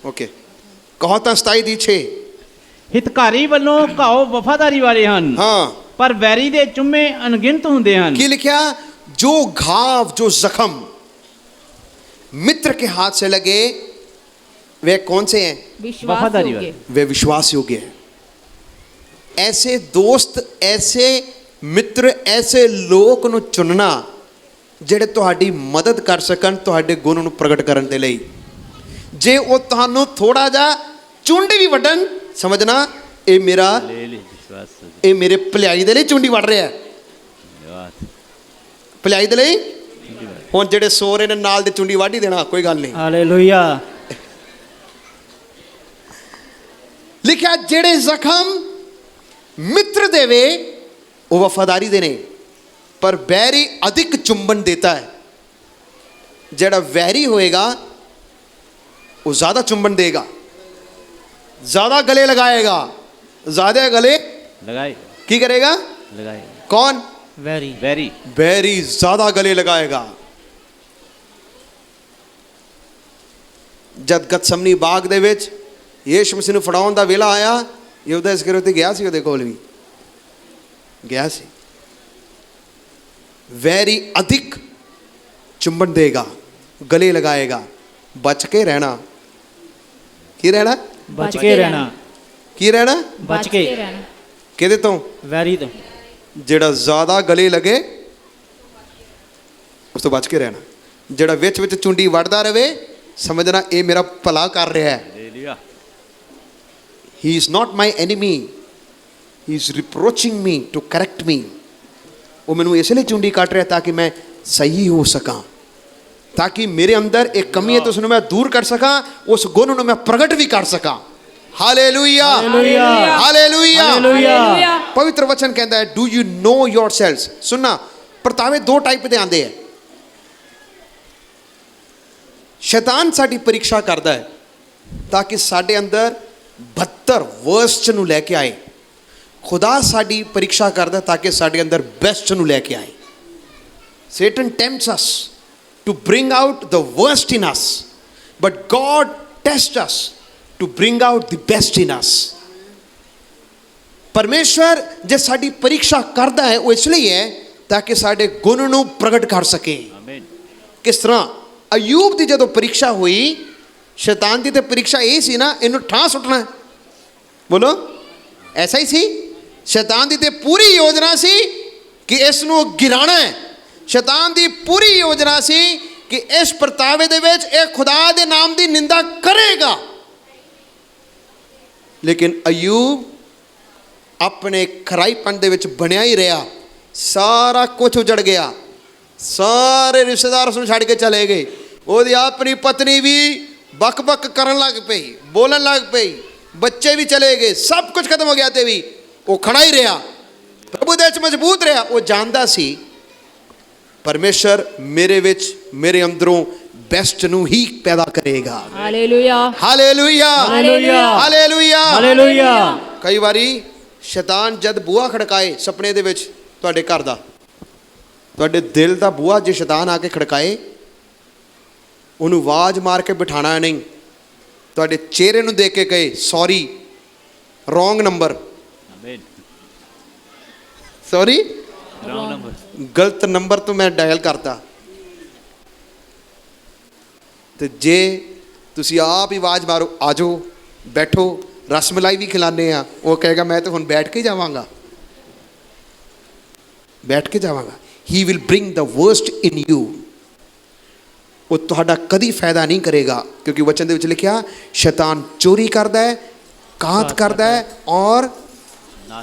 ਓਕੇ, ਕਹਾਵਤਾਂ 27:6। ਹਿਤਕਾਰੀ ਵੱਲੋਂ ਘਾਓ ਵਫਾਦਾਰੀ ਵਾਲੇ ਹਨ, ਹਾਂ, ਪਰ ਵੈਰੀ ਦੇ ਚੁੰਮੇ ਅਣਗਿਣਤ ਹੁੰਦੇ ਹਨ। ਕੀ ਲਿਖਿਆ? जो घाव, जो जख्म मित्र के हाथ से लगे वे कौन से हैं? विश्वास योग्य। वे विश्वास योग्य हैं। ऐसे दोस्त, ऐसे मित्र, ऐसे लोग ਨੂੰ ਚੁਣਨਾ ਜਿਹੜੇ ਤੁਹਾਡੀ ਮਦਦ ਕਰ ਸਕਣ ਤੁਹਾਡੇ ਗੁਣ ਨੂੰ ਪ੍ਰਗਟ ਕਰਨ ਦੇ ਲਈ। ਜੇ ਉਹ ਤੁਹਾਨੂੰ ਥੋੜਾ ਜਿਹਾ ਚੁੰਡੀ ਵੀ ਵੱਢਣ, ਸਮਝਣਾ ਇਹ ਮੇਰਾ, ਇਹ ਮੇਰੇ ਭਲਾਈ ਦੇ ਲਈ ਚੁੰਡੀ ਵੱਢ ਰਿਹਾ ਹੈ, ਭਲਾਈ ਦੇ ਲਈ। ਹੁਣ ਜਿਹੜੇ ਸੋ ਰਹੇ ਨੇ ਨਾਲ ਦੇ ਚੁੰਡੀ ਵੱਢ ਹੀ ਦੇਣਾ, ਕੋਈ ਗੱਲ ਨਹੀਂ। ਹਾਲੇਲੂਇਆ। ਲਿਖਿਆ ਜਿਹੜੇ ਜ਼ਖਮ ਮਿੱਤਰ ਦੇਵੇ ਉਹ ਵਫਾਦਾਰੀ ਦੇ ਨੇ, ਪਰ ਵੈਰੀ ਅਧਿਕ ਚੁੰਬਨ ਦੇਤਾ ਹੈ। ਜਿਹੜਾ ਵੈਰੀ ਹੋਏਗਾ ਉਹ ਜ਼ਿਆਦਾ ਚੁੰਬਨ ਦੇਗਾ, ਜ਼ਿਆਦਾ गले लगाएगा, ज्यादा गले लगाए। की करेगा? लगाए। कौन? ਵੈਰੀ। वैरी। बैरी ज्यादा गले लगाएगा। जद गतसमनी बाग ਦੇ ਵਿੱਚ ਯीशु मसीह ਨੂੰ ਫੜਾਉਣ ਦਾ ਵੇਲਾ ਆਇਆ, ਯਹੂਦਾ ਇਸਕਰੀਓਤੀ ਗਿਆ ਸੀ ਉਹਦੇ ਕੋਲ ਵੀ, ਗਿਆ ਸੀ। ਵੈਰੀ ਅਧਿਕ ਚੁੰਬਨ ਦੇਗਾ, गले लगाएगा। बच के रहना। की रहना? ਬਚ ਕੇ ਰਹਿਣਾ। की रहना? ਬਚ ਕੇ रहना। ਕਿਹਦੇ ਤੋਂ? ਵੈਰੀ ਤੋਂ। ਜਿਹੜਾ ਜ਼ਿਆਦਾ ਗਲੇ ਲੱਗੇ ਉਸ ਤੋਂ ਬਚ ਕੇ ਰਹਿਣਾ। ਜਿਹੜਾ ਵਿੱਚ ਵਿੱਚ ਚੁੰਡੀ ਵੱਢਦਾ ਰਹੇ ਸਮਝਣਾ ਇਹ ਮੇਰਾ ਭਲਾ ਕਰ ਰਿਹਾ ਹੈ। He is not my enemy, he is reproaching me to correct me। ਉਹ ਮੈਨੂੰ ਇਸ ਲਈ ਚੁੰਡੀ ਕੱਟ ਰਿਹਾ ਤਾਂ ਕਿ ਮੈਂ ਸਹੀ ਹੋ ਸਕਾਂ, ਤਾਂ ਕਿ ਮੇਰੇ ਅੰਦਰ ਇੱਕ ਕਮੀ ਹੈ ਤਾਂ ਉਸ ਨੂੰ ਮੈਂ ਦੂਰ ਕਰ ਸਕਾਂ, ਉਸ ਗੁਣ ਨੂੰ ਮੈਂ ਪ੍ਰਗਟ ਵੀ ਕਰ ਸਕਾਂ। Hallelujah, hallelujah, hallelujah. हालेलुया। ਪਵਿੱਤਰ ਵਚਨ ਕਹਿੰਦਾ ਹੈ ਡੂ ਯੂ ਨੋ ਯੋਰਸੈਲਵਸ। ਸੁਣਨਾ, ਪਰਤਾਵੇ 2 ਟਾਈਪ ਦੇ ਆਉਂਦੇ ਹੈ। ਸ਼ੈਤਾਨ ਸਾਡੀ ਪਰੀਖਿਆ ਕਰਦਾ ਹੈ। ਤਾਂ ਕਿ ਸਾਡੇ ਅੰਦਰ 72 ਵਰਸਟ ਨੂੰ ਲੈ ਕੇ ਆਏ। ਖੁਦਾ ਸਾਡੀ ਪ੍ਰੀਖਿਆ ਕਰਦਾ ਤਾਂ ਕਿ ਸਾਡੇ ਅੰਦਰ ਬੈਸਟ ਨੂੰ ਲੈ ਕੇ ਆਏ। Satan tempts us to bring out the worst in us, but God tests us to bring out the best in us. ਪਰਮੇਸ਼ਵਰ ਜੇ ਸਾਡੀ ਪ੍ਰੀਖਿਆ ਕਰਦਾ ਹੈ ਉਹ ਇਸ ਲਈ ਹੈ ਤਾਂ ਕਿ ਸਾਡੇ ਗੁਣ ਨੂੰ ਪ੍ਰਗਟ ਕਰ ਸਕੇ। ਕਿਸ ਤਰ੍ਹਾਂ ਅਯੂਬ ਦੀ ਜਦੋਂ ਪ੍ਰੀਖਿਆ ਹੋਈ, ਸ਼ੈਤਾਨ ਦੀ ਤੇ ਪ੍ਰੀਖਿਆ ਇਹ ਸੀ ਨਾ, ਇਹਨੂੰ ਠਾਂ ਸੁੱਟਣਾ। ਬੋਲੋ, ਐਸਾ ਹੀ ਸੀ। ਸ਼ੈਤਾਨ ਦੀ ਤੇ ਪੂਰੀ ਯੋਜਨਾ ਸੀ ਕਿ ਇਸ ਨੂੰ ਗਿਰਾਣਾ ਹੈ। ਸ਼ੈਤਾਨ ਦੀ ਪੂਰੀ ਯੋਜਨਾ ਸੀ ਕਿ ਇਸ ਪਰਤਾਵੇ ਦੇ ਵਿੱਚ ਇਹ ਖੁਦਾ ਦੇ ਨਾਮ ਦੀ ਨਿੰਦਾ ਕਰੇਗਾ। ਲੇਕਿਨ ਅਯੂਬ ਆਪਣੇ ਖਰਾਈਪਣ ਦੇ ਵਿੱਚ ਬਣਿਆ ਹੀ ਰਿਹਾ। ਸਾਰਾ ਕੁਝ ਉਜੜ ਗਿਆ, ਸਾਰੇ ਰਿਸ਼ਤੇਦਾਰ ਉਸ ਨੂੰ ਛੱਡ ਕੇ ਚਲੇ ਗਏ। ਉਹਦੀ ਆਪਣੀ ਪਤਨੀ ਵੀ ਬਕ ਕਰਨ ਲੱਗ ਪਈ, ਬੋਲਣ ਲੱਗ ਪਈ, ਬੱਚੇ ਵੀ ਚਲੇ ਗਏ, ਸਭ ਕੁਝ ਖਤਮ ਹੋ ਗਿਆ। ਤੇ ਵੀ ਉਹ ਖੜਾ ਹੀ ਰਿਹਾ, ਪ੍ਰਭੂ ਦੇ ਵਿੱਚ ਮਜ਼ਬੂਤ ਰਿਹਾ। ਉਹ ਜਾਣਦਾ ਸੀ ਪਰਮੇਸ਼ਰ ਮੇਰੇ ਵਿੱਚ, ਮੇਰੇ ਅੰਦਰੋਂ ਬੈਸਟ ਨੂੰ ਹੀ ਪੈਦਾ ਕਰੇਗਾ। Hallelujah, hallelujah, hallelujah, hallelujah, hallelujah. ਕਈ ਵਾਰੀ ਸ਼ੈਤਾਨ ਜਦ ਬੂਹਾ ਖੜਕਾਏ ਸੁਪਨੇ ਦੇ ਵਿੱਚ, ਤੁਹਾਡੇ ਘਰ ਦਾ, ਤੁਹਾਡੇ ਦਿਲ ਦਾ ਬੂਹਾ ਜੇ ਸ਼ੈਤਾਨ ਆ ਕੇ ਖੜਕਾਏ, ਉਹਨੂੰ ਆਵਾਜ਼ ਮਾਰ ਕੇ ਬਿਠਾਣਾ ਨਹੀਂ। ਤੁਹਾਡੇ ਚਿਹਰੇ ਨੂੰ ਦੇਖ ਕੇ ਕਹੇ ਸੌਰੀ, ਰੋਂਗ ਨੰਬਰ, ਸੌਰੀ ਗਲਤ ਨੰਬਰ ਤੋਂ ਮੈਂ ਡਾਇਲ ਕਰਤਾ। ਤੇ ਜੇ ਤੁਸੀਂ ਆਪ ਹੀ ਆਵਾਜ਼ ਮਾਰੋ, ਆਜੋ ਬੈਠੋ, ਰਸਮਲਾਈ ਵੀ ਖਿਲਾਉਂਦੇ ਆ, ਉਹ ਕਹੇਗਾ ਮੈਂ ਤਾਂ ਹੁਣ ਬੈਠ ਕੇ ਜਾਵਾਂਗਾ, ਬੈਠ ਕੇ ਜਾਵਾਂਗਾ। He will bring the worst in you. ਉਹ ਤੁਹਾਡਾ ਕਦੀ ਫਾਇਦਾ ਨਹੀਂ ਕਰੇਗਾ, ਕਿਉਂਕਿ ਵਚਨ ਦੇ ਵਿੱਚ ਲਿਖਿਆ ਸ਼ੈਤਾਨ ਚੋਰੀ ਕਰਦਾ ਹੈ, ਘਾਤ ਕਰਦਾ ਹੈ, ਔਰ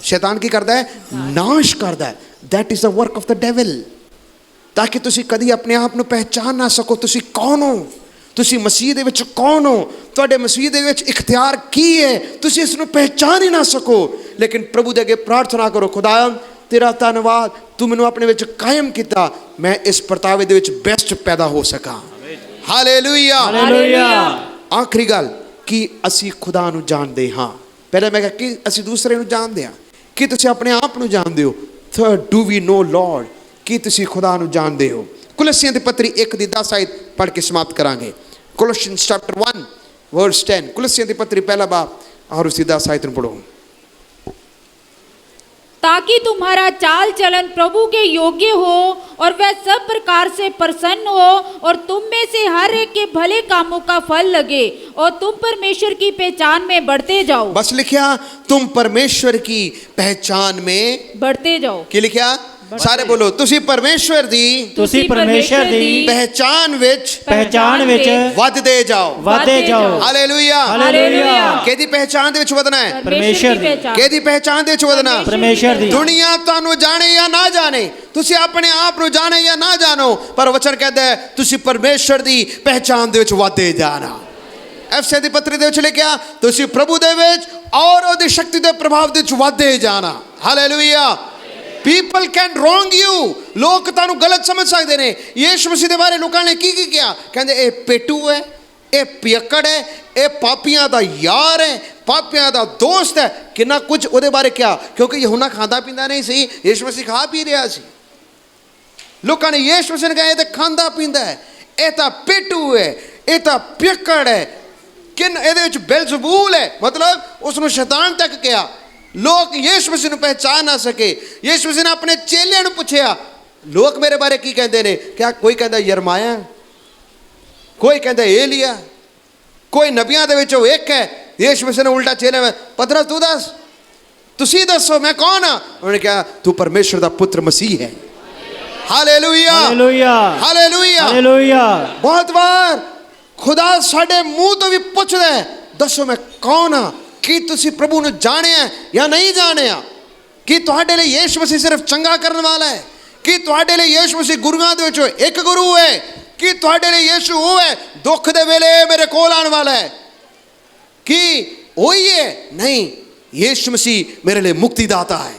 ਸ਼ੈਤਾਨ ਕੀ ਕਰਦਾ ਹੈ? ਨਾਸ਼ ਕਰਦਾ ਹੈ। That is the work of the devil. ਤਾਂ ਕਿ ਤੁਸੀਂ ਕਦੀ ਆਪਣੇ ਆਪ ਨੂੰ ਪਹਿਚਾਨ ਨਾ ਸਕੋ, ਤੁਸੀਂ ਕੌਣ ਹੋ, ਤੁਸੀਂ ਮਸੀਹ ਦੇ ਵਿੱਚ ਕੌਣ ਹੋ, ਤੁਹਾਡੇ ਮਸੀਹ ਦੇ ਵਿੱਚ ਇਖਤਿਆਰ ਕੀ ਹੈ, ਤੁਸੀਂ ਇਸ ਨੂੰ ਪਹਿਚਾਨ ਹੀ ਨਾ ਸਕੋ। ਲੇਕਿਨ ਪ੍ਰਭੂ ਦੇ ਅੱਗੇ ਪ੍ਰਾਰਥਨਾ ਕਰੋ, ਖੁਦਾਇਆ ਤੇਰਾ ਧੰਨਵਾਦ, ਤੂੰ ਮੈਨੂੰ ਆਪਣੇ ਵਿੱਚ ਕਾਇਮ ਕੀਤਾ, ਮੈਂ ਇਸ ਪਰਤਾਵੇ ਦੇ ਵਿੱਚ ਬੈਸਟ ਪੈਦਾ ਹੋ ਸਕਾਂ। Hallelujah, hallelujah. ਆਖਰੀ ਗੱਲ ਕਿ ਅਸੀਂ ਖੁਦਾ ਨੂੰ ਜਾਣਦੇ ਹਾਂ। ਪਹਿਲਾਂ ਮੈਂ ਕਿਹਾ ਕਿ ਅਸੀਂ ਦੂਸਰੇ ਨੂੰ ਜਾਣਦੇ ਹਾਂ। ਕੀ ਤੁਸੀਂ ਆਪਣੇ ਆਪ ਨੂੰ ਜਾਣਦੇ ਹੋ? Third, do we know Lord, ਕੀ ਤੁਸੀਂ ਖੁਦਾ ਨੂੰ ਜਾਣਦੇ ਹੋ? ਕੁਲੱਸੀਆਂ ਦੀ ਪੱਤਰੀ 1 ਦੀ 10 ਆਇਤ ਪੜ੍ਹ ਕੇ ਸਮਾਪਤ ਕਰਾਂਗੇ। ਕੋਲੋਸੀਅਨਸ ਚੈਪਟਰ 1 ਵਰਸ 10। ਕੁਲੱਸੀਆਂ ਦੀ ਪੱਤਰੀ ਪਹਿਲਾ ਬਾਬ और उसकी 10 आयत पढ़ो। ताकि तुम्हारा चाल चलन प्रभु के योग्य हो और वह सब प्रकार से प्रसन्न हो और तुम में से हर एक के भले कामों का फल लगे और तुम परमेश्वर की पहचान में बढ़ते जाओ। बस लिखिया तुम परमेश्वर की पहचान में बढ़ते जाओ। की लिखिया सारे बोलो, तुसी परमेश्वर दी ਤੁਸੀਂ ਪਰਮੇਸ਼ਰ ਦੀ पहचान विच ਪਹਿਚਾਨ ਵਿੱਚ ਵਧਦੇ ਜਾਓ। ਵਧਦੇ ਜਾਓ। Hallelujah, hallelujah. ਕਿਹਦੀ ਪਹਿਚਾਨ ਦੇ ਵਿੱਚ ਵਧਣਾ ਹੈ? परमेश्वर दी। पहचान। ਕਿਹਦੀ ਪਹਿਚਾਨ ਦੇ ਵਿੱਚ ਵਧਣਾ? ਪਰਮੇਸ਼ਰ ਦੀ। ਦੁਨੀਆ ਤੁਹਾਨੂੰ ਜਾਣੇ ਜਾਂ ਨਾ ਜਾਣੇ, ਤੁਸੀਂ ਆਪਣੇ ਆਪ ਨੂੰ ਜਾਣੇ ਜਾਂ ਨਾ ਜਾਣੋ, ਪਰ ਵਚਨ ਕਹਿੰਦਾ ਹੈ ਤੁਸੀਂ ਪਰਮੇਸ਼ਰ ਦੀ ਪਹਿਚਾਨ ਦੇ ਵਿੱਚ ਵਧਦੇ ਜਾਣਾ। ਐਫਐਸੀ ਦੀ ਪੱਤਰੀ ਦੇ ਵਿੱਚ ਲਿਖਿਆ ਤੁਸੀਂ ਪ੍ਰਭੂ ਦੇ ਵਿੱਚ ਔਰ ਉਹਦੀ ਸ਼ਕਤੀ ਦੇ ਪ੍ਰਭਾਵ ਦੇ ਵਿੱਚ ਵਧਦੇ ਜਾਣਾ। Hallelujah. People can wrong you, ਲੋਕ ਤੁਹਾਨੂੰ ਗਲਤ ਸਮਝ ਸਕਦੇ ਨੇ। ਯਿਸੂ ਮਸੀਹ ਦੇ ਬਾਰੇ ਲੋਕਾਂ ਨੇ ਕੀ ਕਿਹਾ? ਕਹਿੰਦੇ ਇਹ ਪੇਟੂ ਹੈ, ਇਹ ਪਿयक्कड़ ਹੈ, ਇਹ ਪਾਪੀਆਂ ਦਾ ਯਾਰ ਹੈ, ਪਾਪੀਆਂ ਦਾ ਦੋਸਤ ਹੈ। ਕਿੰਨਾ ਕੁਝ ਉਹਦੇ ਬਾਰੇ ਕਿਹਾ, ਕਿਉਂਕਿ ਯਹੂਨਾ ਖਾਂਦਾ ਪੀਂਦਾ ਨਹੀਂ ਸੀ, ਯਿਸੂ ਮਸੀਹ ਖਾ ਪੀ ਰਿਹਾ ਸੀ। ਲੋਕਾਂ ਨੇ ਯਿਸੂ ਮਸੀਹ ਨੂੰ ਕਿਹਾ ਇਹ ਤਾਂ ਖਾਂਦਾ ਪੀਂਦਾ ਹੈ, ਇਹ ਤਾਂ ਪੇਟੂ ਹੈ, ਇਹ ਤਾਂ ਪਿयक्कड़ ਹੈ, ਕਿਨ ਇਹਦੇ ਵਿੱਚ ਬੇਲਜ਼ਬੂਲ ਹੈ, ਮਤਲਬ ਉਸ ਨੂੰ ਸ਼ੈਤਾਨ ਤੱਕ ਕਿਹਾ। ਲੋਕ ਯਿਸੂ ਮਸੀਹ ਨੂੰ ਪਹਿਚਾਨ ਨਾ ਸਕੇ। ਯਿਸੂ ਮਸੀਹ ਨੇ ਆਪਣੇ ਚੇਲਿਆਂ ਨੂੰ ਪੁੱਛਿਆ ਲੋਕ ਮੇਰੇ ਬਾਰੇ ਕੀ ਕਹਿੰਦੇ ਨੇ? ਕਿਆ ਕੋਈ ਕਹਿੰਦਾ ਯਰਮਾਇਆ, ਕੋਈ ਕਹਿੰਦਾ ਏਲੀਆ, ਕੋਈ ਨਬੀਆਂ ਦੇ ਵਿੱਚੋਂ ਇੱਕ ਹੈ। ਯਿਸੂ ਮਸੀਹ ਨੇ ਉਲਟਾ ਚੇਲਿਆਂ ਪਤਰਸ ਤੂੰ ਦੱਸ, ਤੁਸੀਂ ਦੱਸੋ ਮੈਂ ਕੌਣ ਹਾਂ? ਉਹਨੇ ਕਿਹਾ ਤੂੰ ਪਰਮੇਸ਼ਰ ਦਾ ਪੁੱਤਰ ਮਸੀਹ ਹੈ। Hallelujah, hallelujah, hallelujah, hallelujah. ਬਹੁਤ ਵਾਰ ਖੁਦਾ ਸਾਡੇ ਮੂੰਹ ਤੋਂ ਵੀ ਪੁੱਛਦਾ ਹੈ ਦੱਸੋ ਮੈਂ ਕੌਣ ਹਾਂ? ਕੀ ਤੁਸੀਂ ਪ੍ਰਭੂ ਨੂੰ ਜਾਣਿਆ ਜਾਂ ਨਹੀਂ ਜਾਣਿਆ? ਕੀ ਤੁਹਾਡੇ ਲਈ ਯਿਸੂ ਮਸੀਹ ਸਿਰਫ ਚੰਗਾ ਕਰਨ ਵਾਲਾ ਹੈ? ਕੀ ਤੁਹਾਡੇ ਲਈ ਯਿਸੂ ਮਸੀਹ ਗੁਰੂਆਂ ਦੇ ਵਿੱਚੋਂ ਇੱਕ ਗੁਰੂ ਹੈ? ਕੀ ਤੁਹਾਡੇ ਲਈ ਯਿਸੂ ਉਹ ਹੈ ਦੁੱਖ ਦੇ ਵੇਲੇ ਮੇਰੇ ਕੋਲ ਆਉਣ ਵਾਲਾ ਹੈ? ਕੀ ਉਹੀ ਹੈ? ਨਹੀਂ, ਯਿਸੂ ਮਸੀਹ ਮੇਰੇ ਲਈ ਮੁਕਤੀ ਦਾਤਾ ਹੈ।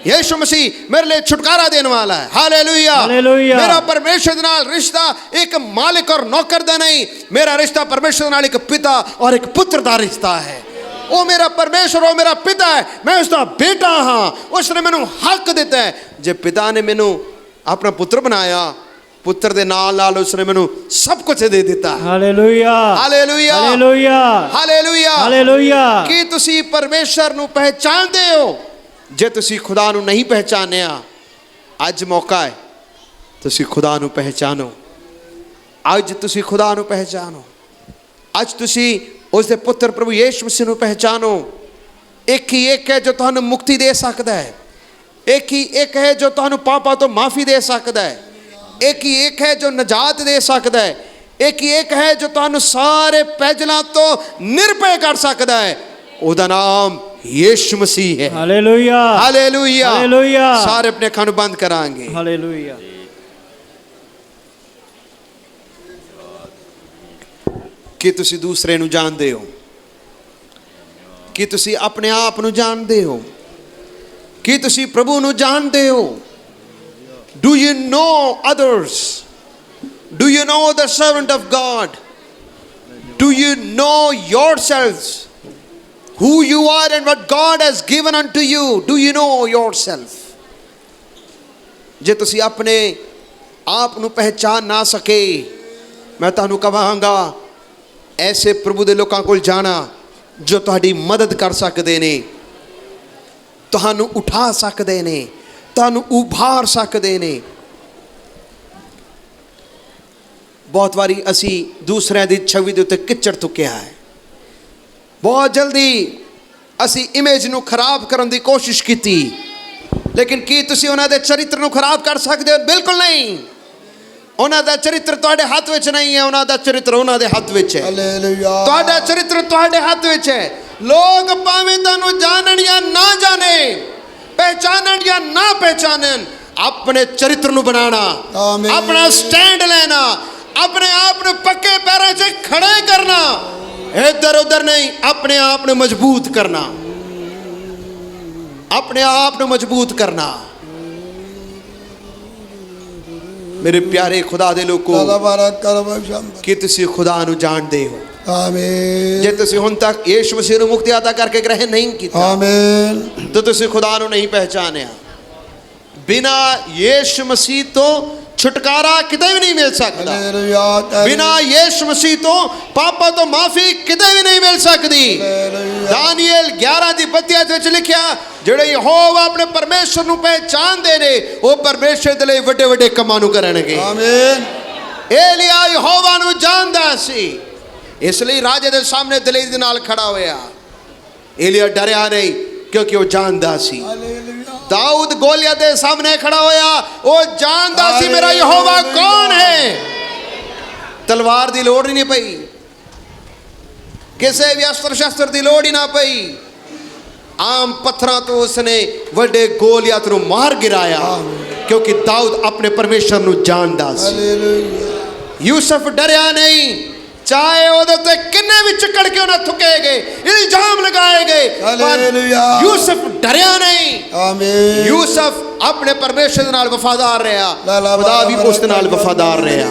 यीशु मसीह मेरे लिए छुटकारा देने वाला है। Hallelujah, hallelujah. मेरा परमेश्वर दे नाल रिश्ता एक मालिक और नौकर दा नहीं, मेरा रिश्ता परमेश्वर दे नाल एक पिता और एक पुत्र दा रिश्ता है। वो मेरा परमेश्वर, वो मेरा पिता है, मैं उसका बेटा हाँ। उसने मैनू हक दिता है। जे पिता ने मैनू अपना पुत्र बनाया, पुत्र दे नाल नाल उसने मैनू सब कुछ दे दिता। Hallelujah, hallelujah, hallelujah, hallelujah, hallelujah. कि तुसी परमेश्वर नू पहचानदे हो। जे तुसी खुदा नू नहीं पहचानिया, अज मौका है तुसी खुदा नू पहचानो। अज तुसी खुदा नू पहचानो। अज तुसी उसके पुत्र प्रभु यीशु मसीह नू पहचानो। एक ही एक है जो तुहानू मुक्ति दे सकता है। एक ही एक है जो तुहानू पापां तो माफ़ी दे सकता है। एक ही एक है जो नजात दे सकता है। एक ही एक है जो तुहानू सारे पैजलां तो निर्भय कर सकता है। उसदा नाम यीशु मसीह है। Hallelujah, hallelujah, hallelujah. सारे अपने अखां नू बंद करांगे। हालेलुया। कि तुसी दूसरे नू जानदे हो, कि तुसी अपने आप नू जानदे हो, कि तुसी प्रभु नू जानदे हो। Do you know others? Do you know the servant of God? Do you know yourselves, who you are and what God has given unto you? Do you know yourself? जे तुसी अपने आप नू पहचान ना सके, मैं तुहानू कहांगा ऐसे प्रभु दे लोकां कोल जाना जो तुहाडी मदद कर सकदे ने, तुहानू उठा सकदे ने, तुहानू उभार सकदे ने। बहुत वारी असी दूसरिਆਂ ਦੀ छवि ਦੇ ਉੱਤੇ किचड़ तुक्या है। बहुत जल्दी असी इमेज नू खराब करन दी कोशिश की, लेकिन की तुसी उन्हां दे चरित्र नू खराब कर सकदे हो? बिल्कुल नहीं। उन्हां दा चरित्र तुहाडे हाथ विच नहीं है, उन्हां दा चरित्र उन्हां दे हाथ विच है। हालेलुया, तुहाडा चरित्र तुहाडे हाथ विच है। लोग भावें तुहानू जानन या ना जाने, पहचानन या ना पहचानन, अपने चरित्र नू बनाना, आमीन। अपना स्टैंड लेना, अपने आप नू पक्के पैरां 'च खड़े करना, इधर उधर नहीं, अपने आप ने मजबूत करना, अपने आप ने मजबूत करना। मेरे प्यारे खुदा दे लोगों, कि तुसी खुदा नू जानदे हो? आमीन, जे तुसी हुण तक यीशु मसीह नू मुक्ति अता करके ग्रहण नहीं कीता, आमीन, तो तुसी खुदा नू नहीं पहचानिया। बिना यीशु मसीह तो छुटकारा किते भी नहीं मिल सकता। हालेलुया, बिना यीशु मसीह तो पापा तो माफी किते भी नहीं मिल सकती। दानियल 11:32 विच लिखिया, जेड़े यहोवा अपने परमेश्वर नू पहचानदे ने, वो परमेश्वर दे लई वड्डे वड्डे कमां नू करनगे। आमीन। एलिया यहोवा नू जानदा सी, इसलिए राजे दे सामने दलेरी दे नाल खड़ा होया। एलिया डरिया नहीं, क्योंकि वो जानदा सी। दाऊद गोलियत दे सामने खड़ा होया, वो जानदा सी मेरा यहोवा कौन है। तलवार दी लोड़ ही नहीं पई, किसी भी अस्त्र शस्त्र दी लोड़ ही ना पई। आम पत्थरां तो उसने वड्डे गोलियत नू मार गिराया, क्योंकि दाऊद अपने परमेश्वर नू जानदा सी। यूसुफ डरिया नहीं, चाहे ओदे ते किन्ने भी चिकड़ के उन्हें थुकेगे, इल्जाम लगाएगे, पर यूसुफ डरिया नहीं। आमीन। यूसुफ अपने परमेश्वर दे नाल वफादार रहा, खुदा भी उस दे नाल वफादार रहा,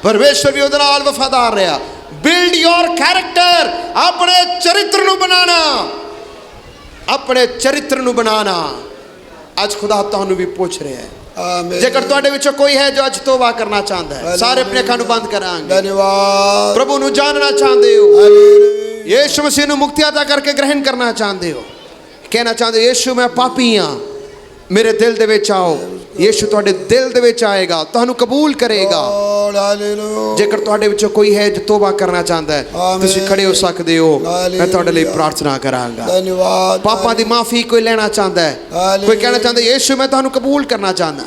परमेश्वर भी उस दे नाल वफादार रहा। बिल्ड योर कैरेक्टर, अपने चरित्र नू बनाना, अपने चरित्र नू बनाना। अज खुदा तुहानू भी पूछ रहा है, जेकर तुहाडे विचों कोई है जो अज तौबा करना चाहता है, सारे अपने अखां नू बंद करांगे। धन्यवाद। प्रभु नू जानना चाहते हो, यीशु मसीह नू मुक्ति अता करके ग्रहण करना चाहते हो, कहना चाहते हो यीशु मैं पापी हाँ, मेरे दिल दे विच आओ। यीशु तुहाडे दिल दे विच आएगा, तुहानू कबूल करेगा। जेकर तुहाडे विचों कोई है जो तौबा करना चाहता है, तुसीं खड़े हो सकते हो। मैं तुहाडे लई प्रार्थना करांगा। धन्यवाद। पापां दी माफ़ी कोई लेना चाहता है, कोई कहना चाहता है यीशु मैं तुहानू कबूल करना चाहता,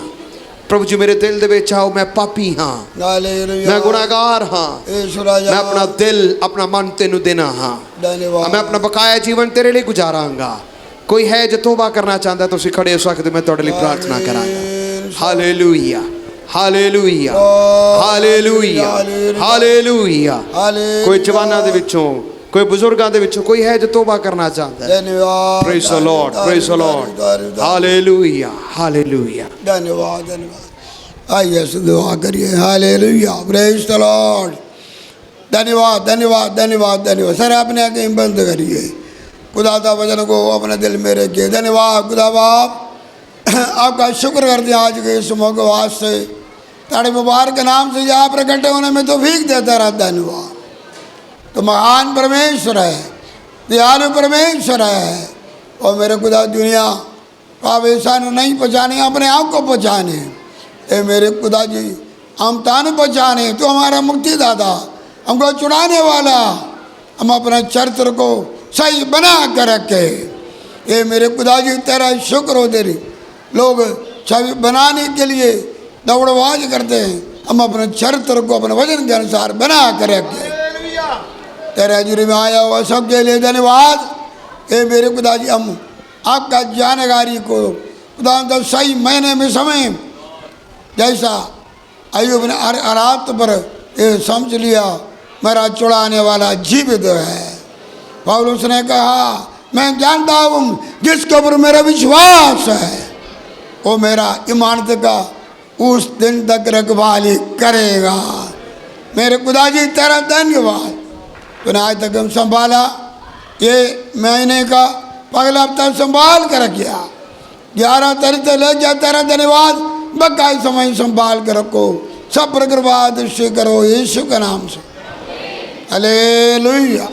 प्रभु जी मेरे दिल दे विच आओ, मैं पापी हाँ, मैं गुनाहगार हाँ, मैं अपना दिल अपना मन तेनू देना हाँ, मैं अपना बकाया जीवन तेरे लिए गुजारांगा। कोई है जो तौबा करना चाहता है, तुसीं खड़े हो सकते, मैं तुहाडे लई प्रार्थना करांगा। Hallelujah, hallelujah, hallelujah, hallelujah. कोई जवानां दे विचों, ਕੋਈ ਬਜ਼ੁਰਗਾਂ ਦੇ ਵਿੱਚੋਂ ਕੋਈ ਹੈ ਜੋ ਤੋਬਾ ਕਰਨਾ ਚਾਹੁੰਦਾ ਹੈ? धन्यवाद Praise the Lord, praise the Lord. Hallelujah, hallelujah. धन्यवाद धन्यवाद। आइए ऐसे दुआ करिए। Hallelujah, praise the Lord. धन्यवाद धन्यवाद धन्यवाद धन्यवाद। सर आपने आगे बंद करिए, खुदा का वचन को अपने दिल में रखिए। धन्यवाद खुदा बाप, आपका शुक्र करते हैं आज के इस मौके वास्ते, तारे मुबारक नाम से यहाँ प्रकट होने में तो भीख देता रहा। धन्यवाद। तो महान परमेश्वर है, दयालु परमेश्वर है। और मेरे खुदा दुनिया आप ऐसा नहीं पहचाने, अपने आप को पहचाने। ए मेरे खुदा जी, हम तानु पहचाने तो हमारा मुक्तिदाता, हमको छुड़ाने वाला, हम अपने चरित्र को सही बना कर रखे। ये मेरे खुदा जी तेरा शुक्र हो। तेरी लोग छवि बनाने के लिए दौड़बाज करते हैं, हम अपने चरित्र को अपने वजन के अनुसार बना कर रखे। तेरे हजूरी में आया हुआ सबके लिए धन्यवाद। ये मेरे खुदा जी, हम आपका जानकारी को खुदा तो सही महीने में समय जैसा अय्यूब ने अरात पर ये समझ लिया मेरा छुड़ाने वाला जीवित है। पौलुस ने कहा मैं जानता हूँ जिसके ऊपर मेरा विश्वास है वो मेरा इमानत का उस दिन तक रखवाली करेगा। मेरे खुदा जी तेरा धन्यवाद। तूने आज तक हम संभाला, ये महीने का पहला हफ्ता संभाल कर रखा, 11 तारीख तक ले जा। तेरा धन्यवाद। बकाई समय संभाल कर रखो, सब पर कृपा दृष्टि करो यीशु के नाम से। हालेलुया।